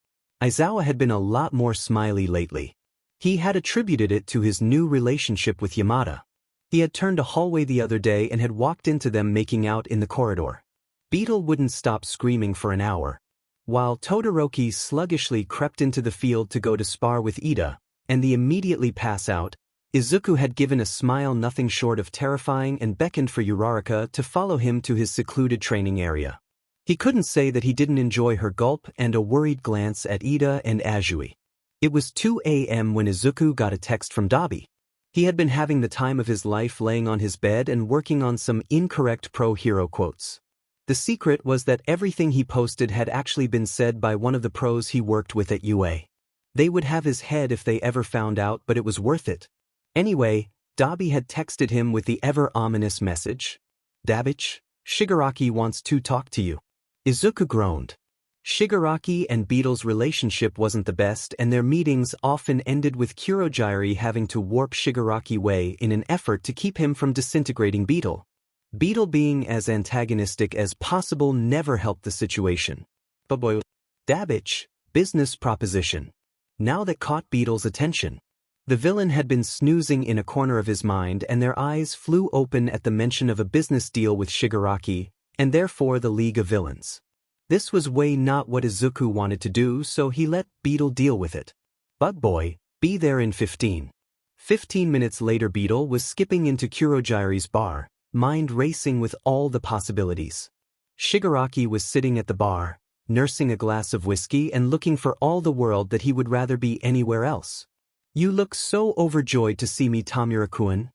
[SPEAKER 1] Aizawa had been a lot more smiley lately. He had attributed it to his new relationship with Yamada. He had turned a hallway the other day and had walked into them making out in the corridor. Beetle wouldn't stop screaming for an hour. While Todoroki sluggishly crept into the field to go to spar with Ida, and they immediately pass out, Izuku had given a smile nothing short of terrifying and beckoned for Uraraka to follow him to his secluded training area. He couldn't say that he didn't enjoy her gulp and a worried glance at Ida and Azui. It was 2 a.m. when Izuku got a text from Dabi. He had been having the time of his life laying on his bed and working on some incorrect pro-hero quotes. The secret was that everything he posted had actually been said by one of the pros he worked with at UA. They would have his head if they ever found out, but it was worth it. Anyway, Dabi had texted him with the ever-ominous message, "Dabich, Shigaraki wants to talk to you." Izuku groaned. Shigaraki and Beetle's relationship wasn't the best, and their meetings often ended with Kurogyari having to warp Shigaraki way in an effort to keep him from disintegrating Beetle. Beetle being as antagonistic as possible never helped the situation. But boy, Dabich, business proposition. Now that caught Beetle's attention. The villain had been snoozing in a corner of his mind, and their eyes flew open at the mention of a business deal with Shigaraki, and therefore the League of Villains. This was way not what Izuku wanted to do, so he let Beetle deal with it. Bug Boy, be there in 15. 15 minutes later, Beetle was skipping into Kurogyari's bar, mind racing with all the possibilities. Shigaraki was sitting at the bar, nursing a glass of whiskey and looking for all the world that he would rather be anywhere else. "You look so overjoyed to see me, Tamura-kun,"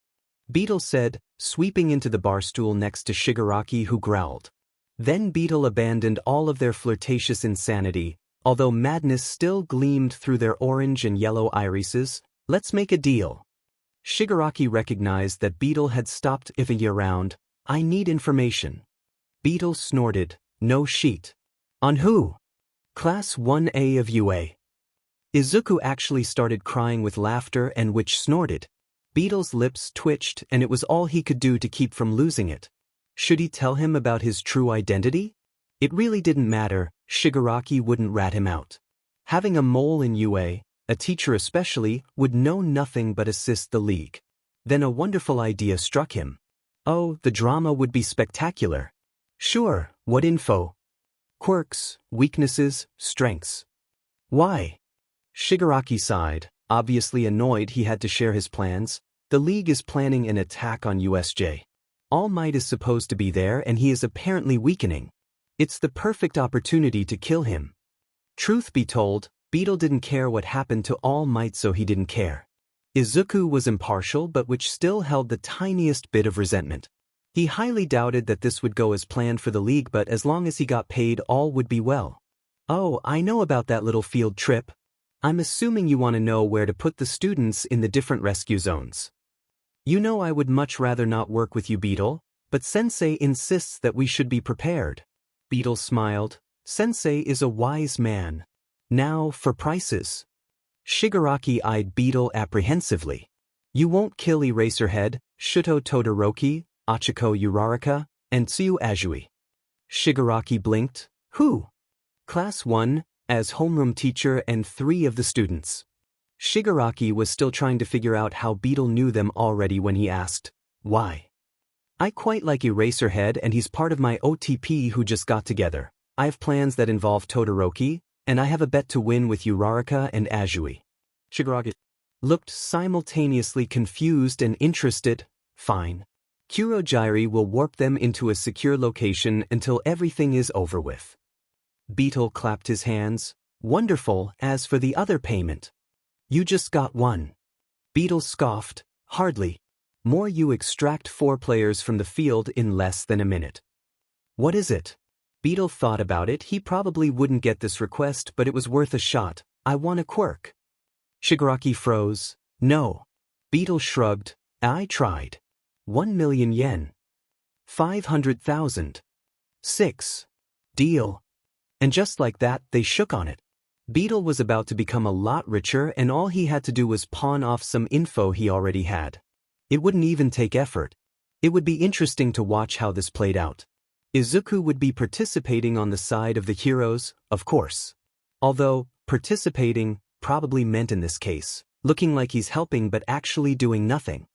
[SPEAKER 1] Beetle said, sweeping into the bar stool next to Shigaraki, who growled. Then Beetle abandoned all of their flirtatious insanity, although madness still gleamed through their orange and yellow irises. "Let's make a deal." Shigaraki recognized that Beetle had stopped iffing around. "I need information." Beetle snorted. "No sheet." "On who?" "Class 1A of UA." Izuku actually started crying with laughter and which snorted. Beetle's lips twitched and it was all he could do to keep from losing it. Should he tell him about his true identity? It really didn't matter, Shigaraki wouldn't rat him out. Having a mole in UA, a teacher especially, would know nothing but assist the league. Then a wonderful idea struck him. Oh, the drama would be spectacular. Sure, what info? Quirks, weaknesses, strengths. Why? Shigaraki sighed, obviously annoyed he had to share his plans. The league is planning an attack on USJ. All Might is supposed to be there and he is apparently weakening. It's the perfect opportunity to kill him. Truth be told, Beetle didn't care what happened to All Might, so he didn't care. Izuku was impartial but which still held the tiniest bit of resentment. He highly doubted that this would go as planned for the league, but as long as he got paid, all would be well. Oh, I know about that little field trip. I'm assuming you want to know where to put the students in the different rescue zones. You know I would much rather not work with you, Beetle, but Sensei insists that we should be prepared. Beetle smiled. Sensei is a wise man. Now, for prices. Shigaraki eyed Beetle apprehensively. You won't kill Eraserhead, Shuto Todoroki, Achiko Uraraka, and Tsuyu Azui. Shigaraki blinked. Who? Class 1, as homeroom teacher and 3 of the students. Shigaraki was still trying to figure out how Beetle knew them already when he asked, why? I quite like Eraserhead and he's part of my OTP who just got together. I have plans that involve Todoroki, and I have a bet to win with Uraraka and Azui. Shigaraki looked simultaneously confused and interested. Fine. Kurogyri will warp them into a secure location until everything is over with. Beetle clapped his hands. Wonderful. As for the other payment. You just got one. Beetle scoffed. Hardly. More, you extract 4 players from the field in less than a minute. What is it? Beetle thought about it. He probably wouldn't get this request, but it was worth a shot. I want a quirk. Shigaraki froze. No. Beetle shrugged. I tried. 1 million yen. 500,000. 6. Deal. And just like that, they shook on it. Beetle was about to become a lot richer and all he had to do was pawn off some info he already had. It wouldn't even take effort. It would be interesting to watch how this played out. Izuku would be participating on the side of the heroes, of course. Although, participating probably meant in this case, looking like he's helping but actually doing nothing.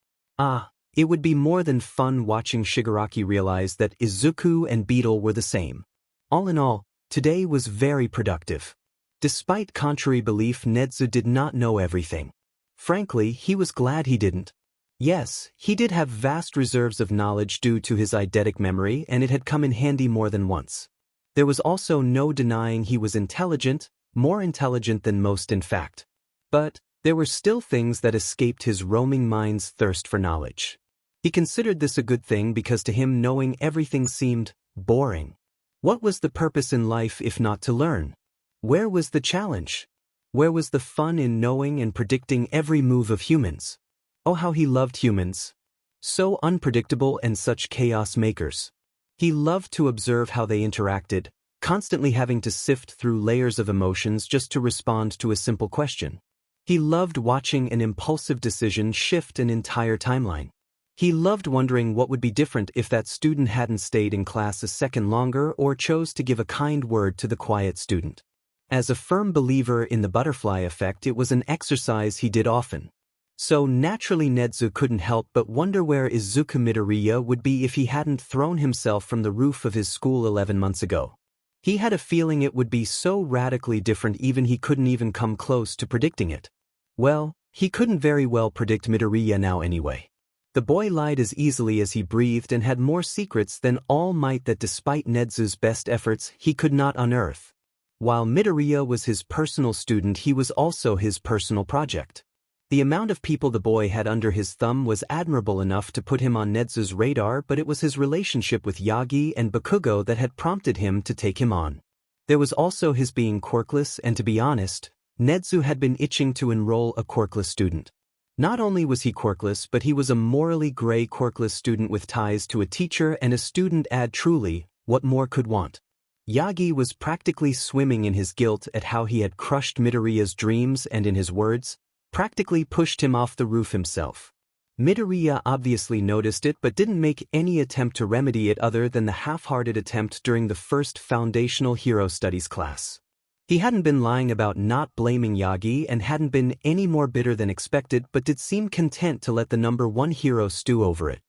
[SPEAKER 1] It would be more than fun watching Shigaraki realize that Izuku and Beetle were the same. All in all, today was very productive. Despite contrary belief, Nezu did not know everything. Frankly, he was glad he didn't. Yes, he did have vast reserves of knowledge due to his eidetic memory, and it had come in handy more than once. There was also no denying he was intelligent, more intelligent than most in fact. But there were still things that escaped his roaming mind's thirst for knowledge. He considered this a good thing because to him knowing everything seemed boring. What was the purpose in life if not to learn? Where was the challenge? Where was the fun in knowing and predicting every move of humans? Oh, how he loved humans. So unpredictable and such chaos makers. He loved to observe how they interacted, constantly having to sift through layers of emotions just to respond to a simple question. He loved watching an impulsive decision shift an entire timeline. He loved wondering what would be different if that student hadn't stayed in class a second longer or chose to give a kind word to the quiet student. As a firm believer in the butterfly effect, it was an exercise he did often. So naturally Nezu couldn't help but wonder where Izuku Midoriya would be if he hadn't thrown himself from the roof of his school 11 months ago. He had a feeling it would be so radically different he couldn't even come close to predicting it. Well, he couldn't very well predict Midoriya now anyway. The boy lied as easily as he breathed and had more secrets than All Might that despite Nezu's best efforts he could not unearth. While Midoriya was his personal student, he was also his personal project. The amount of people the boy had under his thumb was admirable enough to put him on Nezu's radar, but it was his relationship with Yagi and Bakugo that had prompted him to take him on. There was also his being quirkless, and to be honest, Nezu had been itching to enroll a quirkless student. Not only was he quirkless, but he was a morally gray quirkless student with ties to a teacher and a student ad. Truly, what more could want? Yagi was practically swimming in his guilt at how he had crushed Midoriya's dreams and, in his words, practically pushed him off the roof himself. Midoriya obviously noticed it but didn't make any attempt to remedy it other than the half-hearted attempt during the first foundational hero studies class. He hadn't been lying about not blaming Yagi and hadn't been any more bitter than expected, but did seem content to let the number one hero stew over it.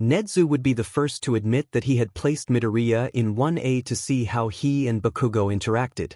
[SPEAKER 1] Nezu would be the first to admit that he had placed Midoriya in 1A to see how he and Bakugo interacted.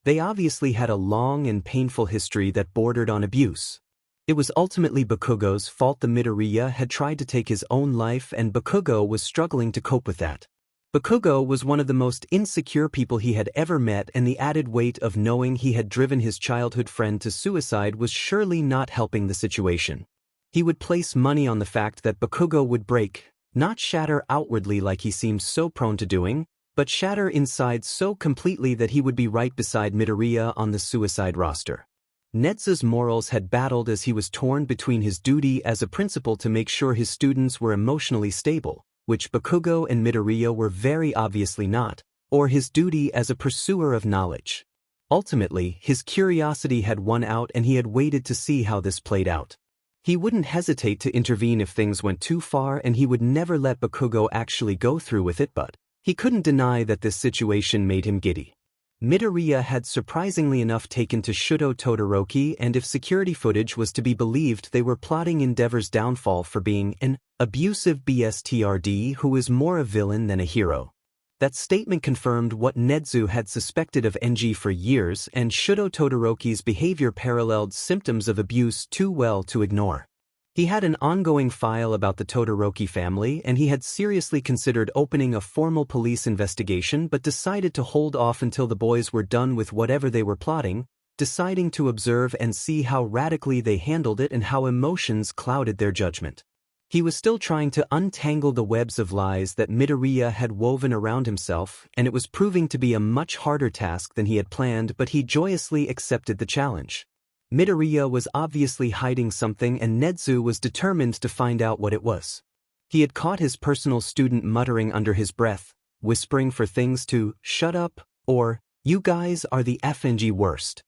[SPEAKER 1] They obviously had a long and painful history that bordered on abuse. It was ultimately Bakugo's fault that Midoriya had tried to take his own life, and Bakugo was struggling to cope with that. Bakugo was one of the most insecure people he had ever met, and the added weight of knowing he had driven his childhood friend to suicide was surely not helping the situation. He would place money on the fact that Bakugo would break, not shatter outwardly like he seemed so prone to doing, but shatter inside so completely that he would be right beside Midoriya on the suicide roster. Nezu's morals had battled as he was torn between his duty as a principal to make sure his students were emotionally stable, which Bakugo and Midoriya were very obviously not, or his duty as a pursuer of knowledge. Ultimately, his curiosity had won out and he had waited to see how this played out. He wouldn't hesitate to intervene if things went too far, and he would never let Bakugo actually go through with it, but he couldn't deny that this situation made him giddy. Midoriya had surprisingly enough taken to Shudo Todoroki, and if security footage was to be believed, they were plotting Endeavor's downfall for being an abusive BSTRD who is more a villain than a hero. That statement confirmed what Nezu had suspected of NG for years, and Shudo Todoroki's behavior paralleled symptoms of abuse too well to ignore. He had an ongoing file about the Todoroki family, and he had seriously considered opening a formal police investigation but decided to hold off until the boys were done with whatever they were plotting, deciding to observe and see how radically they handled it and how emotions clouded their judgment. He was still trying to untangle the webs of lies that Midoriya had woven around himself, and it was proving to be a much harder task than he had planned, but he joyously accepted the challenge. Midoriya was obviously hiding something, and Nezu was determined to find out what it was. He had caught his personal student muttering under his breath, whispering for things to "shut up" or "you guys are the FNG worst."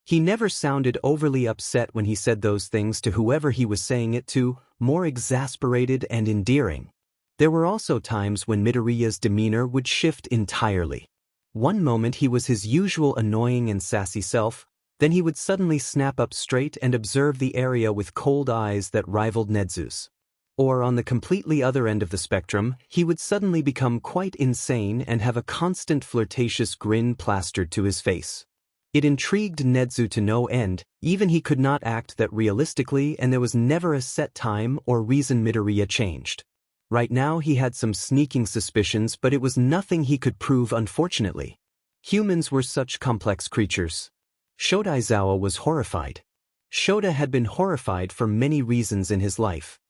[SPEAKER 1] He never sounded overly upset when he said those things to whoever he was saying it to, more exasperated and endearing. There were also times when Midoriya's demeanor would shift entirely. One moment he was his usual annoying and sassy self, then he would suddenly snap up straight and observe the area with cold eyes that rivaled Nezu's. Or on the completely other end of the spectrum, he would suddenly become quite insane and have a constant flirtatious grin plastered to his face. It intrigued Nezu to no end, even he could not act that realistically, and there was never a set time or reason Midoriya changed. Right now he had some sneaking suspicions, but it was nothing he could prove, unfortunately. Humans were such complex creatures. Shota Aizawa was horrified. Shota had been horrified for many reasons in his life.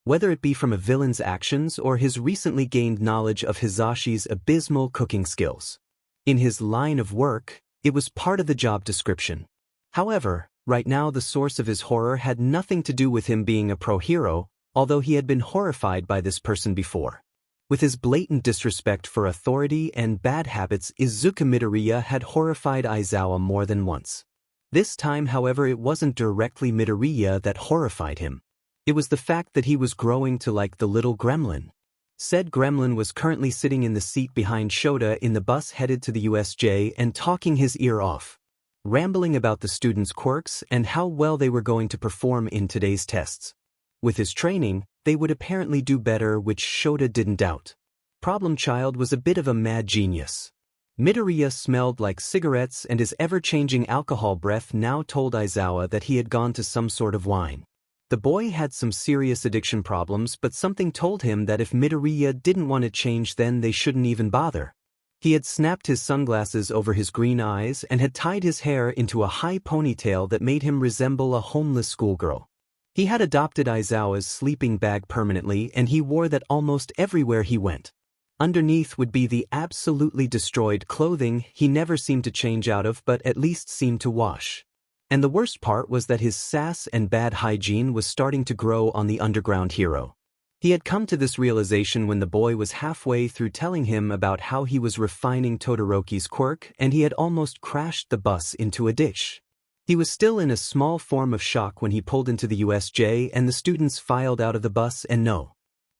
[SPEAKER 1] Whether it be from a villain's actions or his recently gained knowledge of Hisashi's abysmal cooking skills. In his line of work, it was part of the job description. However, right now the source of his horror had nothing to do with him being a pro-hero, although he had been horrified by this person before. With his blatant disrespect for authority and bad habits, Izuka Midoriya had horrified Aizawa more than once. This time, however, it wasn't directly Midoriya that horrified him. It was the fact that he was growing to like the little gremlin. Said gremlin was currently sitting in the seat behind Shota in the bus headed to the USJ and talking his ear off, rambling about the students' quirks and how well they were going to perform in today's tests. With his training, they would apparently do better, which Shota didn't doubt. Problem Child was a bit of a mad genius. Midoriya smelled like cigarettes, and his ever-changing alcohol breath now told Aizawa that he had gone to some sort of wine. The boy had some serious addiction problems, but something told him that if Midoriya didn't want to change, then they shouldn't even bother. He had snapped his sunglasses over his green eyes and had tied his hair into a high ponytail that made him resemble a homeless schoolgirl. He had adopted Aizawa's sleeping bag permanently, and he wore that almost everywhere he went. Underneath would be the absolutely destroyed clothing he never seemed to change out of but at least seemed to wash. And the worst part was that his sass and bad hygiene was starting to grow on the underground hero. He had come to this realization when the boy was halfway through telling him about how he was refining Todoroki's quirk and he had almost crashed the bus into a ditch. He was still in a small form of shock when he pulled into the USJ and the students filed out of the bus and No.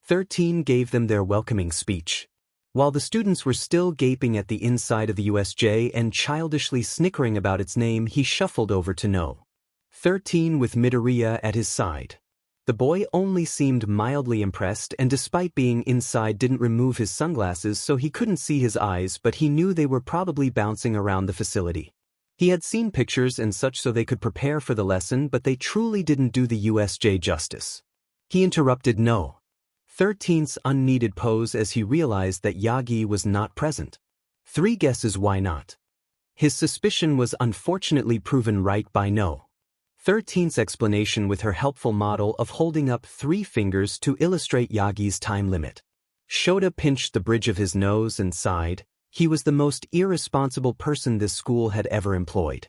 [SPEAKER 1] 13 gave them their welcoming speech. While the students were still gaping at the inside of the USJ and childishly snickering about its name, he shuffled over to No. 13 with Midoriya at his side. The boy only seemed mildly impressed and despite being inside didn't remove his sunglasses so he couldn't see his eyes, but he knew they were probably bouncing around the facility. He had seen pictures and such so they could prepare for the lesson, but they truly didn't do the USJ justice. He interrupted No. 13's unneeded pose as he realized that Yagi was not present. 3 guesses why not. His suspicion was unfortunately proven right by No. 13's explanation with her helpful model of holding up 3 fingers to illustrate Yagi's time limit. Shota pinched the bridge of his nose and sighed. He was the most irresponsible person this school had ever employed.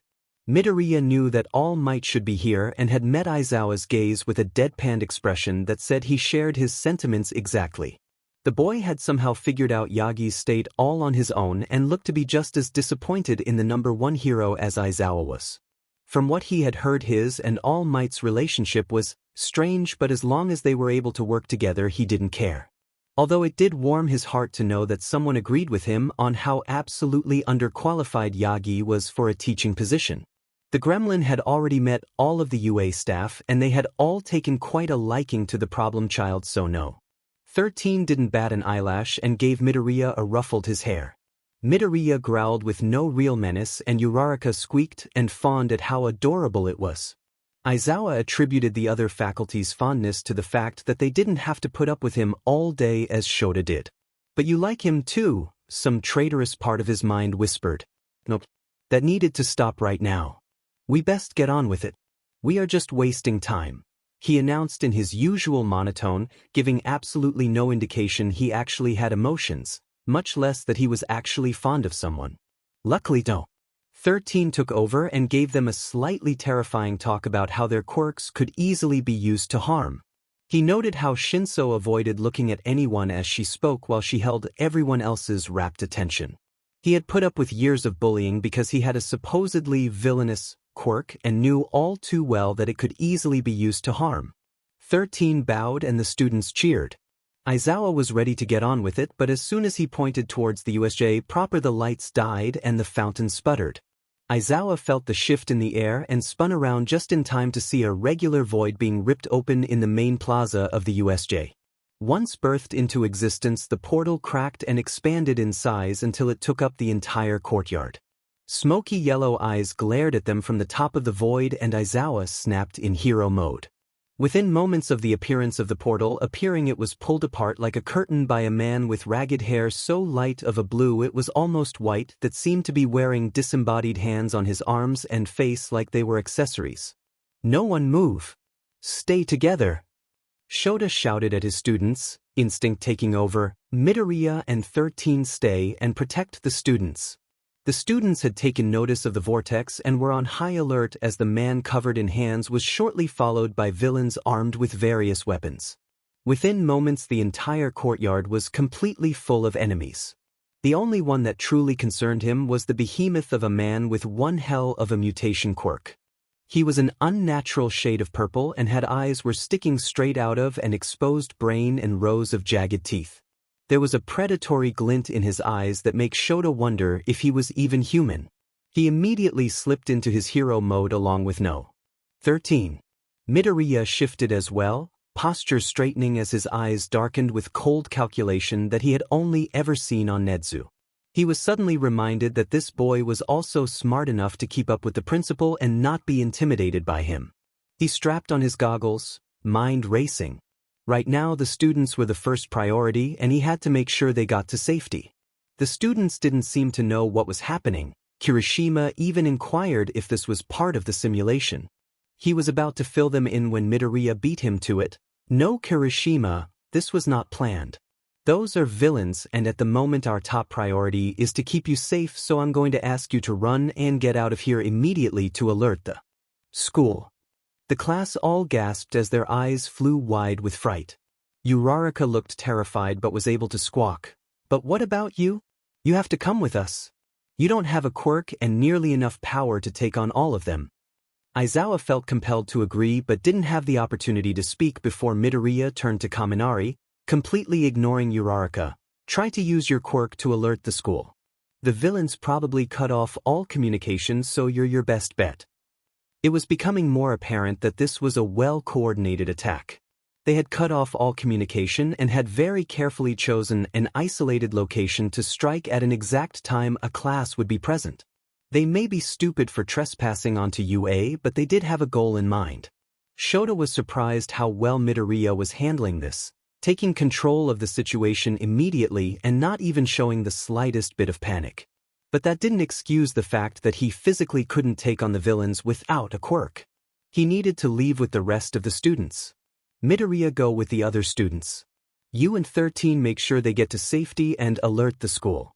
[SPEAKER 1] Midoriya knew that All Might should be here and had met Aizawa's gaze with a deadpan expression that said he shared his sentiments exactly. The boy had somehow figured out Yagi's state all on his own and looked to be just as disappointed in the number 1 hero as Aizawa was. From what he had heard, his and All Might's relationship was strange, but as long as they were able to work together he didn't care. Although it did warm his heart to know that someone agreed with him on how absolutely underqualified Yagi was for a teaching position. The gremlin had already met all of the UA staff and they had all taken quite a liking to the problem child, so No. 13 didn't bat an eyelash and gave Midoriya a ruffled his hair. Midoriya growled with no real menace and Uraraka squeaked and fawned at how adorable it was. Aizawa attributed the other faculty's fondness to the fact that they didn't have to put up with him all day as Shota did. But you like him too, some traitorous part of his mind whispered. Nope. That needed to stop right now. We best get on with it. We are just wasting time, he announced in his usual monotone, giving absolutely no indication he actually had emotions, much less that he was actually fond of someone. Luckily No. 13 took over and gave them a slightly terrifying talk about how their quirks could easily be used to harm. He noted how Shinso avoided looking at anyone as she spoke while she held everyone else's rapt attention. He had put up with years of bullying because he had a supposedly villainous quirk and knew all too well that it could easily be used to harm. 13 bowed and the students cheered. Aizawa was ready to get on with it, but as soon as he pointed towards the USJ proper, the lights died and the fountain sputtered. Aizawa felt the shift in the air and spun around just in time to see a regular void being ripped open in the main plaza of the USJ. Once birthed into existence, the portal cracked and expanded in size until it took up the entire courtyard. Smoky yellow eyes glared at them from the top of the void and Aizawa snapped in hero mode. Within moments of the appearance of the portal appearing, it was pulled apart like a curtain by a man with ragged hair so light of a blue it was almost white that seemed to be wearing disembodied hands on his arms and face like they were accessories. No one move. Stay together. Shota shouted at his students, instinct taking over. Midoriya and 13 stay and protect the students. The students had taken notice of the vortex and were on high alert as the man covered in hands was shortly followed by villains armed with various weapons. Within moments the entire courtyard was completely full of enemies. The only one that truly concerned him was the behemoth of a man with one hell of a mutation quirk. He was an unnatural shade of purple and had eyes were sticking straight out of an exposed brain and rows of jagged teeth. There was a predatory glint in his eyes that makes Shota wonder if he was even human. He immediately slipped into his hero mode along with No. 13. Midoriya shifted as well, posture straightening as his eyes darkened with cold calculation that he had only ever seen on Nezu. He was suddenly reminded that this boy was also smart enough to keep up with the principal and not be intimidated by him. He strapped on his goggles, mind racing. Right now the students were the first priority and he had to make sure they got to safety. The students didn't seem to know what was happening. Kirishima even inquired if this was part of the simulation. He was about to fill them in when Midoriya beat him to it. No, Kirishima, this was not planned. Those are villains, and at the moment our top priority is to keep you safe, so I'm going to ask you to run and get out of here immediately to alert the school. The class all gasped as their eyes flew wide with fright. Uraraka looked terrified but was able to squawk. But what about you? You have to come with us. You don't have a quirk and nearly enough power to take on all of them. Aizawa felt compelled to agree but didn't have the opportunity to speak before Midoriya turned to Kaminari, completely ignoring Uraraka. Try to use your quirk to alert the school. The villains probably cut off all communication, so you're your best bet. It was becoming more apparent that this was a well-coordinated attack. They had cut off all communication and had very carefully chosen an isolated location to strike at an exact time a class would be present. They may be stupid for trespassing onto UA, but they did have a goal in mind. Shota was surprised how well Midoriya was handling this, taking control of the situation immediately and not even showing the slightest bit of panic. But that didn't excuse the fact that he physically couldn't take on the villains without a quirk. He needed to leave with the rest of the students. Midoriya, go with the other students. You and 13 make sure they get to safety and alert the school.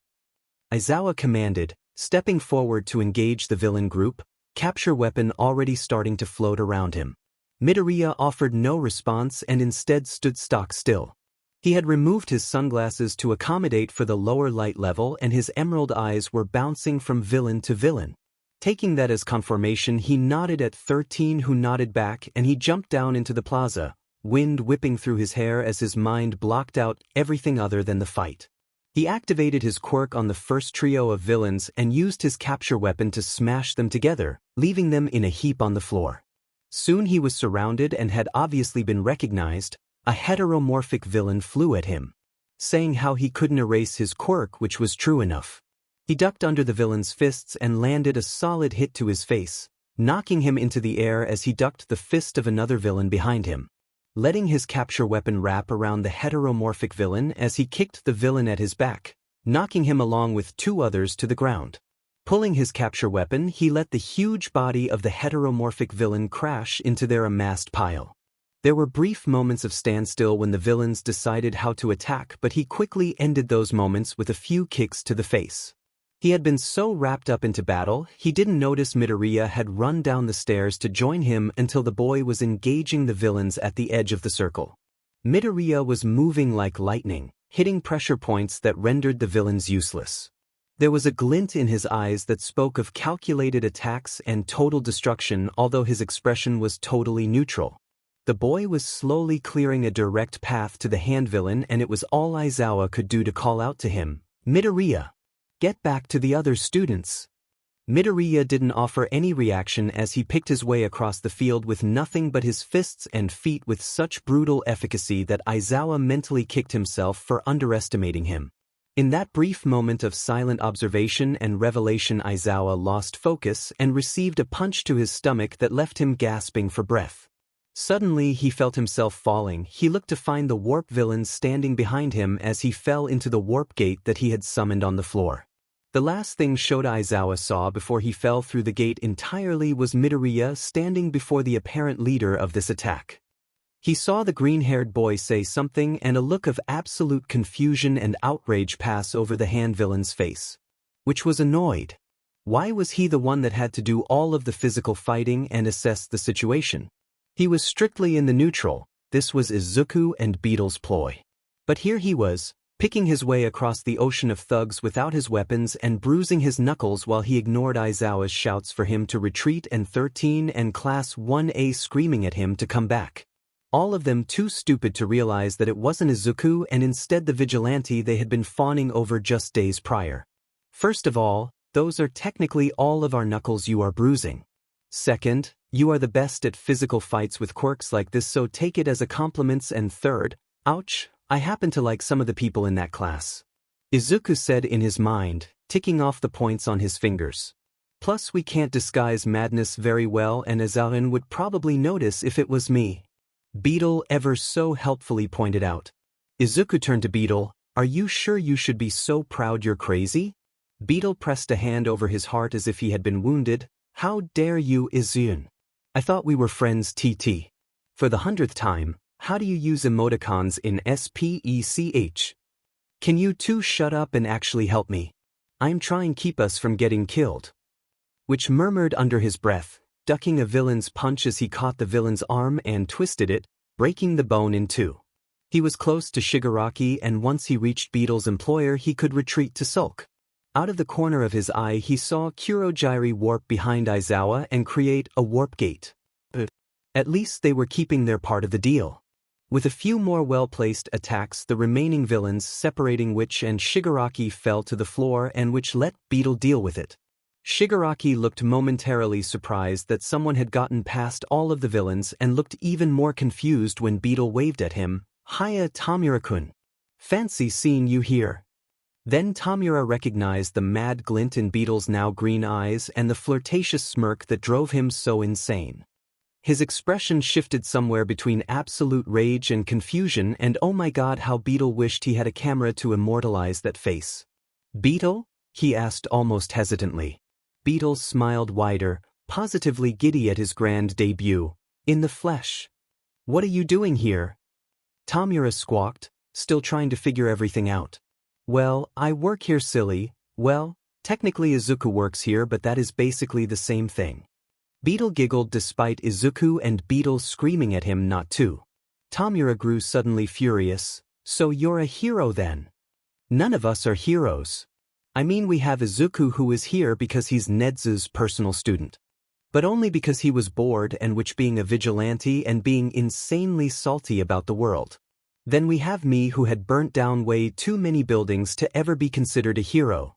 [SPEAKER 1] Aizawa commanded, stepping forward to engage the villain group, capture weapon already starting to float around him. Midoriya offered no response and instead stood stock still. He had removed his sunglasses to accommodate for the lower light level, and his emerald eyes were bouncing from villain to villain. Taking that as confirmation, he nodded at 13, who nodded back, and he jumped down into the plaza, wind whipping through his hair as his mind blocked out everything other than the fight. He activated his quirk on the first trio of villains and used his capture weapon to smash them together, leaving them in a heap on the floor. Soon he was surrounded and had obviously been recognized. A heteromorphic villain flew at him, saying how he couldn't erase his quirk, which was true enough. He ducked under the villain's fists and landed a solid hit to his face, knocking him into the air as he ducked the fist of another villain behind him. Letting his capture weapon wrap around the heteromorphic villain as he kicked the villain at his back, knocking him along with two others to the ground. Pulling his capture weapon, he let the huge body of the heteromorphic villain crash into their amassed pile. There were brief moments of standstill when the villains decided how to attack, but he quickly ended those moments with a few kicks to the face. He had been so wrapped up into battle, he didn't notice Midoriya had run down the stairs to join him until the boy was engaging the villains at the edge of the circle. Midoriya was moving like lightning, hitting pressure points that rendered the villains useless. There was a glint in his eyes that spoke of calculated attacks and total destruction, although his expression was totally neutral. The boy was slowly clearing a direct path to the hand villain, and it was all Aizawa could do to call out to him, "Midoriya! Get back to the other students!" Midoriya didn't offer any reaction as he picked his way across the field with nothing but his fists and feet with such brutal efficacy that Aizawa mentally kicked himself for underestimating him. In that brief moment of silent observation and revelation, Aizawa lost focus and received a punch to his stomach that left him gasping for breath. Suddenly he felt himself falling. He looked to find the warp villain standing behind him as he fell into the warp gate that he had summoned on the floor. The last thing Shota Aizawa saw before he fell through the gate entirely was Midoriya standing before the apparent leader of this attack. He saw the green-haired boy say something, and a look of absolute confusion and outrage pass over the hand villain's face, which was annoyed. Why was he the one that had to do all of the physical fighting and assess the situation? He was strictly in the neutral. This was Izuku and Beetle's ploy. But here he was, picking his way across the ocean of thugs without his weapons and bruising his knuckles while he ignored Aizawa's shouts for him to retreat and 13 and Class 1A screaming at him to come back. All of them too stupid to realize that it wasn't Izuku and instead the vigilante they had been fawning over just days prior. First of all, those are technically all of our knuckles you are bruising. Second, you are the best at physical fights with quirks like this, so take it as a compliment. And third, ouch, I happen to like some of the people in that class. Izuku said in his mind, ticking off the points on his fingers. Plus we can't disguise madness very well, and Azarin would probably notice if it was me. Beetle ever so helpfully pointed out. Izuku turned to Beetle, "Are you sure you should be so proud you're crazy?" Beetle pressed a hand over his heart as if he had been wounded. "How dare you, Izun? I thought we were friends, TT. For the 100th time, how do you use emoticons in SPECH? Can you two shut up and actually help me? I'm trying to keep us from getting killed. Which murmured under his breath, ducking a villain's punch as he caught the villain's arm and twisted it, breaking the bone in two. He was close to Shigaraki, and once he reached Beetle's employer he could retreat to sulk. Out of the corner of his eye he saw Kurogyari warp behind Aizawa and create a warp gate. At least they were keeping their part of the deal. With a few more well-placed attacks, the remaining villains separating Witch and Shigaraki fell to the floor, and Witch let Beetle deal with it. Shigaraki looked momentarily surprised that someone had gotten past all of the villains and looked even more confused when Beetle waved at him. "Hiya, Tamura-kun. Fancy seeing you here." Then Tamura recognized the mad glint in Beetle's now green eyes and the flirtatious smirk that drove him so insane. His expression shifted somewhere between absolute rage and confusion, and oh my god, how Beetle wished he had a camera to immortalize that face. "Beetle?" he asked almost hesitantly. Beetle smiled wider, positively giddy at his grand debut. "In the flesh." "What are you doing here?" Tamura squawked, still trying to figure everything out. "Well, I work here, silly. Well, technically Izuku works here, but that is basically the same thing." Beetle giggled despite Izuku and Beetle screaming at him not to. Tamura grew suddenly furious. "So you're a hero then?" "None of us are heroes. I mean, we have Izuku who is here because he's Nezu's personal student. But only because he was bored, and which being a vigilante and being insanely salty about the world. Then we have me who had burnt down way too many buildings to ever be considered a hero."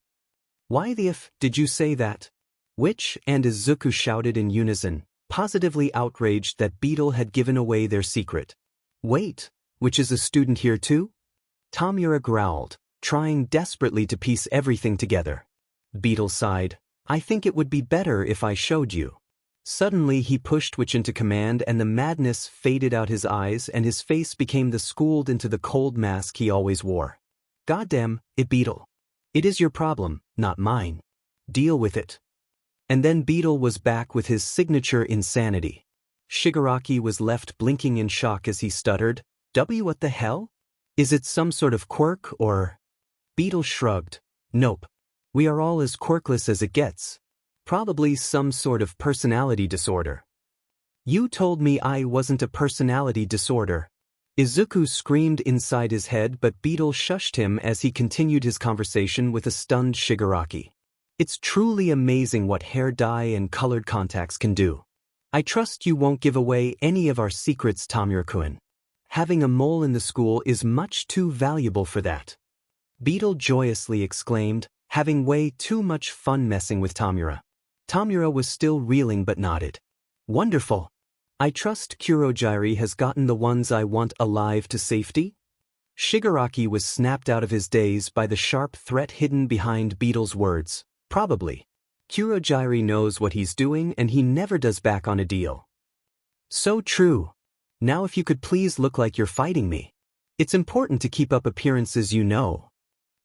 [SPEAKER 1] "Why the f did you say that?" Witch and Izuku shouted in unison, positively outraged that Beetle had given away their secret. "Wait, Witch is a student here too?" Tamura growled, trying desperately to piece everything together. Beetle sighed. "I think it would be better if I showed you." Suddenly he pushed Witch into command, and the madness faded out his eyes and his face became the schooled into the cold mask he always wore. "Goddamn it, Beetle. It is your problem, not mine. Deal with it." And then Beetle was back with his signature insanity. Shigaraki was left blinking in shock as he stuttered, What the hell? Is it some sort of quirk or?" Beetle shrugged. "Nope. We are all as quirkless as it gets. Probably some sort of personality disorder." "You told me I wasn't a personality disorder." Izuku screamed inside his head, but Beetle shushed him as he continued his conversation with a stunned Shigaraki. "It's truly amazing what hair dye and colored contacts can do. I trust you won't give away any of our secrets, Tamura-kun. Having a mole in the school is much too valuable for that." Beetle joyously exclaimed, having way too much fun messing with Tamura. Tamura was still reeling but nodded. "Wonderful. I trust Kurogyari has gotten the ones I want alive to safety?" Shigaraki was snapped out of his daze by the sharp threat hidden behind Beetle's words. "Probably. Kurogyari knows what he's doing and he never does back on a deal." "So true. Now if you could please look like you're fighting me. It's important to keep up appearances, you know."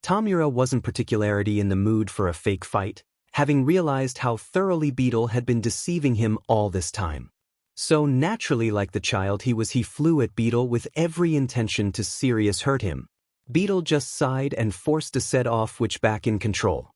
[SPEAKER 1] Tamura wasn't particularly in the mood for a fake fight, having realized how thoroughly Beetle had been deceiving him all this time. So naturally, like the child he flew at Beetle with every intention to serious hurt him. Beetle just sighed and forced to set off Witch back in control.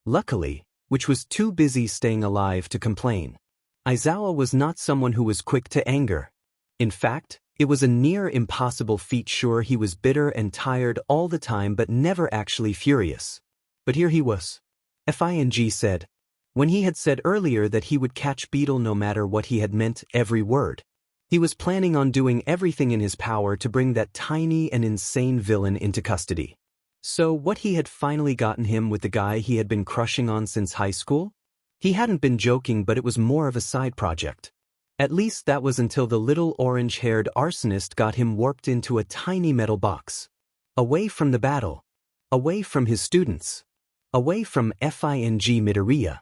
[SPEAKER 1] Luckily, Witch was too busy staying alive to complain. Aizawa was not someone who was quick to anger. In fact, it was a near impossible feat. Sure, he was bitter and tired all the time but never actually furious. But here he was. Fing said. When he had said earlier that he would catch Beetle no matter what, he had meant every word. He was planning on doing everything in his power to bring that tiny and insane villain into custody. So what, he had finally gotten him with the guy he had been crushing on since high school? He hadn't been joking, but it was more of a side project. At least that was until the little orange-haired arsonist got him warped into a tiny metal box. Away from the battle. Away from his students. Away from Fing Midoriya.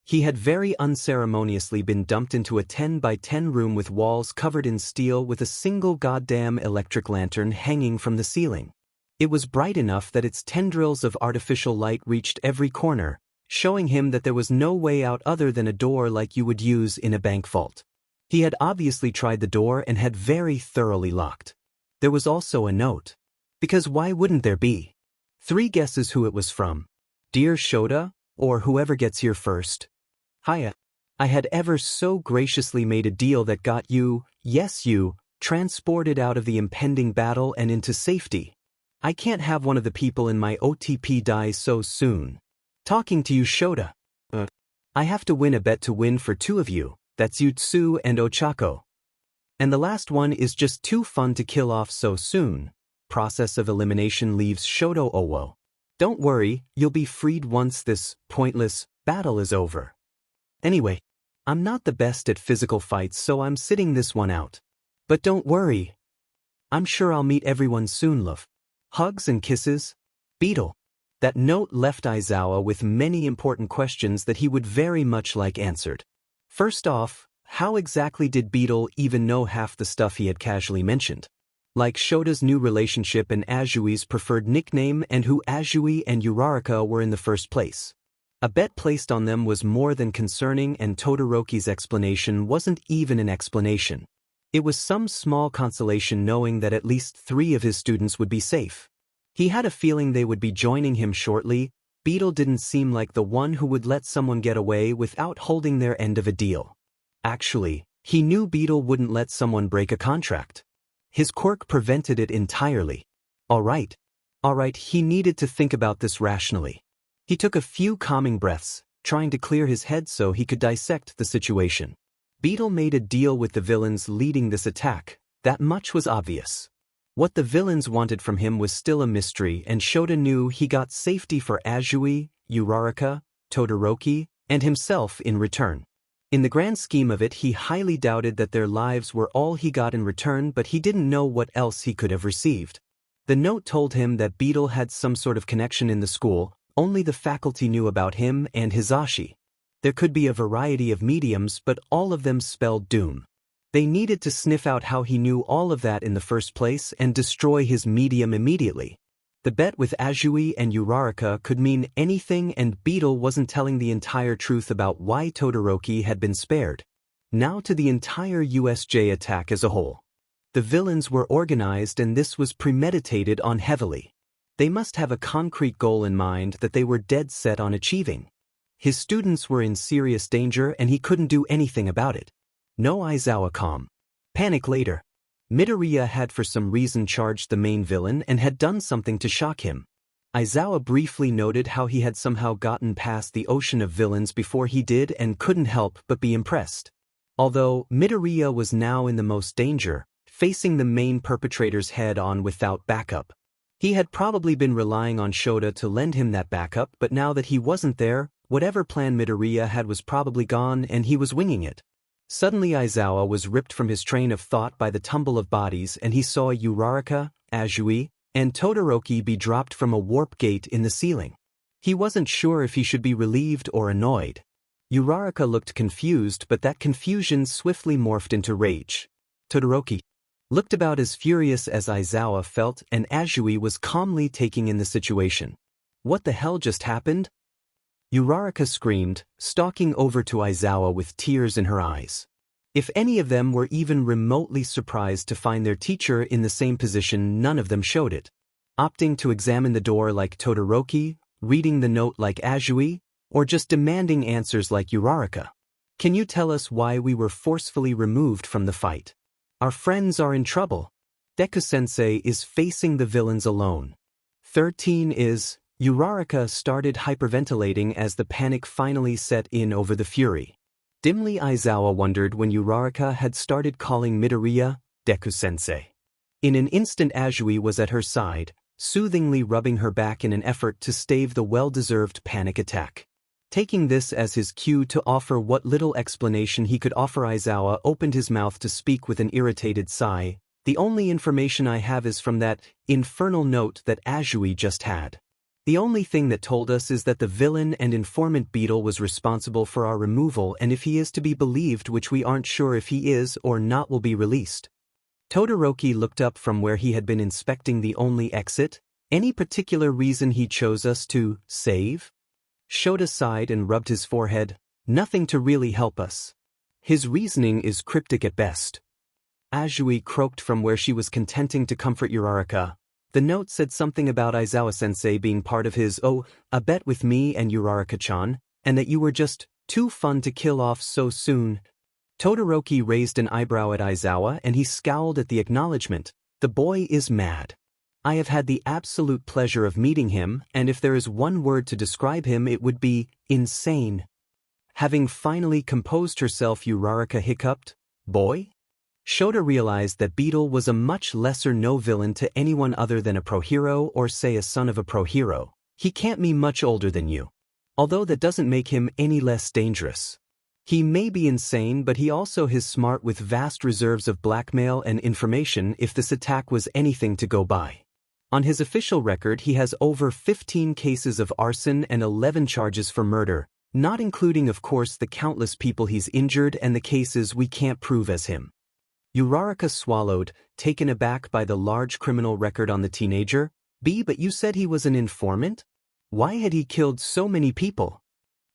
[SPEAKER 1] He had very unceremoniously been dumped into a 10 by 10 room with walls covered in steel with a single goddamn electric lantern hanging from the ceiling. It was bright enough that its tendrils of artificial light reached every corner, showing him that there was no way out other than a door like you would use in a bank vault. He had obviously tried the door and had very thoroughly locked. There was also a note. Because why wouldn't there be? 3 guesses who it was from. Dear Shota, or whoever gets here first. Hiya. I had ever so graciously made a deal that got you, yes you, transported out of the impending battle and into safety. I can't have one of the people in my OTP die so soon. Talking to you Shota. I have to win a bet to win for 2 of you, that's Yutsu and Ochako. And the last one is just too fun to kill off so soon. Process of elimination leaves Shoto Owo. Don't worry, you'll be freed once this pointless battle is over. Anyway, I'm not the best at physical fights so I'm sitting this one out. But don't worry. I'm sure I'll meet everyone soon love. Hugs and kisses. Beetle. That note left Aizawa with many important questions that he would very much like answered. First off, how exactly did Beetle even know half the stuff he had casually mentioned? Like Shota's new relationship and Ajui's preferred nickname and who Ajui and Uraraka were in the first place. A bet placed on them was more than concerning and Todoroki's explanation wasn't even an explanation. It was some small consolation knowing that at least 3 of his students would be safe. He had a feeling they would be joining him shortly. Beetle didn't seem like the one who would let someone get away without holding their end of a deal. Actually, he knew Beetle wouldn't let someone break a contract. His quirk prevented it entirely. Alright, he needed to think about this rationally. He took a few calming breaths, trying to clear his head so he could dissect the situation. Beetle made a deal with the villains leading this attack, that much was obvious. What the villains wanted from him was still a mystery and Shota knew he got safety for Ajui, Uraraka, Todoroki, and himself in return. In the grand scheme of it he highly doubted that their lives were all he got in return but he didn't know what else he could have received. The note told him that Beetle had some sort of connection in the school, only the faculty knew about him and Hizashi. There could be a variety of mediums but all of them spelled doom. They needed to sniff out how he knew all of that in the first place and destroy his medium immediately. The bet with Ajui and Uraraka could mean anything and Beetle wasn't telling the entire truth about why Todoroki had been spared. Now to the entire USJ attack as a whole. The villains were organized and this was premeditated on heavily. They must have a concrete goal in mind that they were dead set on achieving. His students were in serious danger and he couldn't do anything about it. No Aizawa calm. Panic later. Midoriya had for some reason charged the main villain and had done something to shock him. Aizawa briefly noted how he had somehow gotten past the ocean of villains before he did and couldn't help but be impressed. Although Midoriya was now in the most danger, facing the main perpetrator's head-on without backup. He had probably been relying on Shota to lend him that backup but now that he wasn't there, whatever plan Midoriya had was probably gone and he was winging it. Suddenly Aizawa was ripped from his train of thought by the tumble of bodies and he saw Uraraka, Ajui, and Todoroki be dropped from a warp gate in the ceiling. He wasn't sure if he should be relieved or annoyed. Uraraka looked confused but that confusion swiftly morphed into rage. Todoroki looked about as furious as Aizawa felt and Ajui was calmly taking in the situation. What the hell just happened? Uraraka screamed, stalking over to Aizawa with tears in her eyes. If any of them were even remotely surprised to find their teacher in the same position, none of them showed it. Opting to examine the door like Todoroki, reading the note like Ajui, or just demanding answers like Uraraka. Can you tell us why we were forcefully removed from the fight? Our friends are in trouble. Deku-sensei is facing the villains alone. 13 is... Uraraka started hyperventilating as the panic finally set in over the fury. Dimly Aizawa wondered when Uraraka had started calling Midoriya Deku-sensei. In an instant Ajui was at her side, soothingly rubbing her back in an effort to stave the well-deserved panic attack. Taking this as his cue to offer what little explanation he could offer, Aizawa opened his mouth to speak with an irritated sigh. The only information I have is from that infernal note that Ajui just had. The only thing that told us is that the villain and informant Beetle was responsible for our removal and if he is to be believed, which we aren't sure if he is or not, will be released. Todoroki looked up from where he had been inspecting the only exit. Any particular reason he chose us to save? Shota sighed and rubbed his forehead. Nothing to really help us. His reasoning is cryptic at best. Ajui croaked from where she was contenting to comfort Uraraka. The note said something about Aizawa-sensei being part of his, a bet with me and Uraraka-chan, and that you were just too fun to kill off so soon. Todoroki raised an eyebrow at Aizawa and he scowled at the acknowledgement. The boy is mad. I have had the absolute pleasure of meeting him, and if there is one word to describe him it would be insane. Having finally composed herself, Uraraka hiccuped, "Boy?" Shota realized that Beetle was a much lesser no-villain to anyone other than a pro-hero or say a son of a pro-hero. He can't be much older than you. Although that doesn't make him any less dangerous. He may be insane, but he also is smart with vast reserves of blackmail and information if this attack was anything to go by. On his official record he has over 15 cases of arson and 11 charges for murder, not including of course the countless people he's injured and the cases we can't prove as him. Uraraka swallowed, taken aback by the large criminal record on the teenager. But you said he was an informant? Why had he killed so many people?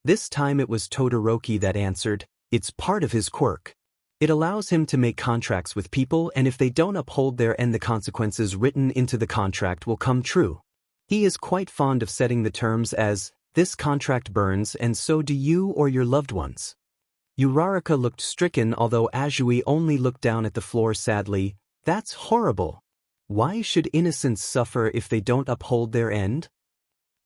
[SPEAKER 1] This time it was Todoroki that answered, it's part of his quirk. It allows him to make contracts with people, and if they don't uphold their end the consequences written into the contract will come true. He is quite fond of setting the terms as, this contract burns and so do you or your loved ones. Uraraka looked stricken, although Azui only looked down at the floor sadly. That's horrible. Why should innocents suffer if they don't uphold their end?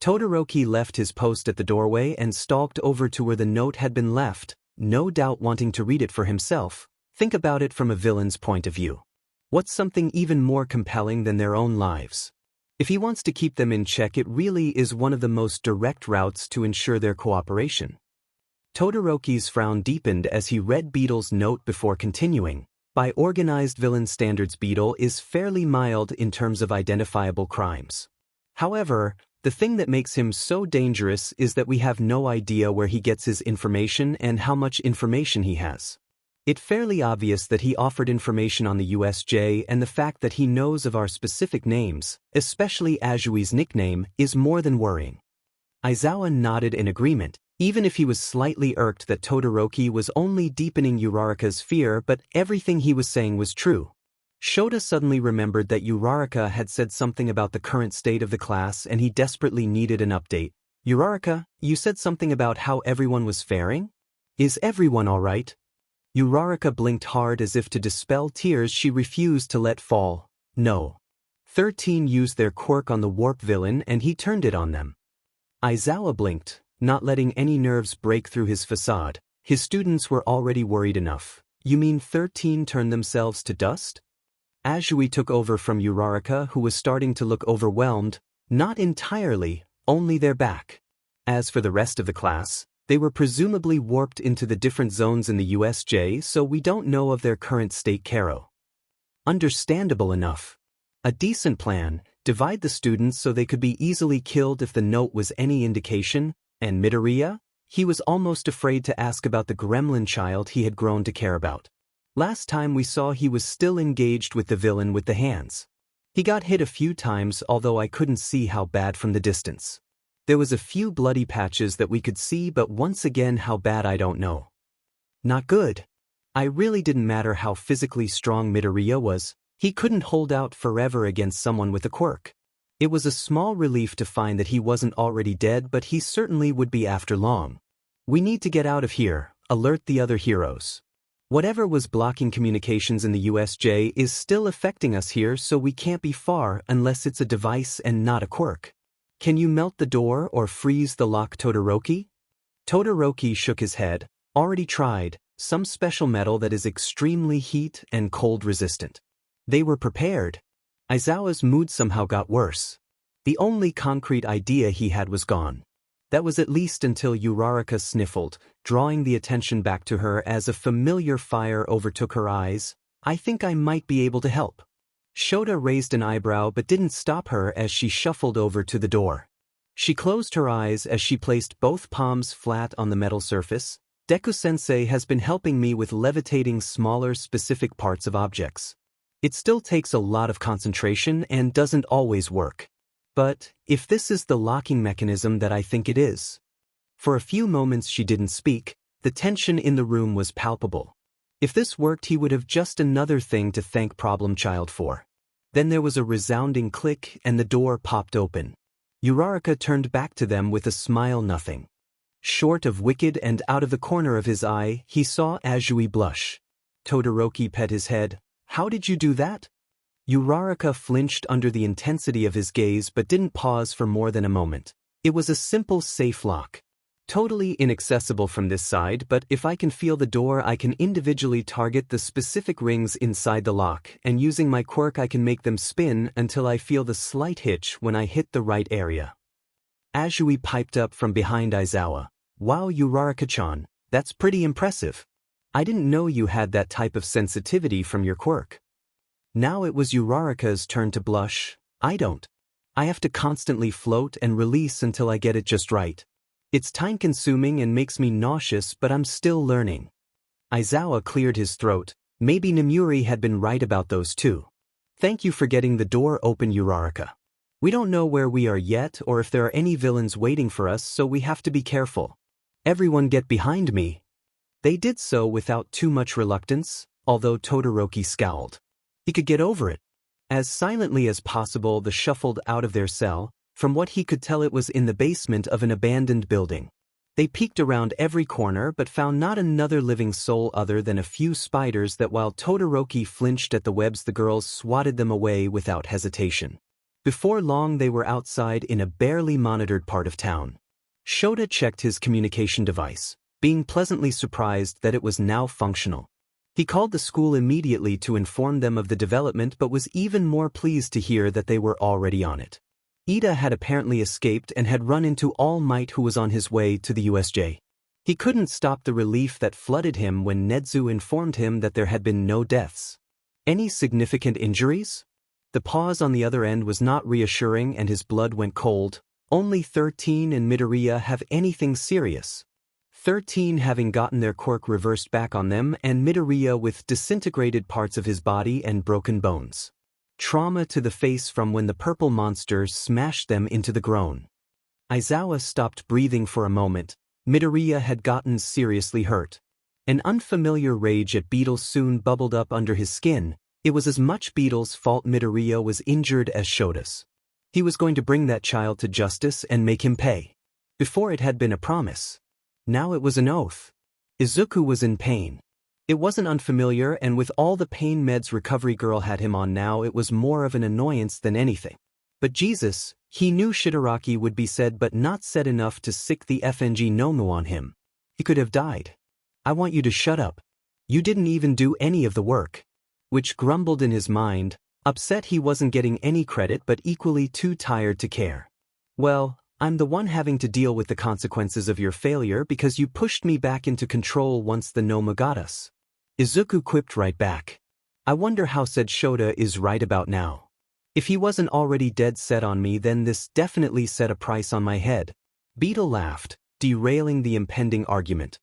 [SPEAKER 1] Todoroki left his post at the doorway and stalked over to where the note had been left, no doubt wanting to read it for himself. Think about it from a villain's point of view. What's something even more compelling than their own lives? If he wants to keep them in check, it really is one of the most direct routes to ensure their cooperation. Todoroki's frown deepened as he read Beetle's note before continuing. By organized villain standards, Beetle is fairly mild in terms of identifiable crimes. However, the thing that makes him so dangerous is that we have no idea where he gets his information and how much information he has. It's fairly obvious that he offered information on the USJ, and the fact that he knows of our specific names, especially Azui's nickname, is more than worrying. Aizawa nodded in agreement, even if he was slightly irked that Todoroki was only deepening Uraraka's fear, but everything he was saying was true. Shota suddenly remembered that Uraraka had said something about the current state of the class and he desperately needed an update. Uraraka, you said something about how everyone was faring? Is everyone all right? Uraraka blinked hard as if to dispel tears she refused to let fall. No. 13 used their quirk on the warp villain and he turned it on them. Aizawa blinked, not letting any nerves break through his facade. His students were already worried enough. You mean 13 turned themselves to dust? Azui took over from Uraraka, who was starting to look overwhelmed. Not entirely, only their back. As for the rest of the class, they were presumably warped into the different zones in the USJ, so we don't know of their current state. Karo. Understandable enough. A decent plan, divide the students so they could be easily killed if the note was any indication. And Midoriya? He was almost afraid to ask about the gremlin child he had grown to care about. Last time we saw he was still engaged with the villain with the hands. He got hit a few times, although I couldn't see how bad from the distance. There was a few bloody patches that we could see, but once again how bad I don't know. Not good. I really didn't matter how physically strong Midoriya was, he couldn't hold out forever against someone with a quirk. It was a small relief to find that he wasn't already dead, but he certainly would be after long. We need to get out of here, alert the other heroes. Whatever was blocking communications in the USJ is still affecting us here, so we can't be far unless it's a device and not a quirk. Can you melt the door or freeze the lock, Todoroki? Todoroki shook his head. Already tried, some special metal that is extremely heat and cold resistant. They were prepared. Aizawa's mood somehow got worse. The only concrete idea he had was gone. That was at least until Uraraka sniffled, drawing the attention back to her as a familiar fire overtook her eyes. I think I might be able to help. Shota raised an eyebrow but didn't stop her as she shuffled over to the door. She closed her eyes as she placed both palms flat on the metal surface. Deku-sensei has been helping me with levitating smaller specific parts of objects. It still takes a lot of concentration and doesn't always work. But, if this is the locking mechanism that I think it is. For a few moments she didn't speak, the tension in the room was palpable. If this worked, he would have just another thing to thank Problem Child for. Then there was a resounding click and the door popped open. Uraraka turned back to them with a smile nothing short of wicked, and out of the corner of his eye he saw Azui blush. Todoroki pet his head. "How did you do that?" Uraraka flinched under the intensity of his gaze but didn't pause for more than a moment. "It was a simple safe lock. Totally inaccessible from this side, but if I can feel the door I can individually target the specific rings inside the lock, and using my quirk I can make them spin until I feel the slight hitch when I hit the right area." Azui piped up from behind Aizawa. "Wow, Uraraka-chan, that's pretty impressive. I didn't know you had that type of sensitivity from your quirk." Now it was Uraraka's turn to blush. "I don't. I have to constantly float and release until I get it just right. It's time-consuming and makes me nauseous, but I'm still learning." Aizawa cleared his throat. Maybe Nemuri had been right about those two. "Thank you for getting the door open, Uraraka. We don't know where we are yet or if there are any villains waiting for us, so we have to be careful. Everyone get behind me." They did so without too much reluctance, although Todoroki scowled. He could get over it. As silently as possible they shuffled out of their cell. From what he could tell it was in the basement of an abandoned building. They peeked around every corner but found not another living soul other than a few spiders that while Todoroki flinched at the webs the girls swatted them away without hesitation. Before long they were outside in a barely monitored part of town. Shota checked his communication device, being pleasantly surprised that it was now functional. He called the school immediately to inform them of the development but was even more pleased to hear that they were already on it. Ida had apparently escaped and had run into All Might, who was on his way to the USJ. He couldn't stop the relief that flooded him when Nezu informed him that there had been no deaths. Any significant injuries? The pause on the other end was not reassuring and his blood went cold. Only 13 and Midoriya have anything serious. 13 having gotten their quirk reversed back on them and Midoriya with disintegrated parts of his body and broken bones. Trauma to the face from when the purple monster smashed them into the ground. Aizawa stopped breathing for a moment. Midoriya had gotten seriously hurt. An unfamiliar rage at Beetle soon bubbled up under his skin. It was as much Beetle's fault Midoriya was injured as Shota's. He was going to bring that child to justice and make him pay. Before it had been a promise. Now it was an oath. Izuku was in pain. It wasn't unfamiliar, and with all the pain meds Recovery Girl had him on now it was more of an annoyance than anything. But Jesus, he knew Shigaraki would be said but not said enough to sick the FNG Nomu on him. He could have died. "I want you to shut up. You didn't even do any of the work." Which grumbled in his mind, upset he wasn't getting any credit but equally too tired to care. "Well, I'm the one having to deal with the consequences of your failure because you pushed me back into control once the Nomu got us." Izuku quipped right back. "I wonder how said Shota is right about now. If he wasn't already dead set on me then this definitely set a price on my head." Beetle laughed, derailing the impending argument.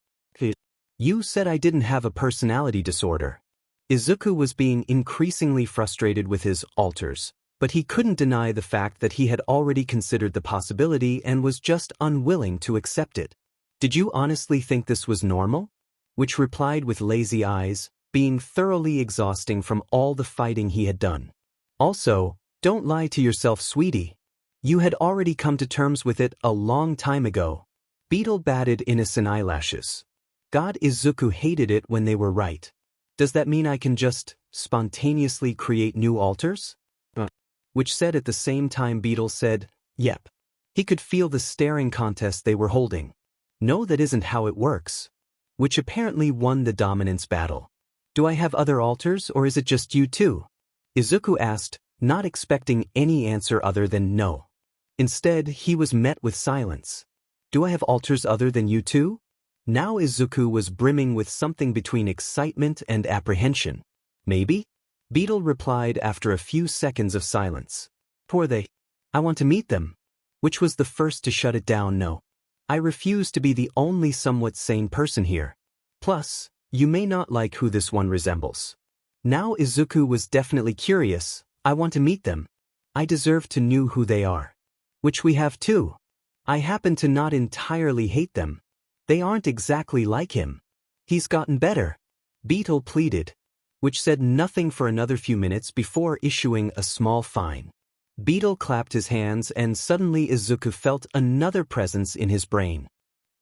[SPEAKER 1] "You said I didn't have a personality disorder." Izuku was being increasingly frustrated with his alters, but he couldn't deny the fact that he had already considered the possibility and was just unwilling to accept it. "Did you honestly think this was normal?" Which replied with lazy eyes, being thoroughly exhausting from all the fighting he had done. "Also, don't lie to yourself, sweetie. You had already come to terms with it a long time ago." Beetle batted innocent eyelashes. God, Izuku hated it when they were right. "Does that mean I can just spontaneously create new alters?" Which said at the same time Beetle said, "Yep." He could feel the staring contest they were holding. "No, that isn't how it works." Which apparently won the dominance battle. "Do I have other alters or is it just you two?" Izuku asked, not expecting any answer other than no. Instead, he was met with silence. "Do I have alters other than you two?" Now Izuku was brimming with something between excitement and apprehension. "Maybe?" Beetle replied after a few seconds of silence. "Who are they? I want to meet them." Which was the first to shut it down. "No. I refuse to be the only somewhat sane person here. Plus, you may not like who this one resembles." Now Izuku was definitely curious. "I want to meet them. I deserve to know who they are." "Which we have too. I happen to not entirely hate them. They aren't exactly like him. He's gotten better." Beetle pleaded. which said nothing for another few minutes before issuing a small fine. Beetle clapped his hands and suddenly Izuku felt another presence in his brain.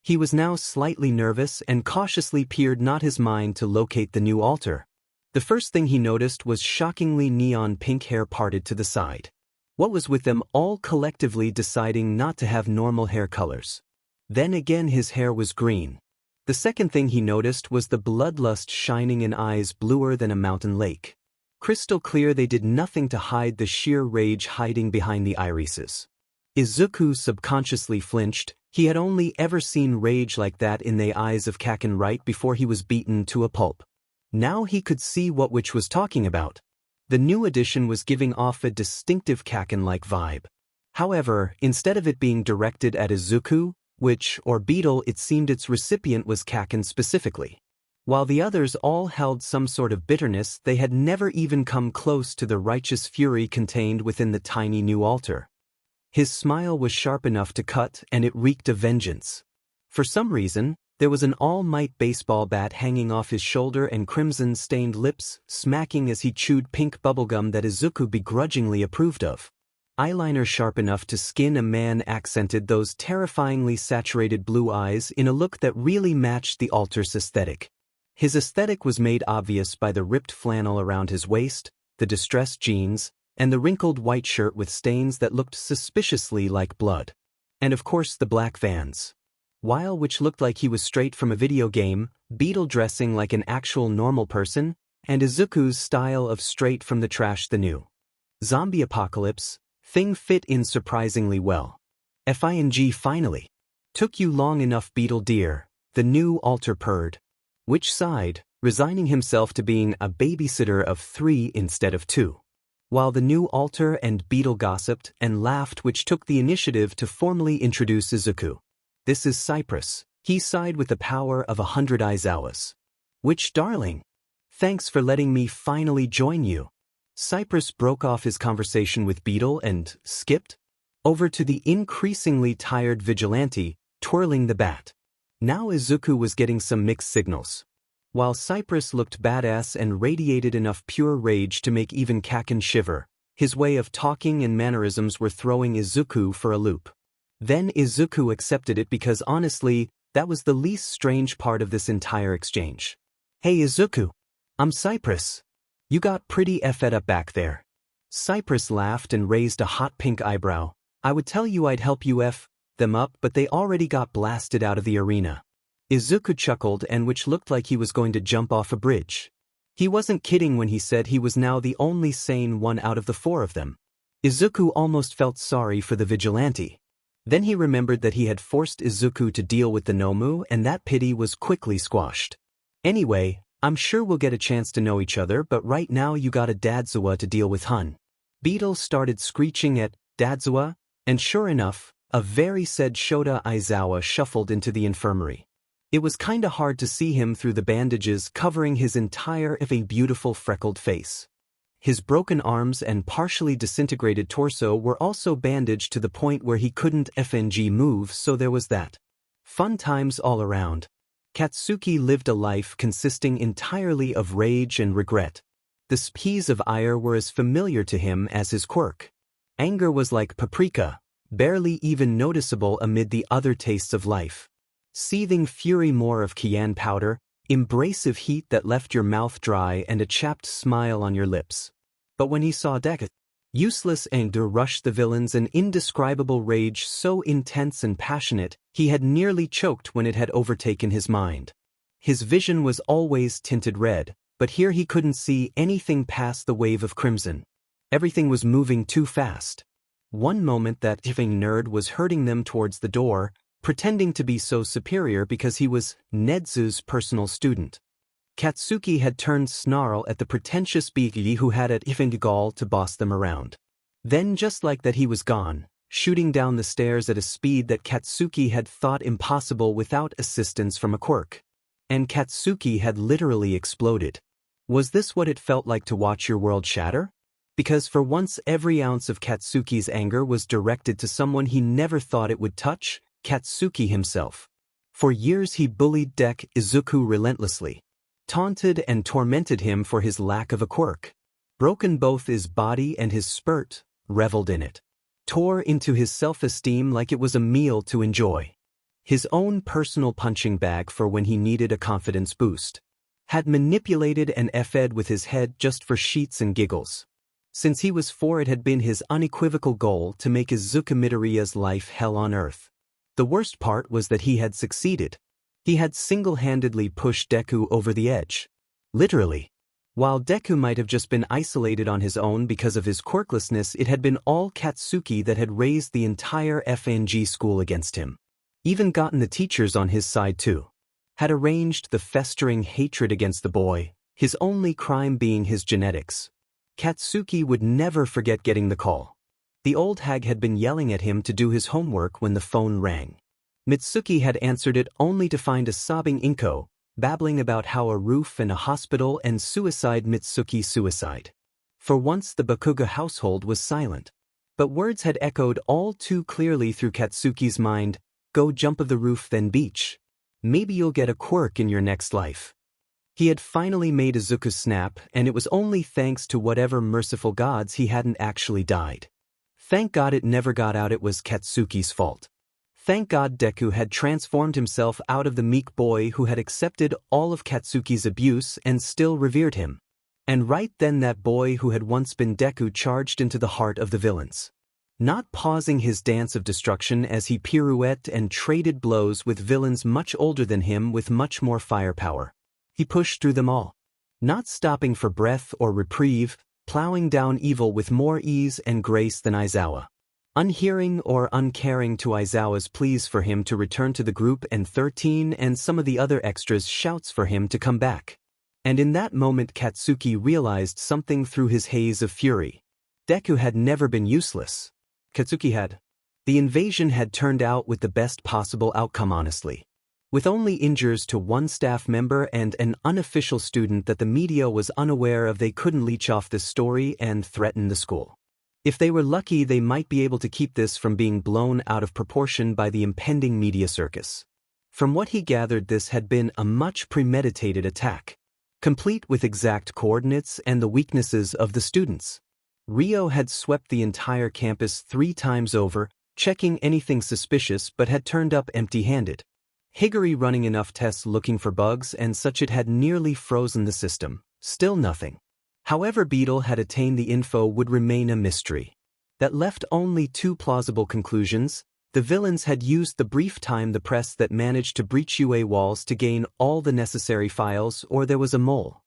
[SPEAKER 1] He was now slightly nervous and cautiously peered not his mind to locate the new altar. The first thing he noticed was shockingly neon pink hair parted to the side. What was with them all collectively deciding not to have normal hair colors? Then again his hair was green. The second thing he noticed was the bloodlust shining in eyes bluer than a mountain lake. Crystal clear, they did nothing to hide the sheer rage hiding behind the irises. Izuku subconsciously flinched. He had only ever seen rage like that in the eyes of Kaken right before he was beaten to a pulp. Now he could see what Witch was talking about. The new addition was giving off a distinctive Kaken-like vibe. However, instead of it being directed at Izuku, Witch, or Beetle, it seemed its recipient was Kaken specifically. While the others all held some sort of bitterness, they had never even come close to the righteous fury contained within the tiny new altar. His smile was sharp enough to cut, and it reeked of vengeance. For some reason, there was an all-might baseball bat hanging off his shoulder and crimson-stained lips smacking as he chewed pink bubblegum that Izuku begrudgingly approved of. Eyeliner sharp enough to skin a man accented those terrifyingly saturated blue eyes in a look that really matched the altar's aesthetic. His aesthetic was made obvious by the ripped flannel around his waist, the distressed jeans, and the wrinkled white shirt with stains that looked suspiciously like blood. And of course the black Vans. While Witch looked like he was straight from a video game, Beetle dressing like an actual normal person, and Izuku's style of straight from the trash, the new zombie apocalypse thing fit in surprisingly well. FING finally. Took you long enough, Beetle dear, the new altar purred. Witch sighed, resigning himself to being a babysitter of 3 instead of 2. While the new altar and Beetle gossiped and laughed, Witch took the initiative to formally introduce Izuku. This is Cypress. He sighed with the power of 100 Aizawas. Witch darling. Thanks for letting me finally join you. Cypress broke off his conversation with Beetle and skipped over to the increasingly tired vigilante, twirling the bat. Now Izuku was getting some mixed signals. While Cypress looked badass and radiated enough pure rage to make even Kaken shiver, his way of talking and mannerisms were throwing Izuku for a loop. Then Izuku accepted it because honestly, that was the least strange part of this entire exchange. Hey Izuku. I'm Cypress. You got pretty effed up back there. Cypress laughed and raised a hot pink eyebrow. I would tell you I'd help you F them up, but they already got blasted out of the arena. Izuku chuckled, and Witch looked like he was going to jump off a bridge. He wasn't kidding when he said he was now the only sane one out of the 4 of them. Izuku almost felt sorry for the vigilante. Then he remembered that he had forced Izuku to deal with the Nomu, and that pity was quickly squashed. Anyway, I'm sure we'll get a chance to know each other, but right now you got a Dadzawa to deal with, hun. Beetle started screeching at Dadzawa, and sure enough, a very said Shota Aizawa shuffled into the infirmary. It was kinda hard to see him through the bandages covering his entire beautiful freckled face. His broken arms and partially disintegrated torso were also bandaged to the point where he couldn't FNG move, so there was that. Fun times all around. Katsuki lived a life consisting entirely of rage and regret. The speeds of ire were as familiar to him as his quirk. Anger was like paprika, barely even noticeable amid the other tastes of life. Seething fury more of cayenne powder, embracive heat that left your mouth dry and a chapped smile on your lips. But when he saw Deku, useless anger rushed the villains, an indescribable rage so intense and passionate, he had nearly choked when it had overtaken his mind. His vision was always tinted red, but here he couldn't see anything past the wave of crimson. Everything was moving too fast. One moment that effing nerd was herding them towards the door, pretending to be so superior because he was Nezu's personal student. Katsuki had turned snarl at the pretentious Biggie who had at effing gall to boss them around. Then just like that he was gone, shooting down the stairs at a speed that Katsuki had thought impossible without assistance from a quirk. And Katsuki had literally exploded. Was this what it felt like to watch your world shatter? Because for once every ounce of Katsuki's anger was directed to someone he never thought it would touch, Katsuki himself. For years he bullied Izuku relentlessly. taunted and tormented him for his lack of a quirk. Broken both his body and his spirit, reveled in it. Tore into his self-esteem like it was a meal to enjoy. His own personal punching bag for when he needed a confidence boost. Had manipulated and effed with his head just for sheets and giggles. Since he was 4, it had been his unequivocal goal to make Izuku Midoriya's life hell on earth. The worst part was that he had succeeded. He had single-handedly pushed Deku over the edge. Literally. While Deku might have just been isolated on his own because of his quirklessness, it had been all Katsuki that had raised the entire FNG school against him. Even gotten the teachers on his side too. Had arranged the festering hatred against the boy, his only crime being his genetics. Katsuki would never forget getting the call. The old hag had been yelling at him to do his homework when the phone rang. Mitsuki had answered it only to find a sobbing Inko, babbling about how a roof and a hospital and suicide. Mitsuki suicide. For once the Bakuga household was silent. But words had echoed all too clearly through Katsuki's mind, go jump of the roof then beach. Maybe you'll get a quirk in your next life. He had finally made Izuku snap, and it was only thanks to whatever merciful gods he hadn't actually died. Thank God it never got out it was Katsuki's fault. Thank God Deku had transformed himself out of the meek boy who had accepted all of Katsuki's abuse and still revered him. And right then that boy who had once been Deku charged into the heart of the villains. Not pausing his dance of destruction as he pirouetted and traded blows with villains much older than him with much more firepower. He pushed through them all. Not stopping for breath or reprieve, plowing down evil with more ease and grace than Aizawa. Unhearing or uncaring to Aizawa's pleas for him to return to the group and 13 and some of the other extras' shouts for him to come back. And in that moment Katsuki realized something through his haze of fury. Deku had never been useless. Katsuki had. The invasion had turned out with the best possible outcome honestly. With only injuries to one staff member and an unofficial student that the media was unaware of, they couldn't leech off this story and threaten the school. If they were lucky, they might be able to keep this from being blown out of proportion by the impending media circus. From what he gathered, this had been a much premeditated attack, complete with exact coordinates and the weaknesses of the students. Ryo had swept the entire campus 3 times over, checking anything suspicious, but had turned up empty-handed. Higuri running enough tests looking for bugs and such, it had nearly frozen the system. Still nothing. However Beetle had attained the info would remain a mystery. That left only 2 plausible conclusions. The villains had used the brief time the press that managed to breach UA walls to gain all the necessary files, or there was a mole.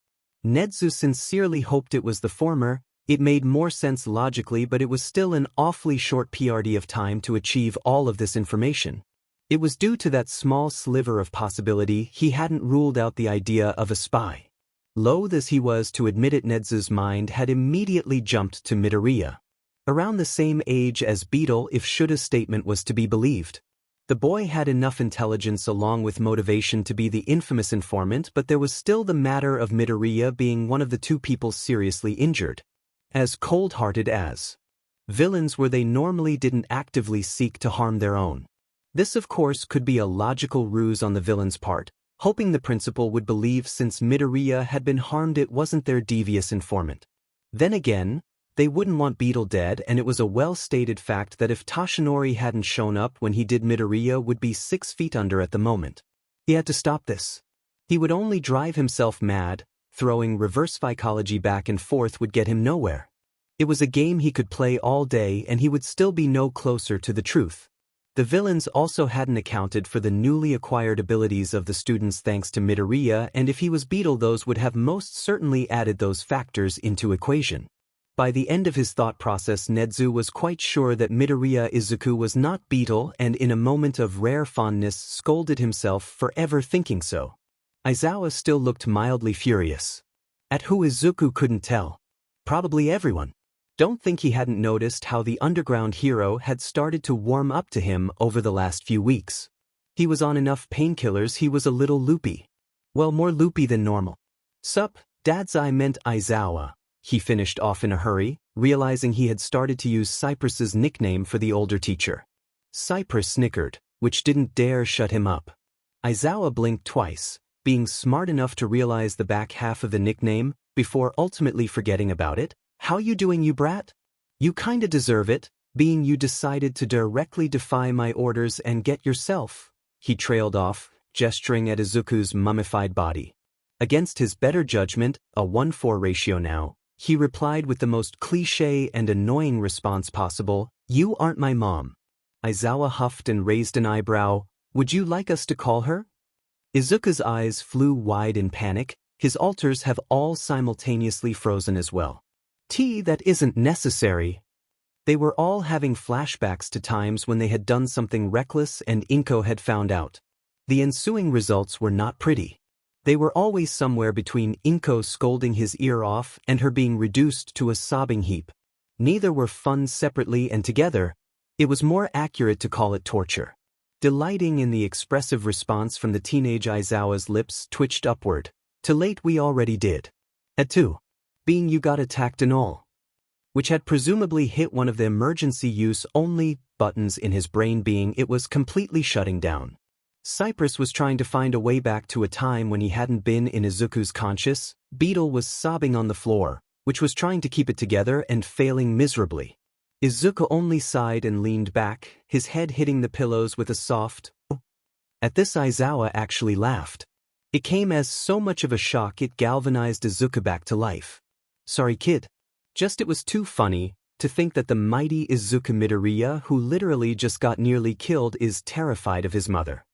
[SPEAKER 1] Nezu sincerely hoped it was the former. It made more sense logically, but it was still an awfully short PRD of time to achieve all of this information. It was due to that small sliver of possibility he hadn't ruled out the idea of a spy. Loath as he was to admit it, Nezu's mind had immediately jumped to Midoriya. Around the same age as Beetle if Shura's statement was to be believed. The boy had enough intelligence along with motivation to be the infamous informant, but there was still the matter of Midoriya being one of the 2 people seriously injured. As cold-hearted as villains were, they normally didn't actively seek to harm their own. This of course could be a logical ruse on the villain's part, hoping the principal would believe since Midoriya had been harmed it wasn't their devious informant. Then again, they wouldn't want Beetle dead, and it was a well-stated fact that if Toshinori hadn't shown up when he did, Midoriya would be 6 feet under at the moment. He had to stop this. He would only drive himself mad. Throwing reverse psychology back and forth would get him nowhere. It was a game he could play all day and he would still be no closer to the truth. The villains also hadn't accounted for the newly acquired abilities of the students thanks to Midoriya, and if he was Beetle, those would have most certainly added those factors into equation. By the end of his thought process, Nezu was quite sure that Midoriya Izuku was not Beetle, and in a moment of rare fondness scolded himself for ever thinking so. Aizawa still looked mildly furious. At who Izuku couldn't tell. Probably everyone. Don't think he hadn't noticed how the underground hero had started to warm up to him over the last few weeks. He was on enough painkillers, he was a little loopy. Well, more loopy than normal. Sup, Dad's, I meant Aizawa, he finished off in a hurry, realizing he had started to use Cypress's nickname for the older teacher. Cypress snickered, which didn't dare shut him up. Aizawa blinked twice, being smart enough to realize the back half of the nickname, before ultimately forgetting about it. How you doing, you brat? You kinda deserve it, being you decided to directly defy my orders and get yourself. He trailed off, gesturing at Izuku's mummified body. Against his better judgment, a 1:4 ratio now, he replied with the most cliché and annoying response possible, "You aren't my mom." Aizawa huffed and raised an eyebrow. "Would you like us to call her?" Izuku's eyes flew wide in panic. His alters have all simultaneously frozen as well. That isn't necessary. They were all having flashbacks to times when they had done something reckless and Inko had found out. The ensuing results were not pretty. They were always somewhere between Inko scolding his ear off and her being reduced to a sobbing heap. Neither were fun separately and together. It was more accurate to call it torture. Delighting in the expressive response from the teenage Aizawa's lips twitched upward. "Too late, we already did." At 2. Being you got attacked and all. Which had presumably hit one of the emergency use only buttons in his brain, being it was completely shutting down. Cypress was trying to find a way back to a time when he hadn't been in Izuku's conscious. Beetle was sobbing on the floor, which was trying to keep it together and failing miserably. Izuku only sighed and leaned back, his head hitting the pillows with a soft "oh." At this, Aizawa actually laughed. It came as so much of a shock it galvanized Izuku back to life. "Sorry, kid. Just it was too funny to think that the mighty Izuku Midoriya, who literally just got nearly killed, is terrified of his mother."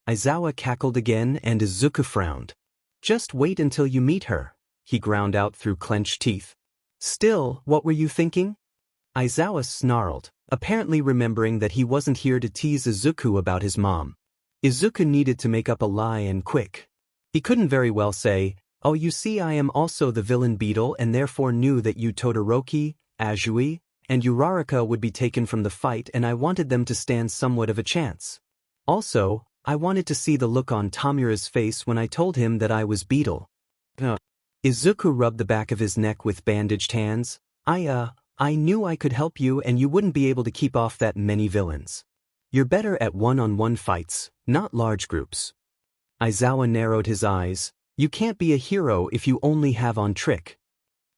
[SPEAKER 1] Aizawa cackled again and Izuku frowned. "Just wait until you meet her," he ground out through clenched teeth. "Still, what were you thinking?" Aizawa snarled, apparently remembering that he wasn't here to tease Izuku about his mom. Izuku needed to make up a lie, and quick. He couldn't very well say, "Oh, you see, I am also the villain Beetle and therefore knew that you Todoroki, Azui, and Uraraka would be taken from the fight and I wanted them to stand somewhat of a chance. Also, I wanted to see the look on Tamura's face when I told him that I was Beetle." Izuku rubbed the back of his neck with bandaged hands. I knew I could help you and you wouldn't be able to keep off that many villains. You're better at one-on-one fights, not large groups." Aizawa narrowed his eyes. "You can't be a hero if you only have on trick.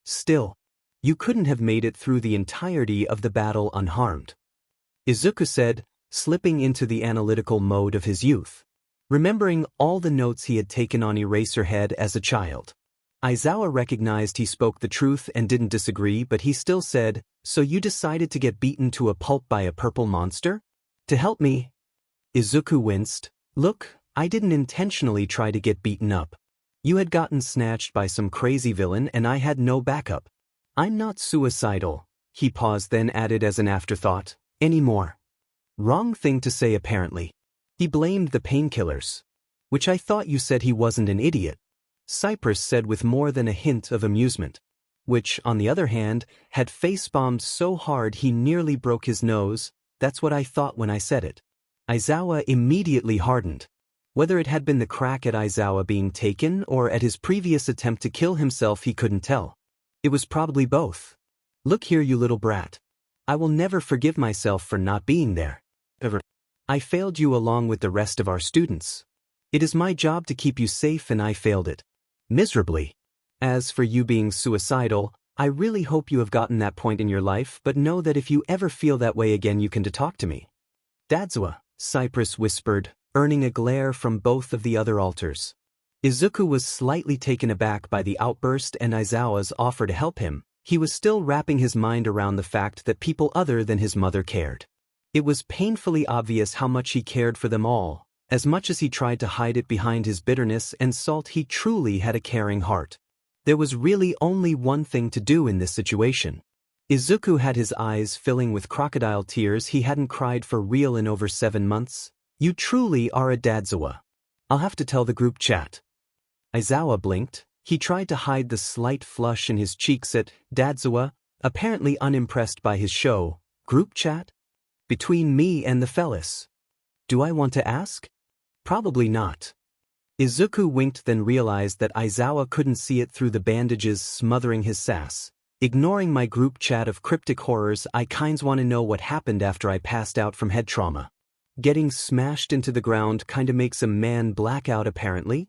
[SPEAKER 1] Still, you couldn't have made it through the entirety of the battle unharmed," Izuku said, slipping into the analytical mode of his youth, remembering all the notes he had taken on Eraserhead as a child. Aizawa recognized he spoke the truth and didn't disagree, but he still said, "So you decided to get beaten to a pulp by a purple monster? To help me?" Izuku winced. "Look, I didn't intentionally try to get beaten up. You had gotten snatched by some crazy villain and I had no backup. I'm not suicidal," he paused, then added as an afterthought, "anymore." Wrong thing to say apparently. He blamed the painkillers. "Which I thought you said he wasn't an idiot," Cypress said with more than a hint of amusement. Which, on the other hand, had face-bombed so hard he nearly broke his nose. "That's what I thought when I said it." Aizawa immediately hardened. Whether it had been the crack at Aizawa being taken or at his previous attempt to kill himself, he couldn't tell. It was probably both. "Look here, you little brat. I will never forgive myself for not being there. Ever. I failed you along with the rest of our students. It is my job to keep you safe and I failed it. Miserably. As for you being suicidal, I really hope you have gotten that point in your life, but know that if you ever feel that way again you can talk to me." "Dadzawa," Cypress whispered, earning a glare from both of the other alters. Izuku was slightly taken aback by the outburst and Aizawa's offer to help him. He was still wrapping his mind around the fact that people other than his mother cared. It was painfully obvious how much he cared for them all. As much as he tried to hide it behind his bitterness and salt, he truly had a caring heart. There was really only one thing to do in this situation. Izuku had his eyes filling with crocodile tears. He hadn't cried for real in over 7 months. "You truly are a Dadzawa. I'll have to tell the group chat." Aizawa blinked. He tried to hide the slight flush in his cheeks at Dadzawa, apparently unimpressed by his show. "Group chat? Between me and the fellas? Do I want to ask? Probably not." Izuku winked, then realized that Aizawa couldn't see it through the bandages smothering his sass. "Ignoring my group chat of cryptic horrors, I kinds want to know what happened after I passed out from head trauma. Getting smashed into the ground kinda makes a man black out apparently."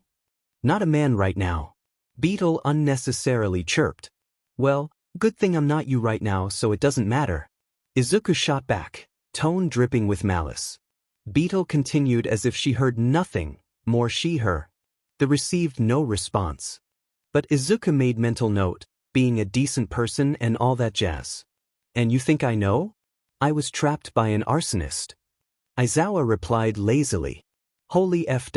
[SPEAKER 1] Not a man right now. Beetle unnecessarily chirped. Well, good thing I'm not you right now, so it doesn't matter. Izuku shot back, tone dripping with malice. Beetle continued as if she heard nothing, more she-her. They received no response. But Izuku made mental note, being a decent person and all that jazz. And you think I know? I was trapped by an arsonist. Aizawa replied lazily. Holy F-.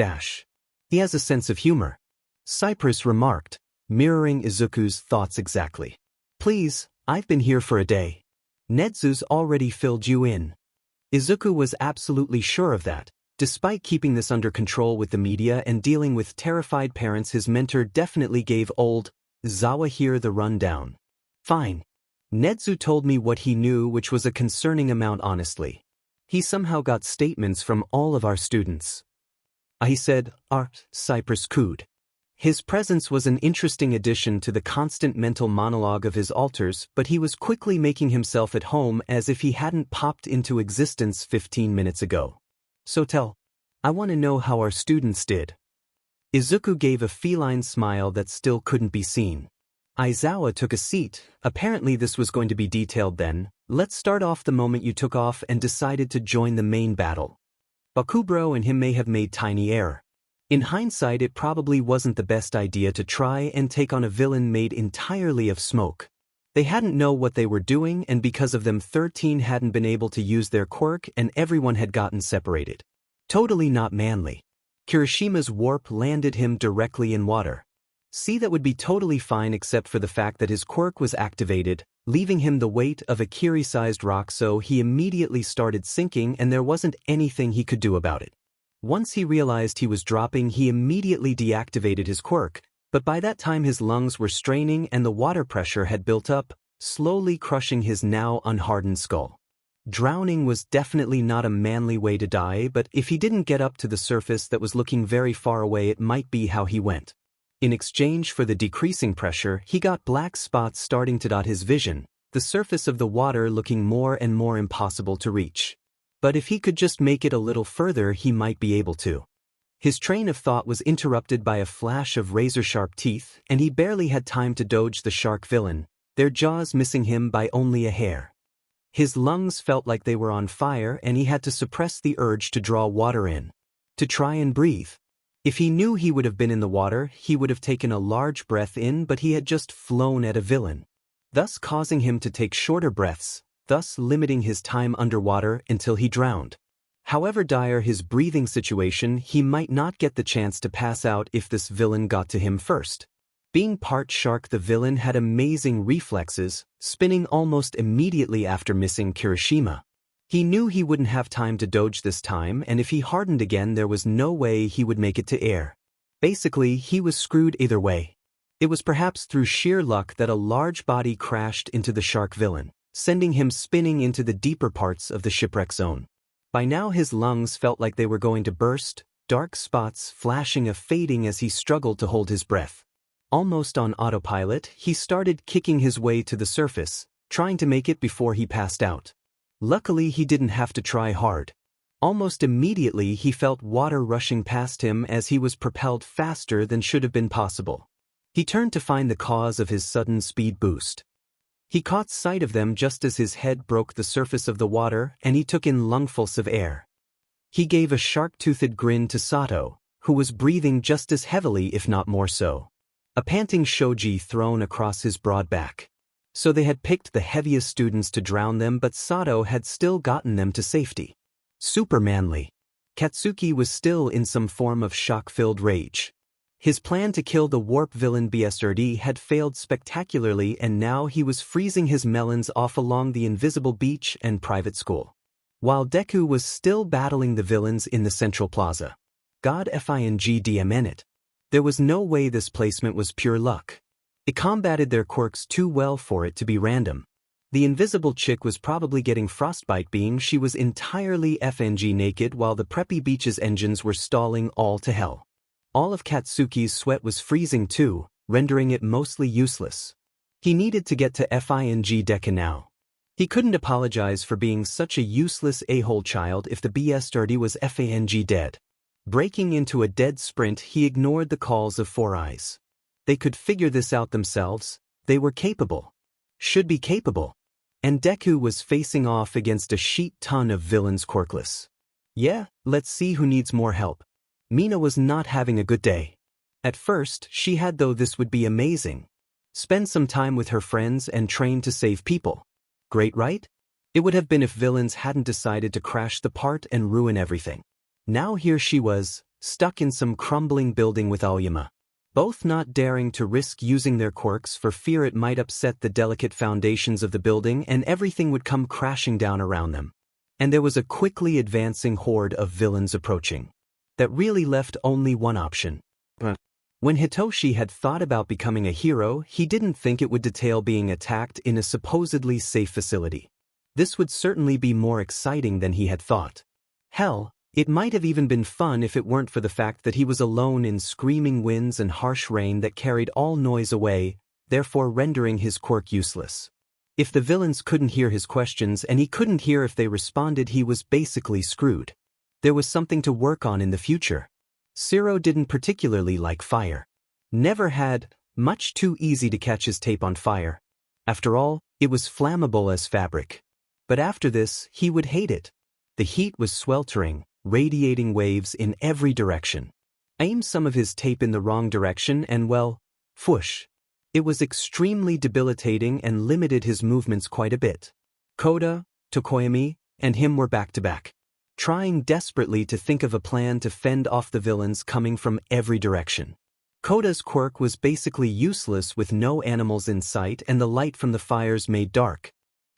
[SPEAKER 1] He has a sense of humor. Cypress remarked, mirroring Izuku's thoughts exactly. Please, I've been here for a day. Nezu's already filled you in. Izuku was absolutely sure of that. Despite keeping this under control with the media and dealing with terrified parents, his mentor definitely gave old Zawa here the rundown. Fine. Nezu told me what he knew, which was a concerning amount honestly. He somehow got statements from all of our students. I said, Cypress cooed. His presence was an interesting addition to the constant mental monologue of his alters, but he was quickly making himself at home as if he hadn't popped into existence 15 minutes ago. So I want to know how our students did. Izuku gave a feline smile that still couldn't be seen. Aizawa took a seat. Apparently this was going to be detailed then. Let's start off the moment you took off and decided to join the main battle. Bakubro and him may have made tiny error. In hindsight, it probably wasn't the best idea to try and take on a villain made entirely of smoke. They hadn't know what they were doing, and because of them 13 hadn't been able to use their quirk and everyone had gotten separated. Totally not manly. Kirishima's warp landed him directly in water. See, that would be totally fine except for the fact that his quirk was activated, leaving him the weight of a Kiri-sized rock, so he immediately started sinking and there wasn't anything he could do about it. Once he realized he was dropping, he immediately deactivated his quirk, but by that time his lungs were straining and the water pressure had built up, slowly crushing his now unhardened skull. Drowning was definitely not a manly way to die, but if he didn't get up to the surface that was looking very far away, it might be how he went. In exchange for the decreasing pressure, he got black spots starting to dot his vision, the surface of the water looking more and more impossible to reach. But if he could just make it a little further, he might be able to. His train of thought was interrupted by a flash of razor-sharp teeth, and he barely had time to dodge the shark villain, their jaws missing him by only a hair. His lungs felt like they were on fire and he had to suppress the urge to draw water in. To try and breathe. If he knew he would have been in the water, he would have taken a large breath in, but he had just flown at a villain, thus causing him to take shorter breaths, thus limiting his time underwater until he drowned. However dire his breathing situation, he might not get the chance to pass out if this villain got to him first. Being part shark, the villain had amazing reflexes, spinning almost immediately after missing Kirishima. He knew he wouldn't have time to dodge this time, and if he hardened again there was no way he would make it to air. Basically, he was screwed either way. It was perhaps through sheer luck that a large body crashed into the shark villain, sending him spinning into the deeper parts of the shipwreck zone. By now his lungs felt like they were going to burst, dark spots flashing and fading as he struggled to hold his breath. Almost on autopilot, he started kicking his way to the surface, trying to make it before he passed out. Luckily, he didn't have to try hard. Almost immediately he felt water rushing past him as he was propelled faster than should have been possible. He turned to find the cause of his sudden speed boost. He caught sight of them just as his head broke the surface of the water and he took in lungfuls of air. He gave a shark-toothed grin to Sato, who was breathing just as heavily if not more so. A panting shoji thrown across his broad back. So they had picked the heaviest students to drown them, but Sato had still gotten them to safety. Super manly. Katsuki was still in some form of shock-filled rage. His plan to kill the warp villain BSRD had failed spectacularly, and now he was freezing his melons off along the invisible beach and private school. While Deku was still battling the villains in the central plaza. God FINGDMN it. There was no way this placement was pure luck. It combated their quirks too well for it to be random. The invisible chick was probably getting frostbite, being she was entirely FNG naked while the preppy beach's engines were stalling all to hell. All of Katsuki's sweat was freezing too, rendering it mostly useless. He needed to get to FING Deku now. He couldn't apologize for being such a useless a-hole child if the BSRD was FANG dead. Breaking into a dead sprint, he ignored the calls of Four Eyes. They could figure this out themselves. They were capable. Should be capable. And Deku was facing off against a sheet ton of villains quirkless. Yeah, let's see who needs more help. Mina was not having a good day. At first, she had though this would be amazing. Spend some time with her friends and train to save people. Great, right? It would have been if villains hadn't decided to crash the part and ruin everything. Now here she was, stuck in some crumbling building with Aoyama. Both not daring to risk using their quirks for fear it might upset the delicate foundations of the building and everything would come crashing down around them. And there was a quickly advancing horde of villains approaching. That really left only one option. But when Hitoshi had thought about becoming a hero, he didn't think it would detail being attacked in a supposedly safe facility. This would certainly be more exciting than he had thought. Hell, it might have even been fun if it weren't for the fact that he was alone in screaming winds and harsh rain that carried all noise away, therefore rendering his quirk useless. If the villains couldn't hear his questions and he couldn't hear if they responded, he was basically screwed. There was something to work on in the future. Zero didn't particularly like fire. Never had, much too easy to catch his tape on fire. After all, it was flammable as fabric. But after this, he would hate it. The heat was sweltering, radiating waves in every direction. Aimed some of his tape in the wrong direction and well, whoosh. It was extremely debilitating and limited his movements quite a bit. Koda, Tokoyami, and him were back to back, trying desperately to think of a plan to fend off the villains coming from every direction. Koda's quirk was basically useless with no animals in sight and the light from the fires made dark.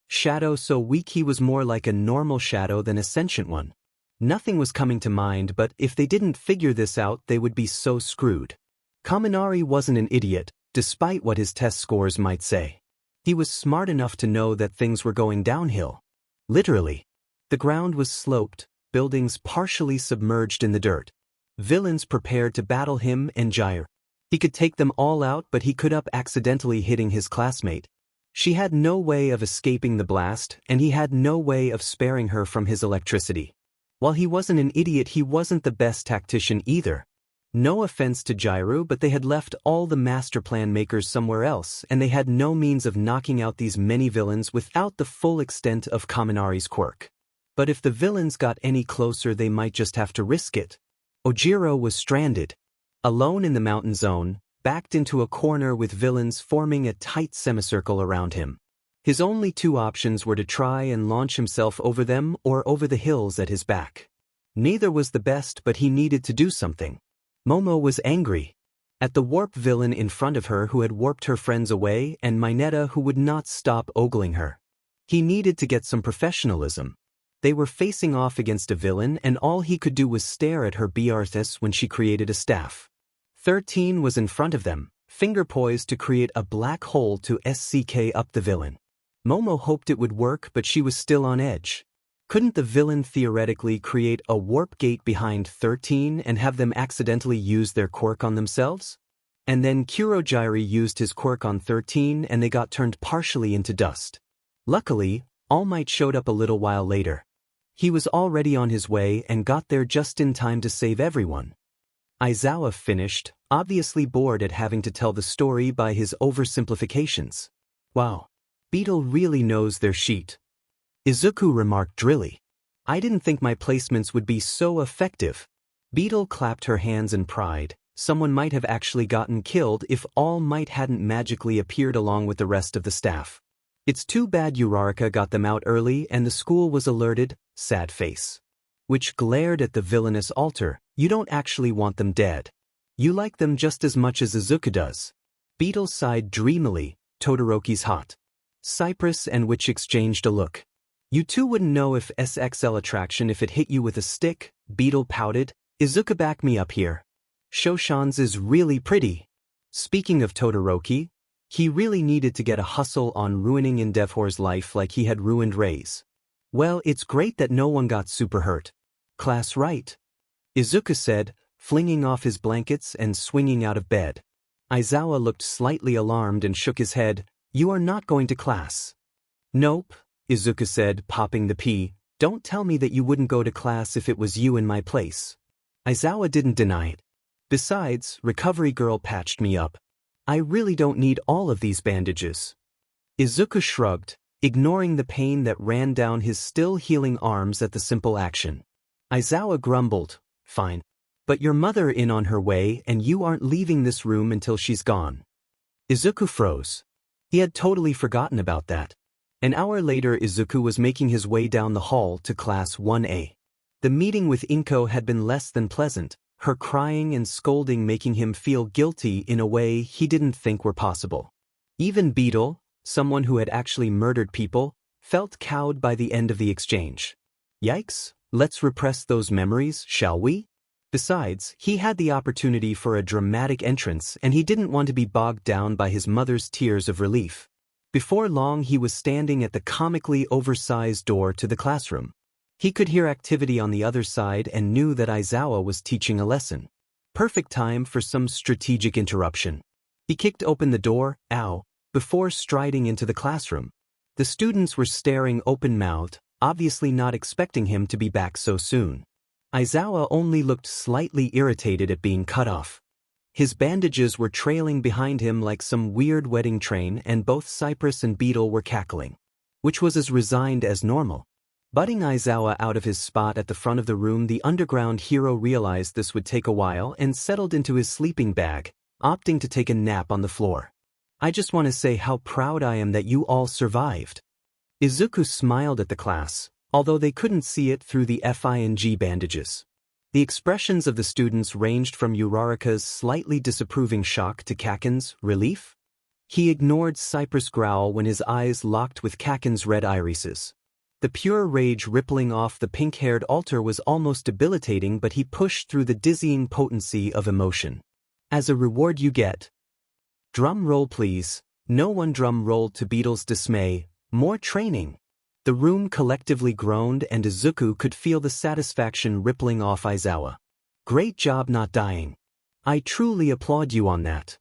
[SPEAKER 1] Shadow so weak he was more like a normal shadow than a sentient one. Nothing was coming to mind, but if they didn't figure this out they would be so screwed. Kaminari wasn't an idiot, despite what his test scores might say. He was smart enough to know that things were going downhill. Literally. The ground was sloped, buildings partially submerged in the dirt. Villains prepared to battle him and Jair. He could take them all out, but he could up accidentally hitting his classmate. She had no way of escaping the blast, and he had no way of sparing her from his electricity. While he wasn't an idiot, he wasn't the best tactician either. No offense to Jairu, but they had left all the master plan makers somewhere else, and they had no means of knocking out these many villains without the full extent of Kaminari's quirk. But if the villains got any closer, they might just have to risk it. Ojiro was stranded, alone in the mountain zone, backed into a corner with villains forming a tight semicircle around him. His only two options were to try and launch himself over them or over the hills at his back. Neither was the best, but he needed to do something. Momo was angry at the warp villain in front of her who had warped her friends away and Mineta who would not stop ogling her. He needed to get some professionalism. They were facing off against a villain and all he could do was stare at her Bearthus when she created a staff. 13 was in front of them, finger poised to create a black hole to SCK up the villain. Momo hoped it would work, but she was still on edge. Couldn't the villain theoretically create a warp gate behind 13 and have them accidentally use their quirk on themselves? And then Kurojairi used his quirk on 13 and they got turned partially into dust. Luckily, All Might showed up a little while later. He was already on his way and got there just in time to save everyone. Aizawa finished, obviously bored at having to tell the story by his oversimplifications. Wow. Beetle really knows their sheet. Izuku remarked drily. I didn't think my placements would be so effective. Beetle clapped her hands in pride. Someone might have actually gotten killed if All Might hadn't magically appeared along with the rest of the staff. It's too bad Uraraka got them out early and the school was alerted, sad face. Which glared at the villainous altar. You don't actually want them dead. You like them just as much as Izuku does. Beetle sighed dreamily. Todoroki's hot. Cypress and Witch exchanged a look. You two wouldn't know if SXL attraction if it hit you with a stick, Beetle pouted. Izuku, back me up here. Shoshan's is really pretty. Speaking of Todoroki, he really needed to get a hustle on ruining Endeavor's life like he had ruined Rei's. Well, it's great that no one got super hurt. Class right? Izuku said, flinging off his blankets and swinging out of bed. Aizawa looked slightly alarmed and shook his head. You are not going to class. Nope, Izuku said, popping the pea. Don't tell me that you wouldn't go to class if it was you in my place. Aizawa didn't deny it. Besides, recovery girl patched me up. I really don't need all of these bandages. Izuku shrugged, ignoring the pain that ran down his still healing arms at the simple action. Aizawa grumbled, fine. But your mother in on her way and you aren't leaving this room until she's gone. Izuku froze. He had totally forgotten about that. An hour later Izuku was making his way down the hall to Class 1A. The meeting with Inko had been less than pleasant, her crying and scolding making him feel guilty in a way he didn't think were possible. Even Beetle, someone who had actually murdered people, felt cowed by the end of the exchange. Yikes, let's repress those memories, shall we? Besides, he had the opportunity for a dramatic entrance and he didn't want to be bogged down by his mother's tears of relief. Before long he was standing at the comically oversized door to the classroom. He could hear activity on the other side and knew that Aizawa was teaching a lesson. Perfect time for some strategic interruption. He kicked open the door, ow, before striding into the classroom. The students were staring open-mouthed, obviously not expecting him to be back so soon. Aizawa only looked slightly irritated at being cut off. His bandages were trailing behind him like some weird wedding train and both Cypress and Beetle were cackling. Which was as resigned as normal. Butting Aizawa out of his spot at the front of the room, the underground hero realized this would take a while and settled into his sleeping bag, opting to take a nap on the floor. I just want to say how proud I am that you all survived. Izuku smiled at the class, although they couldn't see it through the FING bandages. The expressions of the students ranged from Uraraka's slightly disapproving shock to Kaken's relief. He ignored Cypress' growl when his eyes locked with Kaken's red irises. The pure rage rippling off the pink-haired altar was almost debilitating, but he pushed through the dizzying potency of emotion. As a reward you get... Drum roll please. No one drum rolled to Beetle's dismay. More training. The room collectively groaned and Izuku could feel the satisfaction rippling off Aizawa. Great job not dying. I truly applaud you on that.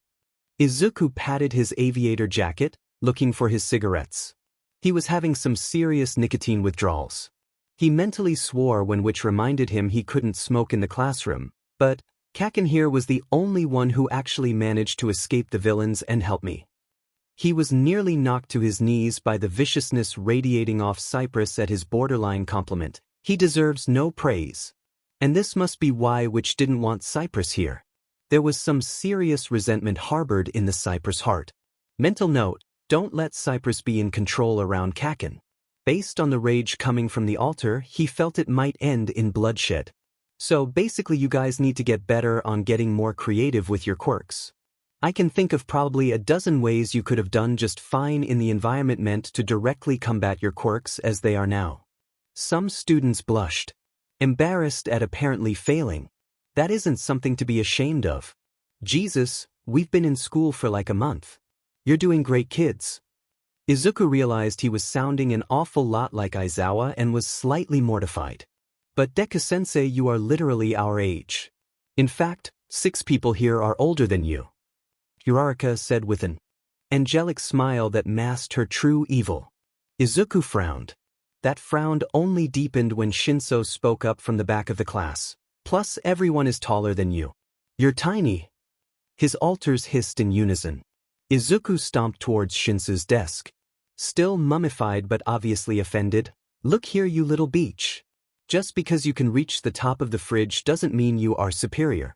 [SPEAKER 1] Izuku patted his aviator jacket, looking for his cigarettes. He was having some serious nicotine withdrawals. He mentally swore which reminded him he couldn't smoke in the classroom, but Kaken here was the only one who actually managed to escape the villains and help me. He was nearly knocked to his knees by the viciousness radiating off Cypress at his borderline compliment. He deserves no praise. And this must be why Witch didn't want Cypress here. There was some serious resentment harbored in the Cypress heart. Mental note, don't let Cypress be in control around Kaken. Based on the rage coming from the altar, he felt it might end in bloodshed. So basically you guys need to get better on getting more creative with your quirks. I can think of probably a dozen ways you could have done just fine in the environment meant to directly combat your quirks as they are now. Some students blushed, embarrassed at apparently failing. That isn't something to be ashamed of. Jesus, we've been in school for like a month. You're doing great, kids. Izuku realized he was sounding an awful lot like Aizawa and was slightly mortified. But Deku-sensei, you are literally our age. In fact, 6 people here are older than you. Uraraka said with an angelic smile that masked her true evil. Izuku frowned. That frown only deepened when Shinso spoke up from the back of the class. Plus, everyone is taller than you. You're tiny. His alters hissed in unison. Izuku stomped towards Shinso's desk. Still mummified but obviously offended. Look here, you little beach. Just because you can reach the top of the fridge doesn't mean you are superior.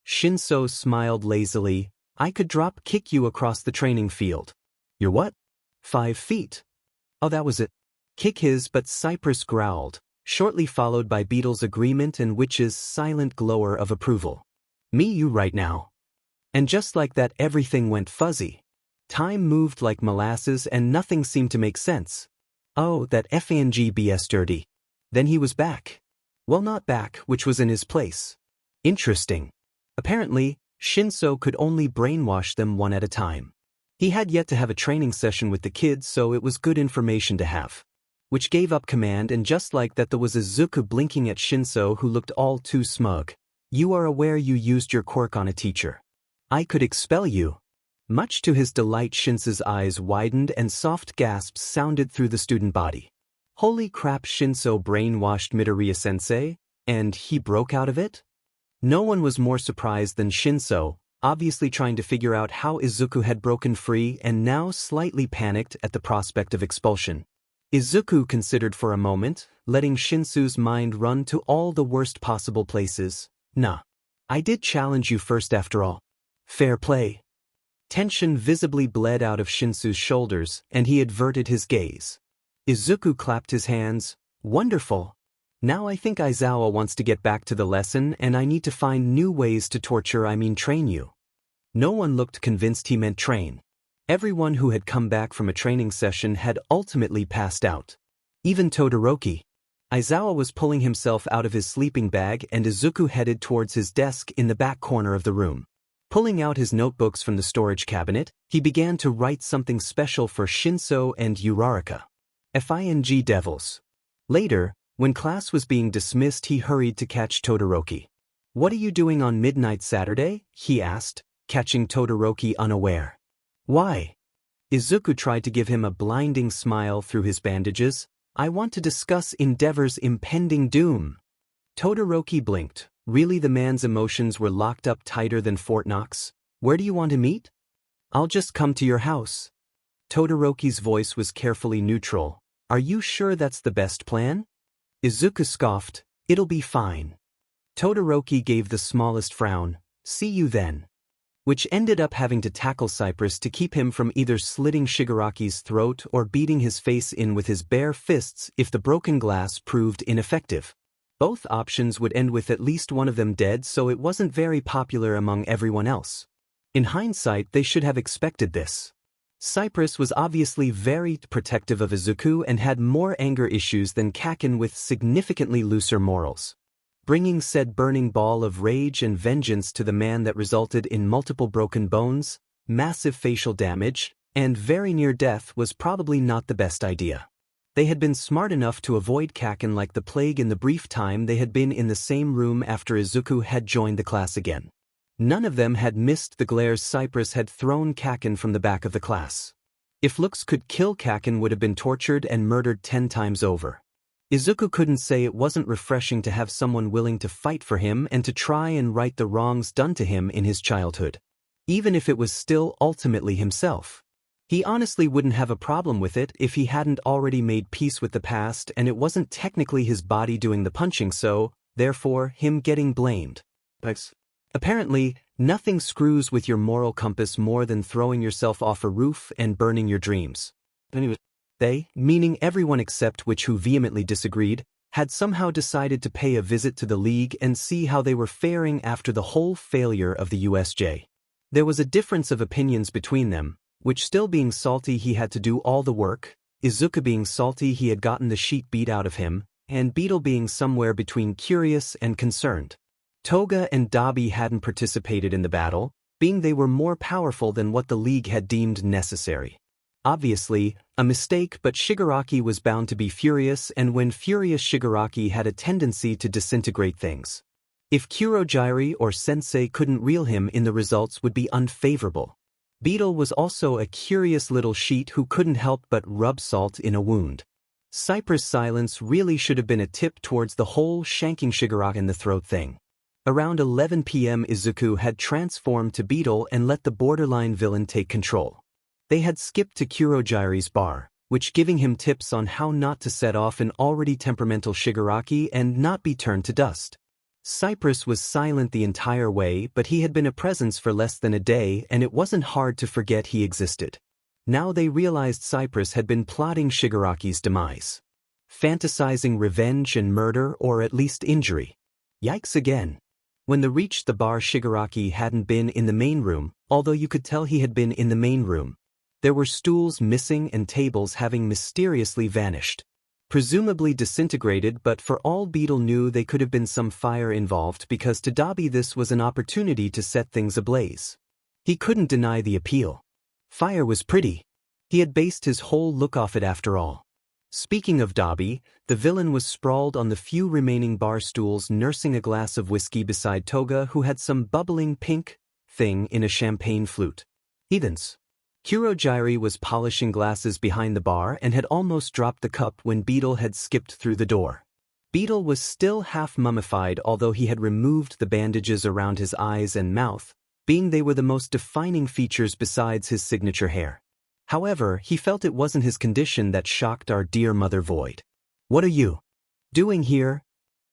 [SPEAKER 1] Shinso smiled lazily. I could drop kick you across the training field. You're what? 5 feet. Oh, that was it. Kick his, but Cypress growled, shortly followed by Beetle's agreement and Witch's silent glower of approval. Me you right now. And just like that everything went fuzzy. Time moved like molasses and nothing seemed to make sense. Oh, that FANG BS dirty. Then he was back. Well, not back, which was in his place. Interesting. Apparently, Shinso could only brainwash them one at a time. He had yet to have a training session with the kids, so it was good information to have. Which gave up command, and just like that there was Izuku blinking at Shinso who looked all too smug. You are aware you used your quirk on a teacher. I could expel you. Much to his delight, Shinso's eyes widened and soft gasps sounded through the student body. Holy crap, Shinso brainwashed Midoriya-sensei, and he broke out of it? No one was more surprised than Shinso, obviously trying to figure out how Izuku had broken free and now slightly panicked at the prospect of expulsion. Izuku considered for a moment, letting Shinsu's mind run to all the worst possible places. Nah. I did challenge you first after all. Fair play. Tension visibly bled out of Shinsu's shoulders, and he averted his gaze. Izuku clapped his hands. Wonderful. Now I think Aizawa wants to get back to the lesson and I need to find new ways to train you. No one looked convinced he meant train. Everyone who had come back from a training session had ultimately passed out. Even Todoroki. Aizawa was pulling himself out of his sleeping bag and Izuku headed towards his desk in the back corner of the room. Pulling out his notebooks from the storage cabinet, he began to write something special for Shinso and Uraraka. Fing devils. Later, when class was being dismissed, he hurried to catch Todoroki. What are you doing on midnight Saturday? He asked, catching Todoroki unaware. Why? Izuku tried to give him a blinding smile through his bandages. I want to discuss Endeavor's impending doom. Todoroki blinked. Really, the man's emotions were locked up tighter than Fort Knox? Where do you want to meet? I'll just come to your house. Todoroki's voice was carefully neutral. Are you sure that's the best plan? Izuku scoffed. It'll be fine. Todoroki gave the smallest frown. See you then. Which ended up having to tackle Cypress to keep him from either slitting Shigaraki's throat or beating his face in with his bare fists if the broken glass proved ineffective. Both options would end with at least one of them dead, so it wasn't very popular among everyone else. In hindsight, they should have expected this. Cypress was obviously very protective of Izuku and had more anger issues than Kaken, with significantly looser morals. Bringing said burning ball of rage and vengeance to the man that resulted in multiple broken bones, massive facial damage, and very near death was probably not the best idea. They had been smart enough to avoid Kaken like the plague in the brief time they had been in the same room after Izuku had joined the class again. None of them had missed the glares Cypress had thrown Kaken from the back of the class. If looks could kill, Kaken would have been tortured and murdered 10 times over. Izuku couldn't say it wasn't refreshing to have someone willing to fight for him and to try and right the wrongs done to him in his childhood. Even if it was still ultimately himself. He honestly wouldn't have a problem with it if he hadn't already made peace with the past and it wasn't technically his body doing the punching, so, therefore, him getting blamed. Apparently, nothing screws with your moral compass more than throwing yourself off a roof and burning your dreams. They, meaning everyone except which who vehemently disagreed, had somehow decided to pay a visit to the League and see how they were faring after the whole failure of the USJ. There was a difference of opinions between them, which still being salty he had to do all the work, Izuku being salty he had gotten the sheet beat out of him, and Beetle being somewhere between curious and concerned. Toga and Dabi hadn't participated in the battle, being they were more powerful than what the League had deemed necessary. Obviously, a mistake, but Shigaraki was bound to be furious, and when furious, Shigaraki had a tendency to disintegrate things. If Kurogyari or Sensei couldn't reel him in, the results would be unfavorable. Beetle was also a curious little sheet who couldn't help but rub salt in a wound. Cypress' silence really should have been a tip towards the whole shanking Shigaraki in the throat thing. Around 11 p.m. Izuku had transformed to Beetle and let the borderline villain take control. They had skipped to Kurogyari's bar, which giving him tips on how not to set off an already temperamental Shigaraki and not be turned to dust. Cypress was silent the entire way, but he had been a presence for less than a day and it wasn't hard to forget he existed. Now they realized Cypress had been plotting Shigaraki's demise. Fantasizing revenge and murder, or at least injury. Yikes again. When they reached the bar, Shigaraki hadn't been in the main room, although you could tell he had been in the main room. There were stools missing and tables having mysteriously vanished. Presumably disintegrated, but for all Beetle knew they could have been some fire involved, because to Dabi this was an opportunity to set things ablaze. He couldn't deny the appeal. Fire was pretty. He had based his whole look off it after all. Speaking of Dabi, the villain was sprawled on the few remaining bar stools nursing a glass of whiskey beside Toga, who had some bubbling pink thing in a champagne flute. Heathens. Kurogyari was polishing glasses behind the bar and had almost dropped the cup when Beetle had skipped through the door. Beetle was still half mummified, although he had removed the bandages around his eyes and mouth, being they were the most defining features besides his signature hair. However, he felt it wasn't his condition that shocked our dear mother Void. "What are you doing here?"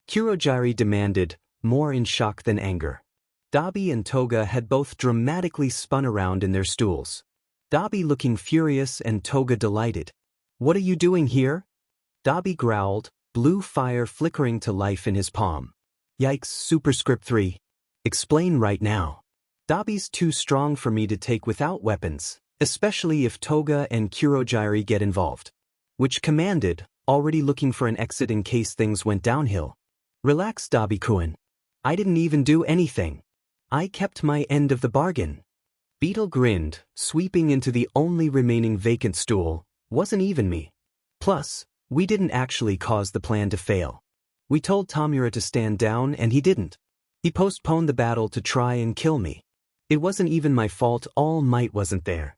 [SPEAKER 1] Kurogiri demanded, more in shock than anger. Dabi and Toga had both dramatically spun around in their stools. Dabi looking furious and Toga delighted. "What are you doing here?" Dabi growled, blue fire flickering to life in his palm. "Yikes, superscript 3. Explain right now. Dabi's too strong for me to take without weapons, especially if Toga and Kurogiri get involved." Which commanded, already looking for an exit in case things went downhill. "Relax, Dabi-kun. I didn't even do anything. I kept my end of the bargain." Beetle grinned, sweeping into the only remaining vacant stool. "Wasn't even me. Plus, we didn't actually cause the plan to fail. We told Tamura to stand down and he didn't. He postponed the battle to try and kill me. It wasn't even my fault All Might wasn't there."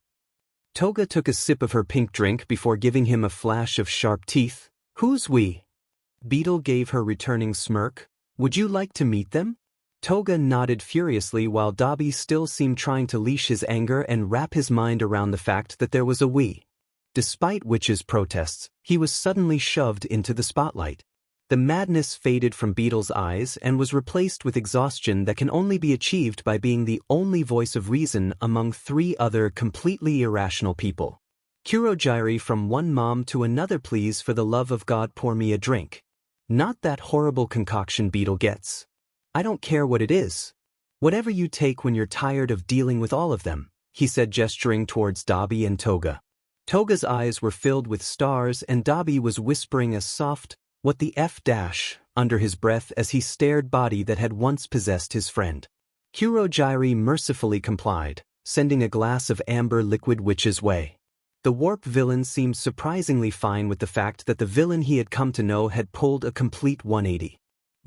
[SPEAKER 1] Toga took a sip of her pink drink before giving him a flash of sharp teeth. "Who's we?" Beetle gave her returning smirk. "Would you like to meet them?" Toga nodded furiously while Dabi still seemed trying to leash his anger and wrap his mind around the fact that there was a we. Despite Witch's protests, he was suddenly shoved into the spotlight. The madness faded from Beetle's eyes and was replaced with exhaustion that can only be achieved by being the only voice of reason among 3 other completely irrational people. "Kurogiri, from one mom to another, please, for the love of God, pour me a drink. Not that horrible concoction Beetle gets. I don't care what it is. Whatever you take when you're tired of dealing with all of them," he said, gesturing towards Dabi and Toga. Toga's eyes were filled with stars and Dabi was whispering a soft, "What the F dash," under his breath as he stared body that had once possessed his friend. Kurogiri mercifully complied, sending a glass of amber liquid Witch's way. The warp villain seemed surprisingly fine with the fact that the villain he had come to know had pulled a complete 180.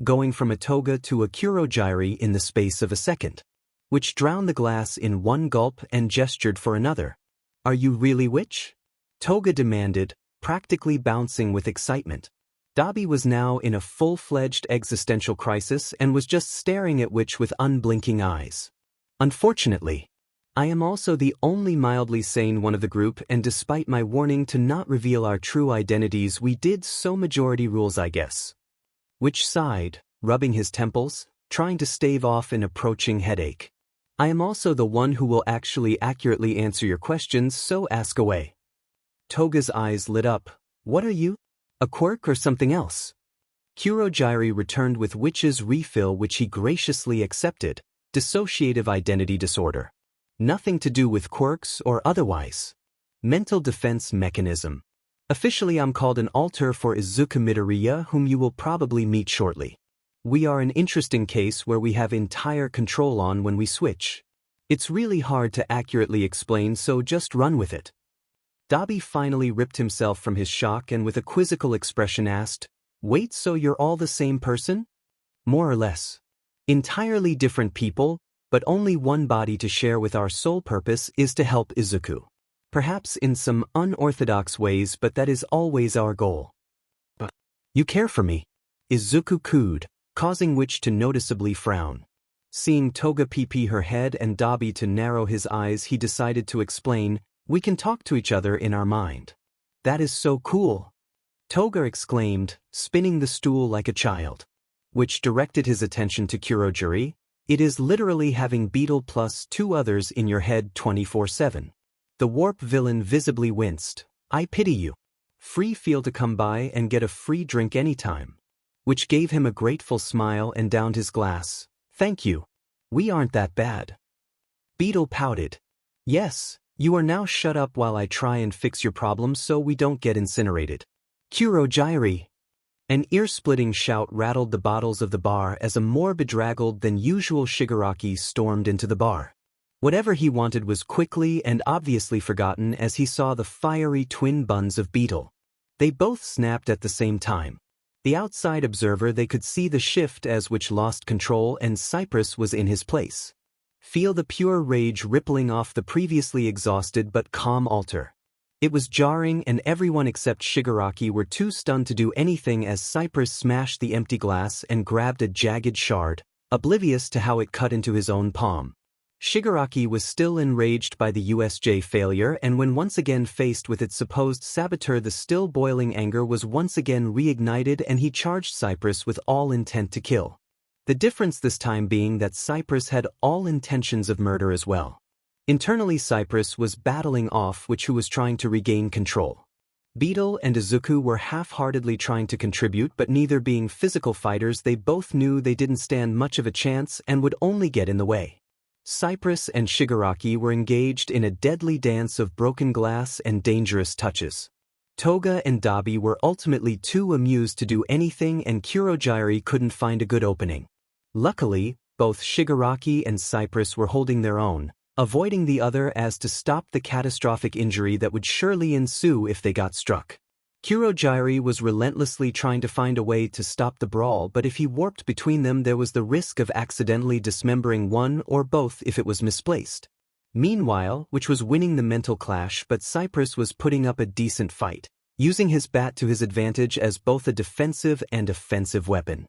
[SPEAKER 1] Going from a Toga to a Kurogiri in the space of a second. Which drowned the glass in one gulp and gestured for another. "Are you really Witch?" Toga demanded, practically bouncing with excitement. Dabi was now in a full-fledged existential crisis and was just staring at Witch with unblinking eyes. "Unfortunately, I am also the only mildly sane one of the group, and despite my warning to not reveal our true identities, we did so majority rules, I guess." Witch sighed, rubbing his temples, trying to stave off an approaching headache. "I am also the one who will actually accurately answer your questions, so ask away." Toga's eyes lit up. "What are you? A quirk or something else?" Kurogiri returned with Witch's refill, which he graciously accepted. "Dissociative identity disorder. Nothing to do with quirks or otherwise. Mental defense mechanism. Officially I'm called an alter for Izuku Midoriya, whom you will probably meet shortly. We are an interesting case where we have entire control on when we switch. It's really hard to accurately explain, so just run with it." Dabi finally ripped himself from his shock and with a quizzical expression asked, "Wait, so you're all the same person?" "More or less. Entirely different people, but only one body to share with. Our sole purpose is to help Izuku. Perhaps in some unorthodox ways, but that is always our goal." "But you care for me?" Izuku cooed, causing Witch to noticeably frown. Seeing Toga pp her head and Dabi to narrow his eyes, he decided to explain, "We can talk to each other in our mind." "That is so cool!" Toga exclaimed, spinning the stool like a child. Which directed his attention to Kurogiri. "It is literally having Beetle plus 2 others in your head 24/7. The warp villain visibly winced. "I pity you. Free feel to come by and get a free drink anytime." Which gave him a grateful smile and downed his glass. "Thank you. We aren't that bad." Beetle pouted. "Yes, you are now shut up while I try and fix your problems so we don't get incinerated." "Kurogiri!" An ear-splitting shout rattled the bottles of the bar as a more bedraggled than usual Shigaraki stormed into the bar. Whatever he wanted was quickly and obviously forgotten as he saw the fiery twin buns of Beetle. They both snapped at the same time. The outside observer, they could see the shift as Witch lost control and Cypress was in his place. Feel the pure rage rippling off the previously exhausted but calm alter. It was jarring and everyone except Shigaraki were too stunned to do anything as Cypress smashed the empty glass and grabbed a jagged shard, oblivious to how it cut into his own palm. Shigaraki was still enraged by the USJ failure, and when once again faced with its supposed saboteur, the still boiling anger was once again reignited and he charged Cypress with all intent to kill. The difference this time being that Cypress had all intentions of murder as well. Internally, Cypress was battling off who was trying to regain control. Beetle and Izuku were half-heartedly trying to contribute, but neither being physical fighters, they both knew they didn't stand much of a chance and would only get in the way. Cypress and Shigaraki were engaged in a deadly dance of broken glass and dangerous touches. Toga and Dabi were ultimately too amused to do anything, and Kurojairi couldn't find a good opening. Luckily, both Shigaraki and Cypress were holding their own, avoiding the other as to stop the catastrophic injury that would surely ensue if they got struck. Kurojairi was relentlessly trying to find a way to stop the brawl, but if he warped between them there was the risk of accidentally dismembering one or both if it was misplaced. Meanwhile, which was winning the mental clash, but Cypress was putting up a decent fight, using his bat to his advantage as both a defensive and offensive weapon.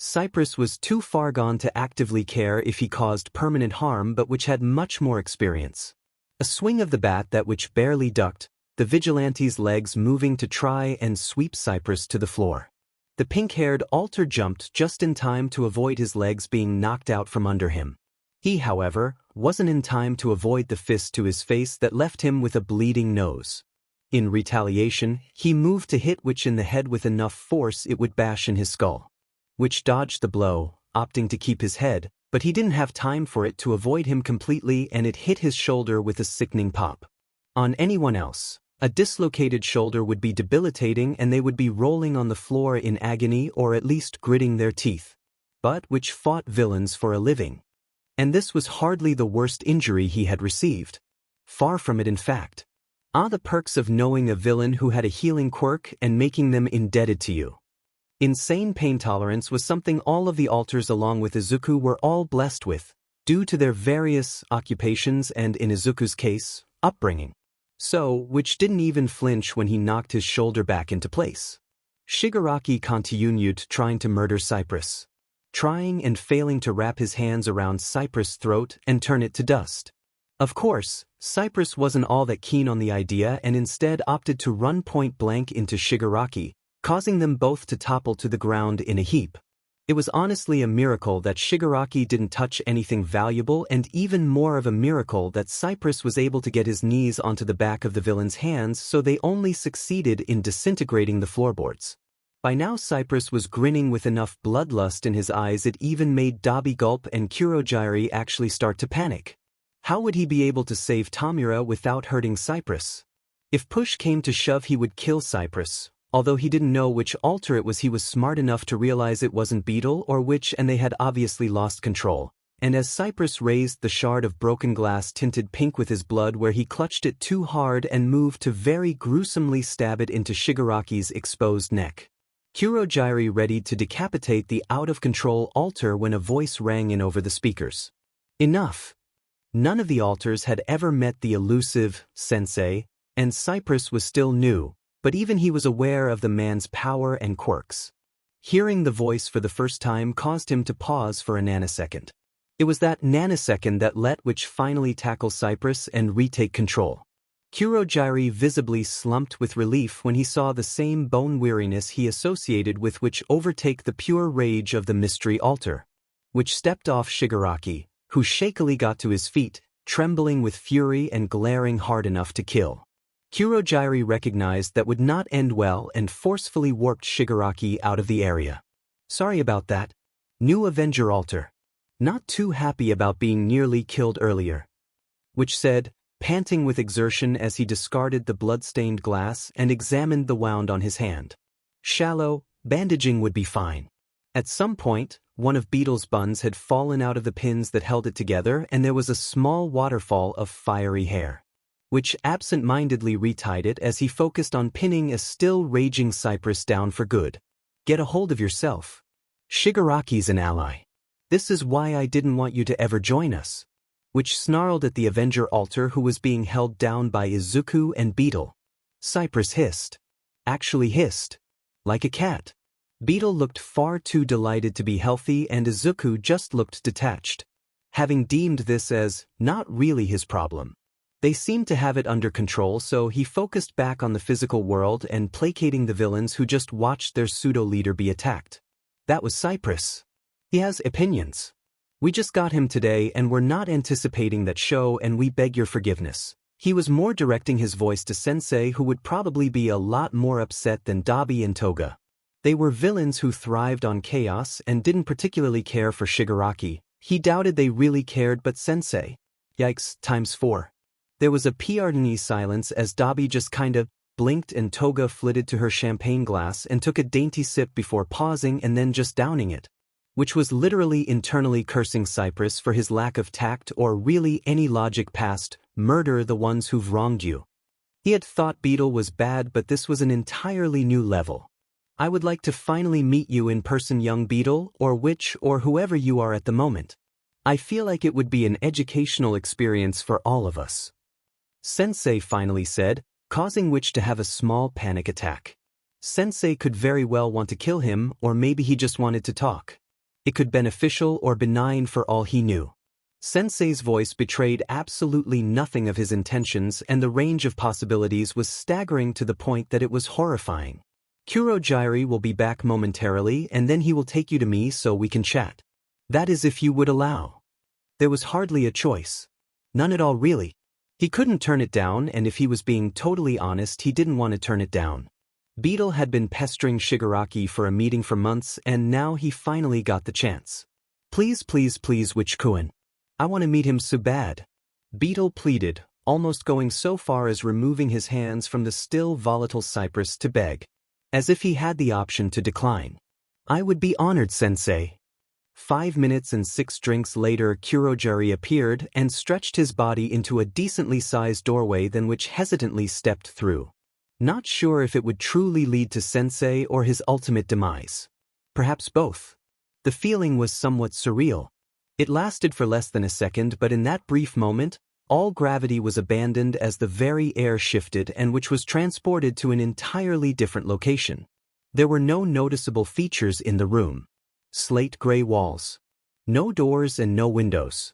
[SPEAKER 1] Cypress was too far gone to actively care if he caused permanent harm, but which had much more experience. A swing of the bat that which barely ducked, the vigilante's legs moving to try and sweep Cypress to the floor. The pink-haired alter jumped just in time to avoid his legs being knocked out from under him. He, however, wasn't in time to avoid the fist to his face that left him with a bleeding nose. In retaliation, he moved to hit Witch in the head with enough force it would bash in his skull. Witch dodged the blow, opting to keep his head, but he didn't have time for it to avoid him completely, and it hit his shoulder with a sickening pop. On anyone else, a dislocated shoulder would be debilitating and they would be rolling on the floor in agony or at least gritting their teeth. But Witch fought villains for a living. And this was hardly the worst injury he had received. Far from it, in fact. The perks of knowing a villain who had a healing quirk and making them indebted to you. Insane pain tolerance was something all of the alters along with Izuku were all blessed with, due to their various occupations and, in Izuku's case, upbringing. So, Witch didn't even flinch when he knocked his shoulder back into place. Shigaraki continued trying to murder Cypress. Trying and failing to wrap his hands around Cypress' throat and turn it to dust. Of course, Cypress wasn't all that keen on the idea and instead opted to run point blank into Shigaraki, causing them both to topple to the ground in a heap. It was honestly a miracle that Shigaraki didn't touch anything valuable, and even more of a miracle that Cypress was able to get his knees onto the back of the villain's hands, so they only succeeded in disintegrating the floorboards. By now Cypress was grinning with enough bloodlust in his eyes it even made Dabi gulp and Kurojairi actually start to panic. How would he be able to save Tamura without hurting Cypress? If push came to shove he would kill Cypress. Although he didn't know which alter it was, he was smart enough to realize it wasn't Beetle or Witch, and they had obviously lost control. And as Cypress raised the shard of broken glass tinted pink with his blood where he clutched it too hard and moved to very gruesomely stab it into Shigaraki's exposed neck. Kurojairi readied to decapitate the out-of-control alter when a voice rang in over the speakers. Enough! None of the alters had ever met the elusive sensei, and Cypress was still new. But even he was aware of the man's power and quirks. Hearing the voice for the first time caused him to pause for a nanosecond. It was that nanosecond that let Witch finally tackle Cypress and retake control. Kurojairi visibly slumped with relief when he saw the same bone weariness he associated with Witch overtake the pure rage of the mystery alter. Witch stepped off Shigaraki, who shakily got to his feet, trembling with fury and glaring hard enough to kill. Kurojairi recognized that would not end well and forcefully warped Shigaraki out of the area. Sorry about that. New Avenger alter. Not too happy about being nearly killed earlier. Witch said, panting with exertion as he discarded the blood-stained glass and examined the wound on his hand. Shallow, bandaging would be fine. At some point, one of Beetle's buns had fallen out of the pins that held it together and there was a small waterfall of fiery hair. Witch absent-mindedly retied it as he focused on pinning a still raging Cypress down for good. Get a hold of yourself. Shigaraki's an ally. This is why I didn't want you to ever join us. Witch snarled at the Avenger alter who was being held down by Izuku and Beetle. Cypress hissed. Actually hissed. Like a cat. Beetle looked far too delighted to be healthy and Izuku just looked detached. Having deemed this as not really his problem. They seemed to have it under control, so he focused back on the physical world and placating the villains who just watched their pseudo-leader be attacked. That was Cypress. He has opinions. We just got him today and we're not anticipating that show and we beg your forgiveness. He was more directing his voice to Sensei, who would probably be a lot more upset than Dabi and Toga. They were villains who thrived on chaos and didn't particularly care for Shigaraki. He doubted they really cared, but Sensei. Yikes, ×4. There was a pardonny silence as Dabi just kind of blinked and Toga flitted to her champagne glass and took a dainty sip before pausing and then just downing it. Which was literally internally cursing Cypress for his lack of tact or really any logic past murder the ones who've wronged you. He had thought Beetle was bad, but this was an entirely new level. I would like to finally meet you in person, young Beetle, or witch, or whoever you are at the moment. I feel like it would be an educational experience for all of us. Sensei finally said, causing Witch to have a small panic attack. Sensei could very well want to kill him, or maybe he just wanted to talk. It could be beneficial or benign for all he knew. Sensei's voice betrayed absolutely nothing of his intentions, and the range of possibilities was staggering to the point that it was horrifying. Kurogiri will be back momentarily and then he will take you to me so we can chat. That is if you would allow. There was hardly a choice. None at all, really. He couldn't turn it down, and if he was being totally honest, he didn't want to turn it down. Beetle had been pestering Shigaraki for a meeting for months and now he finally got the chance. Please, please, please, Witch-kun. I want to meet him so bad. Beetle pleaded, almost going so far as removing his hands from the still volatile Cypress to beg. As if he had the option to decline. I would be honored, Sensei. 5 minutes and 6 drinks later, Kurogiri appeared and stretched his body into a decently sized doorway, then Witch hesitantly stepped through. Not sure if it would truly lead to Sensei or his ultimate demise. Perhaps both. The feeling was somewhat surreal. It lasted for less than a second, but in that brief moment, all gravity was abandoned as the very air shifted and Witch was transported to an entirely different location. There were no noticeable features in the room. Slate gray walls. No doors and no windows.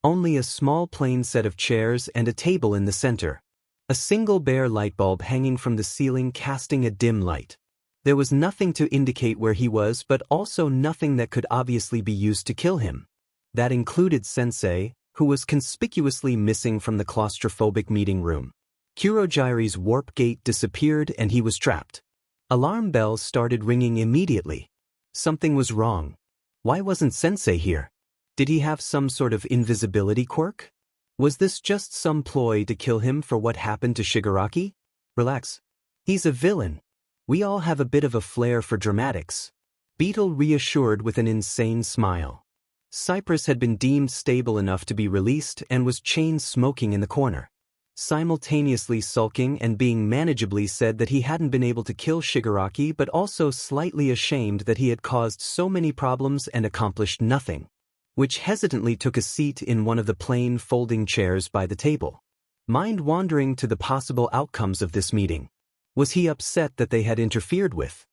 [SPEAKER 1] Only a small plain set of chairs and a table in the center. A single bare light bulb hanging from the ceiling casting a dim light. There was nothing to indicate where he was, but also nothing that could obviously be used to kill him. That included Sensei, who was conspicuously missing from the claustrophobic meeting room. Kurogiri's warp gate disappeared and he was trapped. Alarm bells started ringing immediately. Something was wrong. Why wasn't Sensei here? Did he have some sort of invisibility quirk? Was this just some ploy to kill him for what happened to Shigaraki? Relax. He's a villain. We all have a bit of a flair for dramatics. Beetle reassured with an insane smile. Cypress had been deemed stable enough to be released and was chain smoking in the corner. Simultaneously sulking and being manageably said that he hadn't been able to kill Shigaraki, but also slightly ashamed that he had caused so many problems and accomplished nothing. Witch hesitantly took a seat in one of the plain folding chairs by the table. Mind wandering to the possible outcomes of this meeting. Was he upset that they had interfered with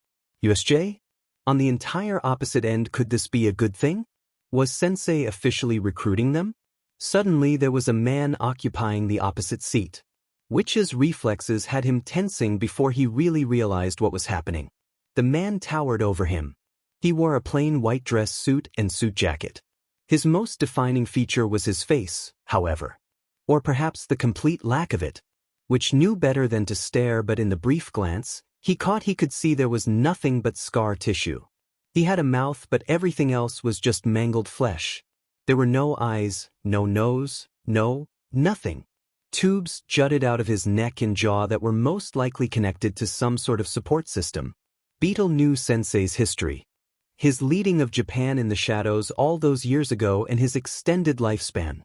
[SPEAKER 1] USJ? On the entire opposite end, could this be a good thing? Was Sensei officially recruiting them? Suddenly there was a man occupying the opposite seat. Witch's reflexes had him tensing before he really realized what was happening. The man towered over him. He wore a plain white dress suit and suit jacket. His most defining feature was his face, however. Or perhaps the complete lack of it. Witch knew better than to stare, but in the brief glance, he could see there was nothing but scar tissue. He had a mouth, but everything else was just mangled flesh. There were no eyes, no nose, nothing. Tubes jutted out of his neck and jaw that were most likely connected to some sort of support system. Beetle knew Sensei's history. His leading of Japan in the shadows all those years ago and his extended lifespan.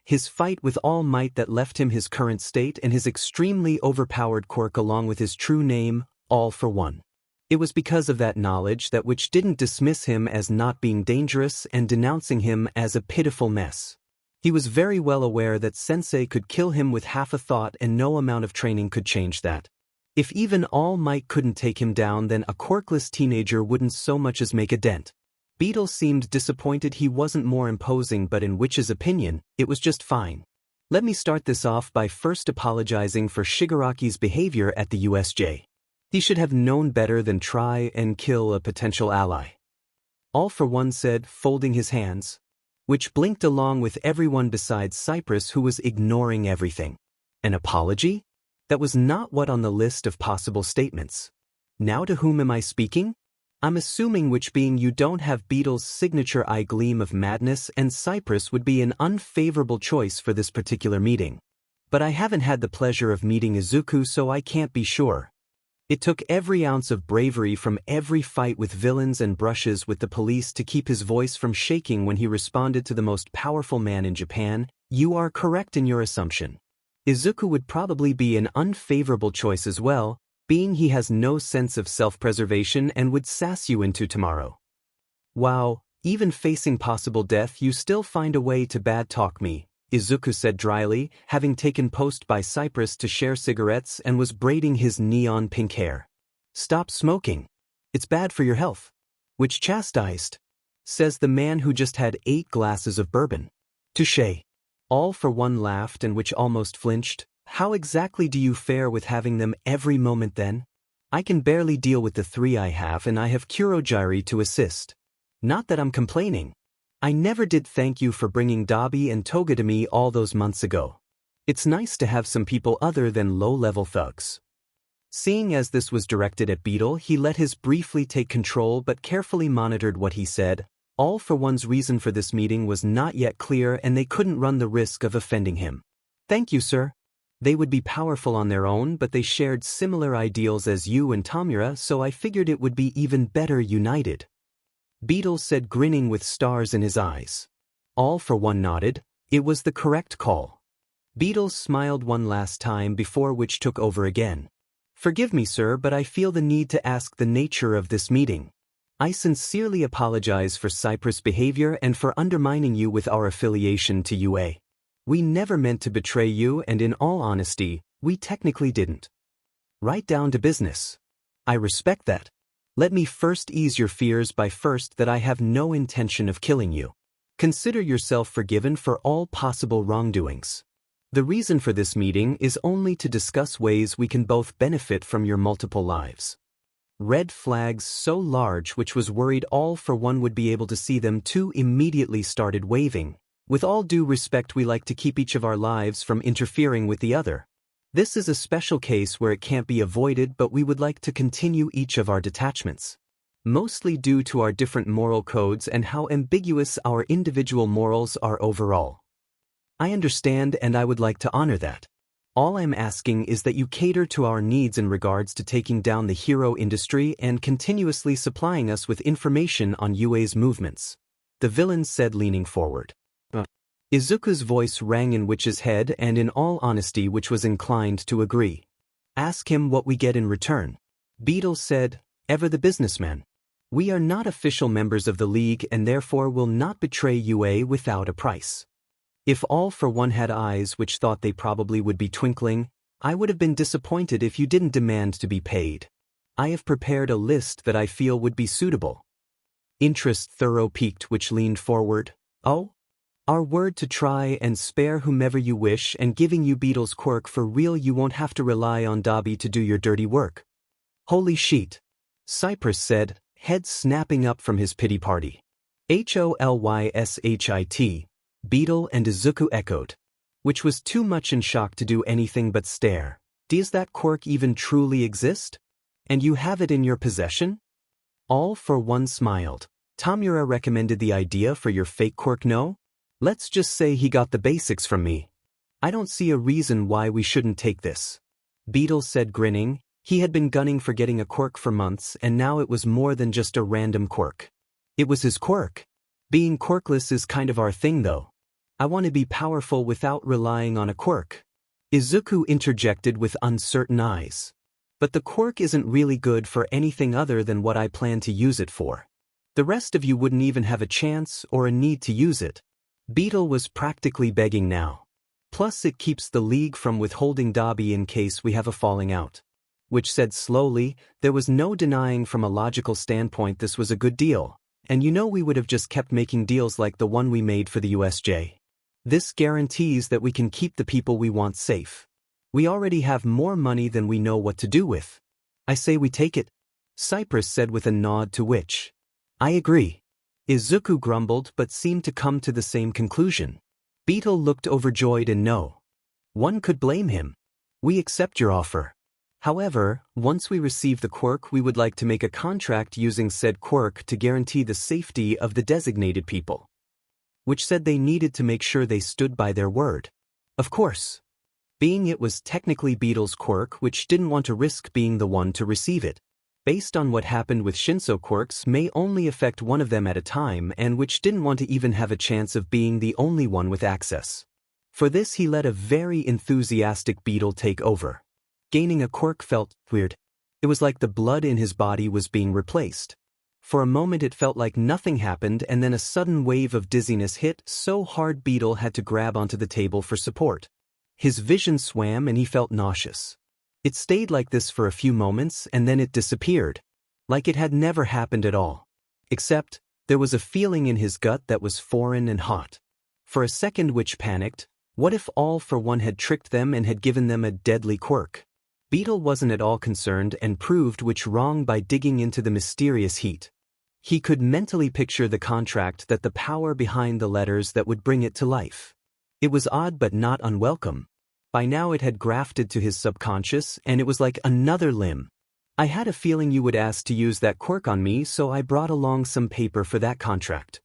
[SPEAKER 1] His fight with All Might that left him his current state and his extremely overpowered quirk along with his true name, All for One. It was because of that knowledge that Witch didn't dismiss him as not being dangerous and denouncing him as a pitiful mess. He was very well aware that Sensei could kill him with half a thought and no amount of training could change that. If even All Might couldn't take him down, then a quirkless teenager wouldn't so much as make a dent. Beetle seemed disappointed he wasn't more imposing, but in Witch's opinion, it was just fine. Let me start this off by first apologizing for Shigaraki's behavior at the USJ. He should have known better than try and kill a potential ally. All for One said, folding his hands. Witch blinked along with everyone besides Cypress, who was ignoring everything. An apology? That was not what on the list of possible statements. Now to whom am I speaking? I'm assuming Witch, being you don't have Beetle's signature eye gleam of madness, and Cypress would be an unfavorable choice for this particular meeting. But I haven't had the pleasure of meeting Izuku, so I can't be sure. It took every ounce of bravery from every fight with villains and brushes with the police to keep his voice from shaking when he responded to the most powerful man in Japan. You are correct in your assumption. Izuku would probably be an unfavorable choice as well, being he has no sense of self-preservation and would sass you into tomorrow. Wow, even facing possible death you still find a way to bad-talk me, Izuku said dryly, having taken post by Cypress to share cigarettes and was braiding his neon pink hair. Stop smoking. It's bad for your health. Which chastised, says the man who just had 8 glasses of bourbon. Touché. All for One laughed, and Which almost flinched. How exactly do you fare with having them every moment then? I can barely deal with the 3 I have, and I have Kurogiri to assist. Not that I'm complaining. I never did thank you for bringing Dabi and Toga to me all those months ago. It's nice to have some people other than low-level thugs. Seeing as this was directed at Beetle, he let his briefly take control but carefully monitored what he said. All for One's reason for this meeting was not yet clear, and they couldn't run the risk of offending him. Thank you, sir. They would be powerful on their own, but they shared similar ideals as you and Tamura, so I figured it would be even better united. Beetle said, grinning with stars in his eyes. All for One nodded. It was the correct call. Beetle smiled one last time before Witch took over again. Forgive me, sir, but I feel the need to ask the nature of this meeting. I sincerely apologize for Cypress' behavior and for undermining you with our affiliation to UA. We never meant to betray you, and in all honesty, we technically didn't. Right down to business. I respect that. Let me first ease your fears by first that I have no intention of killing you. Consider yourself forgiven for all possible wrongdoings. The reason for this meeting is only to discuss ways we can both benefit from your multiple lives. Red flags so large Which was worried All for One would be able to see them too immediately started waving. With all due respect, we like to keep each of our lives from interfering with the other. This is a special case where it can't be avoided, but we would like to continue each of our detachments. Mostly due to our different moral codes and how ambiguous our individual morals are overall. I understand, and I would like to honor that. All I'm asking is that you cater to our needs in regards to taking down the hero industry and continuously supplying us with information on UA's movements, the villain said, leaning forward. Izuku's voice rang in Witch's head, and in all honesty Witch was inclined to agree. Ask him what we get in return. Beetle said, ever the businessman. We are not official members of the League and therefore will not betray UA without a price. If All for One had eyes which thought they probably would be twinkling, I would have been disappointed if you didn't demand to be paid. I have prepared a list that I feel would be suitable. Interest thorough piqued, Which leaned forward. Oh? Our word to try and spare whomever you wish, and giving you Beetle's quirk for real. You won't have to rely on Dabi to do your dirty work. Holy sheet. Cypress said, head snapping up from his pity party. HOLYSHIT. Beetle and Izuku echoed. Which was too much in shock to do anything but stare. Does that quirk even truly exist? And you have it in your possession? All for One smiled. Tamura recommended the idea for your fake quirk, no? Let's just say he got the basics from me. I don't see a reason why we shouldn't take this. Beetle said, grinning. He had been gunning for getting a quirk for months, and now it was more than just a random quirk. It was his quirk. Being quirkless is kind of our thing, though. I want to be powerful without relying on a quirk. Izuku interjected with uncertain eyes. But the quirk isn't really good for anything other than what I plan to use it for. The rest of you wouldn't even have a chance or a need to use it. Beetle was practically begging now. Plus it keeps the League from withholding Dabi in case we have a falling out. which said slowly, there was no denying from a logical standpoint this was a good deal, and we would have just kept making deals like the one we made for the USJ. This guarantees that we can keep the people we want safe. We already have more money than we know what to do with. I say we take it, Cypress said with a nod to which. I agree. Izuku grumbled but seemed to come to the same conclusion. Beetle looked overjoyed and no one could blame him. We accept your offer. However, once we receive the quirk, we would like to make a contract using said quirk to guarantee the safety of the designated people. Which said they needed to make sure they stood by their word. Of course. Being it was technically Beetle's quirk, which didn't want to risk being the one to receive it. Based on what happened with Shinso quirks may only affect one of them at a time and which didn't want to even have a chance of being the only one with access. For this he let a very enthusiastic Beetle take over. Gaining a quirk felt weird. It was like the blood in his body was being replaced. For a moment it felt like nothing happened and then a sudden wave of dizziness hit so hard Beetle had to grab onto the table for support. His vision swam and he felt nauseous. It stayed like this for a few moments and then it disappeared. Like it had never happened at all. Except, there was a feeling in his gut that was foreign and hot. For a second which panicked, what if All for One had tricked them and had given them a deadly quirk? Beetle wasn't at all concerned and proved which wrong by digging into the mysterious heat. He could mentally picture the contract that the power behind the letters that would bring it to life. It was odd but not unwelcome. By now it had grafted to his subconscious and it was like another limb. I had a feeling you would ask to use that quirk on me, so I brought along some paper for that contract.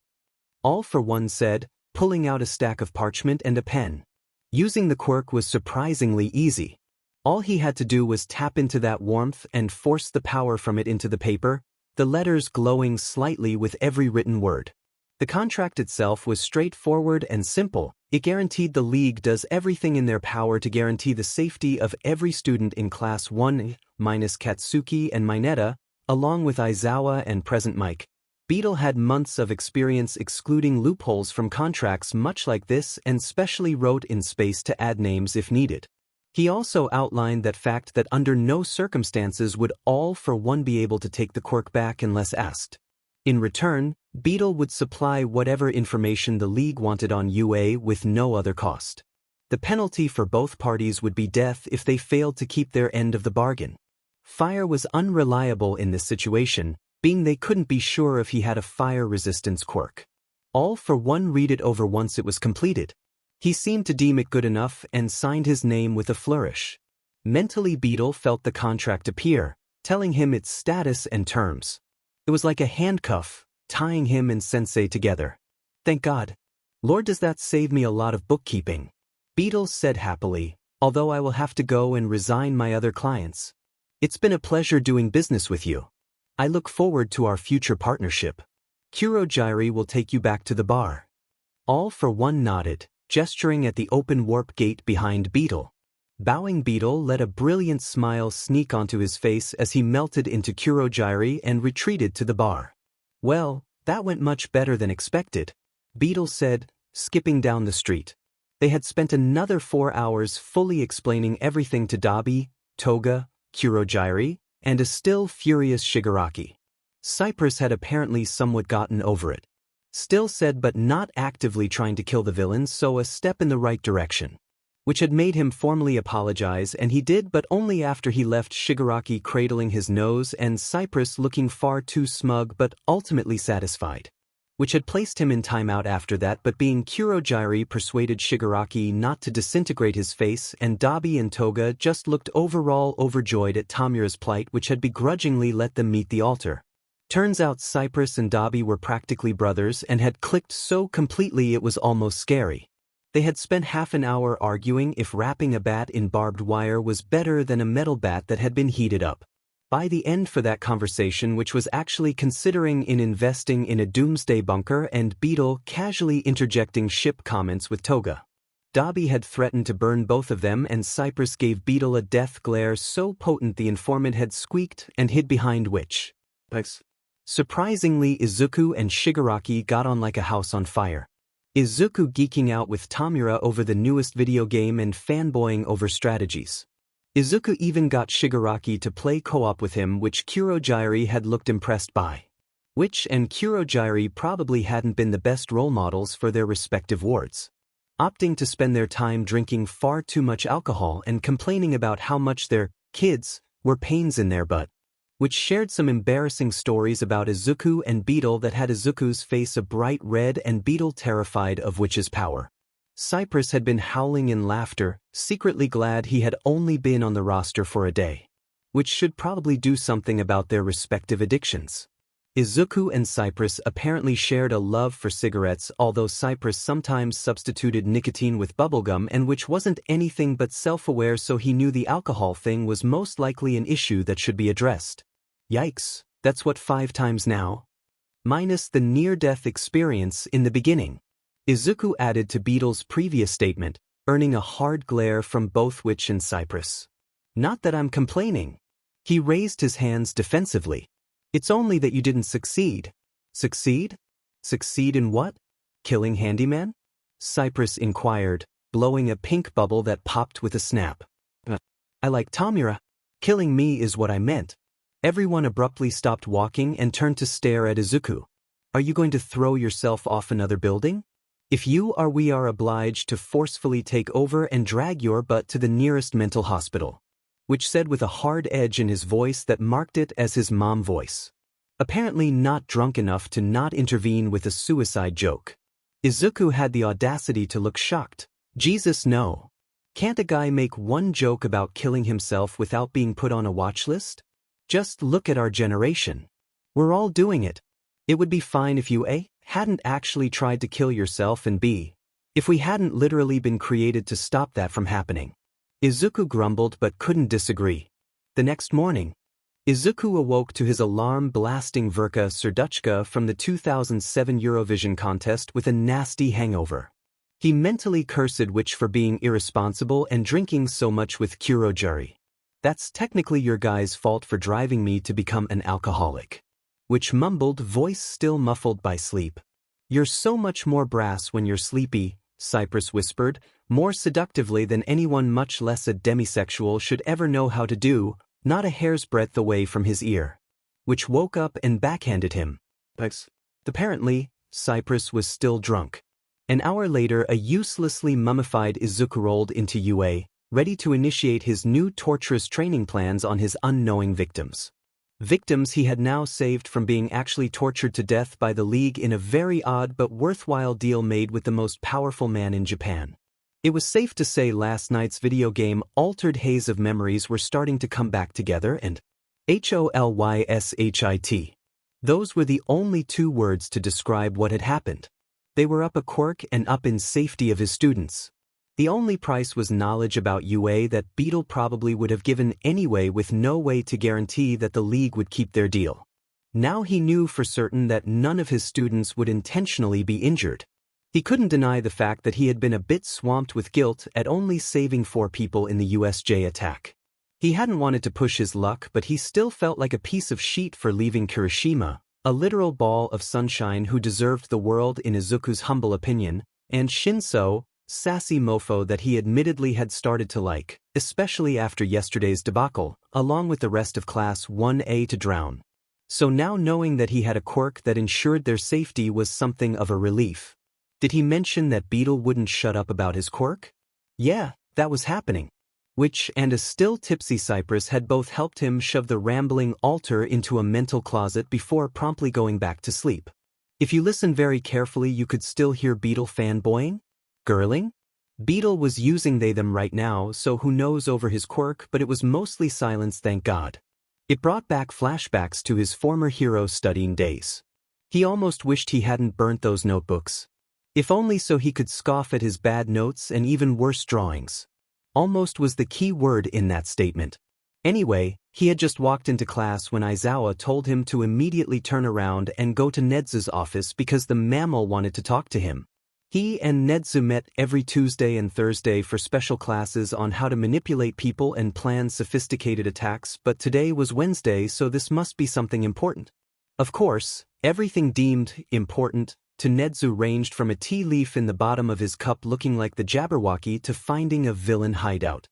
[SPEAKER 1] All for One said, pulling out a stack of parchment and a pen. Using the quirk was surprisingly easy. All he had to do was tap into that warmth and force the power from it into the paper, the letters glowing slightly with every written word. The contract itself was straightforward and simple. It guaranteed the League does everything in their power to guarantee the safety of every student in Class 1, minus Katsuki and Mineta, along with Aizawa and present Mike. Beetle had months of experience excluding loopholes from contracts much like this and specially wrote in space to add names if needed. He also outlined that fact that under no circumstances would All for One be able to take the quirk back unless asked. In return, Beetle would supply whatever information the League wanted on UA with no other cost. The penalty for both parties would be death if they failed to keep their end of the bargain. Fire was unreliable in this situation, being they couldn't be sure if he had a fire resistance quirk. All for One read it over once it was completed. He seemed to deem it good enough and signed his name with a flourish. Mentally Beetle felt the contract appear, telling him its status and terms. It was like a handcuff, tying him and Sensei together. Thank God. Lord, does that save me a lot of bookkeeping? Beetle said happily, although I will have to go and resign my other clients. It's been a pleasure doing business with you. I look forward to our future partnership. Kurogyri will take you back to the bar. All for One nodded, gesturing at the open warp gate behind Beetle. Bowing Beetle let a brilliant smile sneak onto his face as he melted into Kurogyri and retreated to the bar. Well, that went much better than expected, Beetle said, skipping down the street. They had spent another 4 hours fully explaining everything to Dabi, Toga, Kurogyri, and a still furious Shigaraki. Cypress had apparently somewhat gotten over it. Still said but not actively trying to kill the villains, so a step in the right direction. Which had made him formally apologize, and he did, but only after he left Shigaraki cradling his nose and Cypress looking far too smug but ultimately satisfied. Which had placed him in timeout after that, but being Kurogyri persuaded Shigaraki not to disintegrate his face, and Dabi and Toga just looked overall overjoyed at Tamura's plight, which had begrudgingly let them meet the altar. Turns out Cypress and Dabi were practically brothers and had clicked so completely it was almost scary. They had spent half an hour arguing if wrapping a bat in barbed wire was better than a metal bat that had been heated up. By the end for that conversation, which was actually considering in investing in a doomsday bunker, and Beetle casually interjecting ship comments with Toga. Dabi had threatened to burn both of them, and Cypress gave Beetle a death glare so potent the informant had squeaked and hid behind which. Surprisingly, Izuku and Shigaraki got on like a house on fire. Izuku geeking out with Tamura over the newest video game and fanboying over strategies. Izuku even got Shigaraki to play co-op with him, which Kurogyari had looked impressed by. Which and Kurogyari probably hadn't been the best role models for their respective wards, opting to spend their time drinking far too much alcohol and complaining about how much their kids were pains in their butt, which shared some embarrassing stories about Izuku and Beetle that had Izuku's face a bright red and Beetle terrified of Witch's power. Cypress had been howling in laughter, secretly glad he had only been on the roster for a day, which should probably do something about their respective addictions. Izuku and Cypress apparently shared a love for cigarettes, although Cypress sometimes substituted nicotine with bubblegum, and which wasn't anything but self-aware, so he knew the alcohol thing was most likely an issue that should be addressed. Yikes, that's what 5 times now? Minus the near-death experience in the beginning. Izuku added to Beetle's previous statement, earning a hard glare from both Witch and Cypress. Not that I'm complaining. He raised his hands defensively. It's only that you didn't succeed. Succeed? Succeed in what? Killing Handyman? Cypress inquired, blowing a pink bubble that popped with a snap. I like Tamura. Killing me is what I meant. Everyone abruptly stopped walking and turned to stare at Izuku. Are you going to throw yourself off another building? If you are, we are obliged to forcefully take over and drag your butt to the nearest mental hospital. Which said with a hard edge in his voice that marked it as his mom voice. Apparently not drunk enough to not intervene with a suicide joke. Izuku had the audacity to look shocked. Jesus, no. Can't a guy make one joke about killing himself without being put on a watch list? Just look at our generation. We're all doing it. It would be fine if you A, hadn't actually tried to kill yourself, and B, if we hadn't literally been created to stop that from happening. Izuku grumbled but couldn't disagree. The next morning, Izuku awoke to his alarm-blasting Verka Serduchka from the 2007 Eurovision contest with a nasty hangover. He mentally cursed Witch for being irresponsible and drinking so much with Kurogyari. That's technically your guy's fault for driving me to become an alcoholic. Witch mumbled, voice still muffled by sleep. You're so much more brass when you're sleepy, Cypress whispered, more seductively than anyone, much less a demisexual, should ever know how to do, not a hair's breadth away from his ear. Which woke up and backhanded him. Apparently, Cypress was still drunk. An hour later, a uselessly mummified Izuku rolled into UA, ready to initiate his new torturous training plans on his unknowing victims. Victims he had now saved from being actually tortured to death by the League in a very odd but worthwhile deal made with the most powerful man in Japan. It was safe to say last night's video game altered haze of memories were starting to come back together, and HOLYSHIT. Those were the only 2 words to describe what had happened. They were up a quirk and up in safety of his students. The only price was knowledge about UA that Beetle probably would have given anyway, with no way to guarantee that the League would keep their deal. Now he knew for certain that none of his students would intentionally be injured. He couldn't deny the fact that he had been a bit swamped with guilt at only saving 4 people in the USJ attack. He hadn't wanted to push his luck, but he still felt like a piece of shit for leaving Kirishima, a literal ball of sunshine who deserved the world in Izuku's humble opinion, and Shinso, sassy mofo that he admittedly had started to like, especially after yesterday's debacle, along with the rest of Class 1A to drown. So now knowing that he had a quirk that ensured their safety was something of a relief. Did he mention that Beetle wouldn't shut up about his quirk? Yeah, that was happening. Witch and a still tipsy Cypress had both helped him shove the rambling alter into a mental closet before promptly going back to sleep. If you listen very carefully, you could still hear Beetle fanboying? Girling? Beetle was using they them right now, so who knows over his quirk, but it was mostly silence, thank God. It brought back flashbacks to his former hero studying days. He almost wished he hadn't burnt those notebooks. If only so he could scoff at his bad notes and even worse drawings. Almost was the key word in that statement. Anyway, he had just walked into class when Aizawa told him to immediately turn around and go to Nezu's office because the mammal wanted to talk to him. He and Nezu met every Tuesday and Thursday for special classes on how to manipulate people and plan sophisticated attacks, but today was Wednesday, so this must be something important. Of course, everything deemed important to Nezu ranged from a tea leaf in the bottom of his cup looking like the Jabberwocky to finding a villain hideout.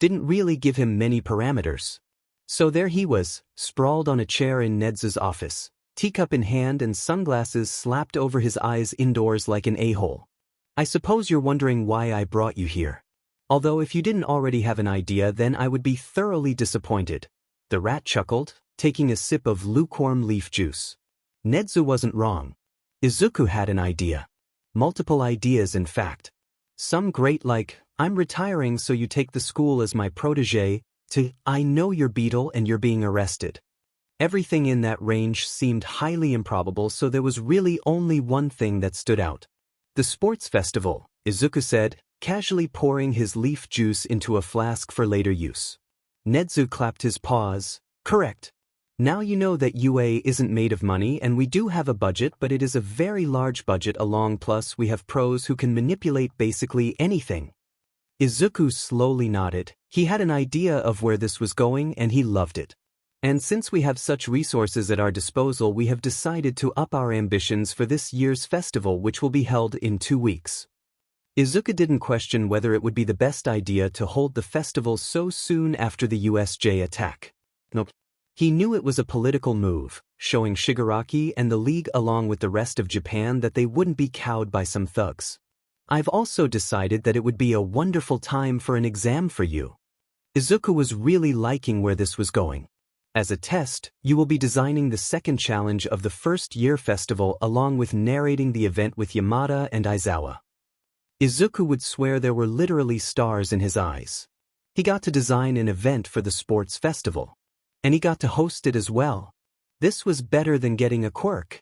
[SPEAKER 1] didn't really give him many parameters. So there he was, sprawled on a chair in Nezu's office, teacup in hand and sunglasses slapped over his eyes indoors like an a-hole. I suppose you're wondering why I brought you here. Although if you didn't already have an idea, then I would be thoroughly disappointed. The rat chuckled, taking a sip of lukewarm leaf juice. Nezu wasn't wrong. Izuku had an idea. Multiple ideas, in fact. Some great like, I'm retiring so you take the school as my protege, to, I know you're Beetle and you're being arrested. Everything in that range seemed highly improbable, so there was really only one thing that stood out. The sports festival, Izuku said, casually pouring his leaf juice into a flask for later use. Nezu clapped his paws. Correct. Now you know that UA isn't made of money and we do have a budget, but it is a very large budget along, plus we have pros who can manipulate basically anything. Izuku slowly nodded. He had an idea of where this was going and he loved it. And since we have such resources at our disposal, we have decided to up our ambitions for this year's festival, which will be held in 2 weeks. Izuku didn't question whether it would be the best idea to hold the festival so soon after the USJ attack. Nope. He knew it was a political move, showing Shigaraki and the League along with the rest of Japan that they wouldn't be cowed by some thugs. I've also decided that it would be a wonderful time for an exam for you. Izuku was really liking where this was going. As a test, you will be designing the second challenge of the first-year festival along with narrating the event with Yamada and Aizawa. Izuku would swear there were literally stars in his eyes. He got to design an event for the sports festival. And he got to host it as well. This was better than getting a quirk.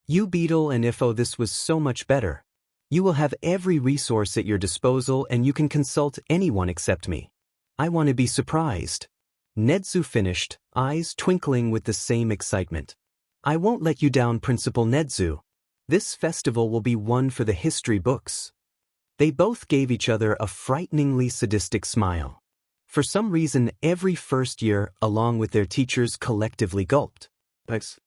[SPEAKER 1] You Beetle and Ifo, this was so much better. You will have every resource at your disposal and you can consult anyone except me. I want to be surprised. Nezu finished, eyes twinkling with the same excitement. I won't let you down, Principal Nezu. This festival will be one for the history books. They both gave each other a frighteningly sadistic smile. For some reason, every first year, along with their teachers, collectively gulped. Thanks.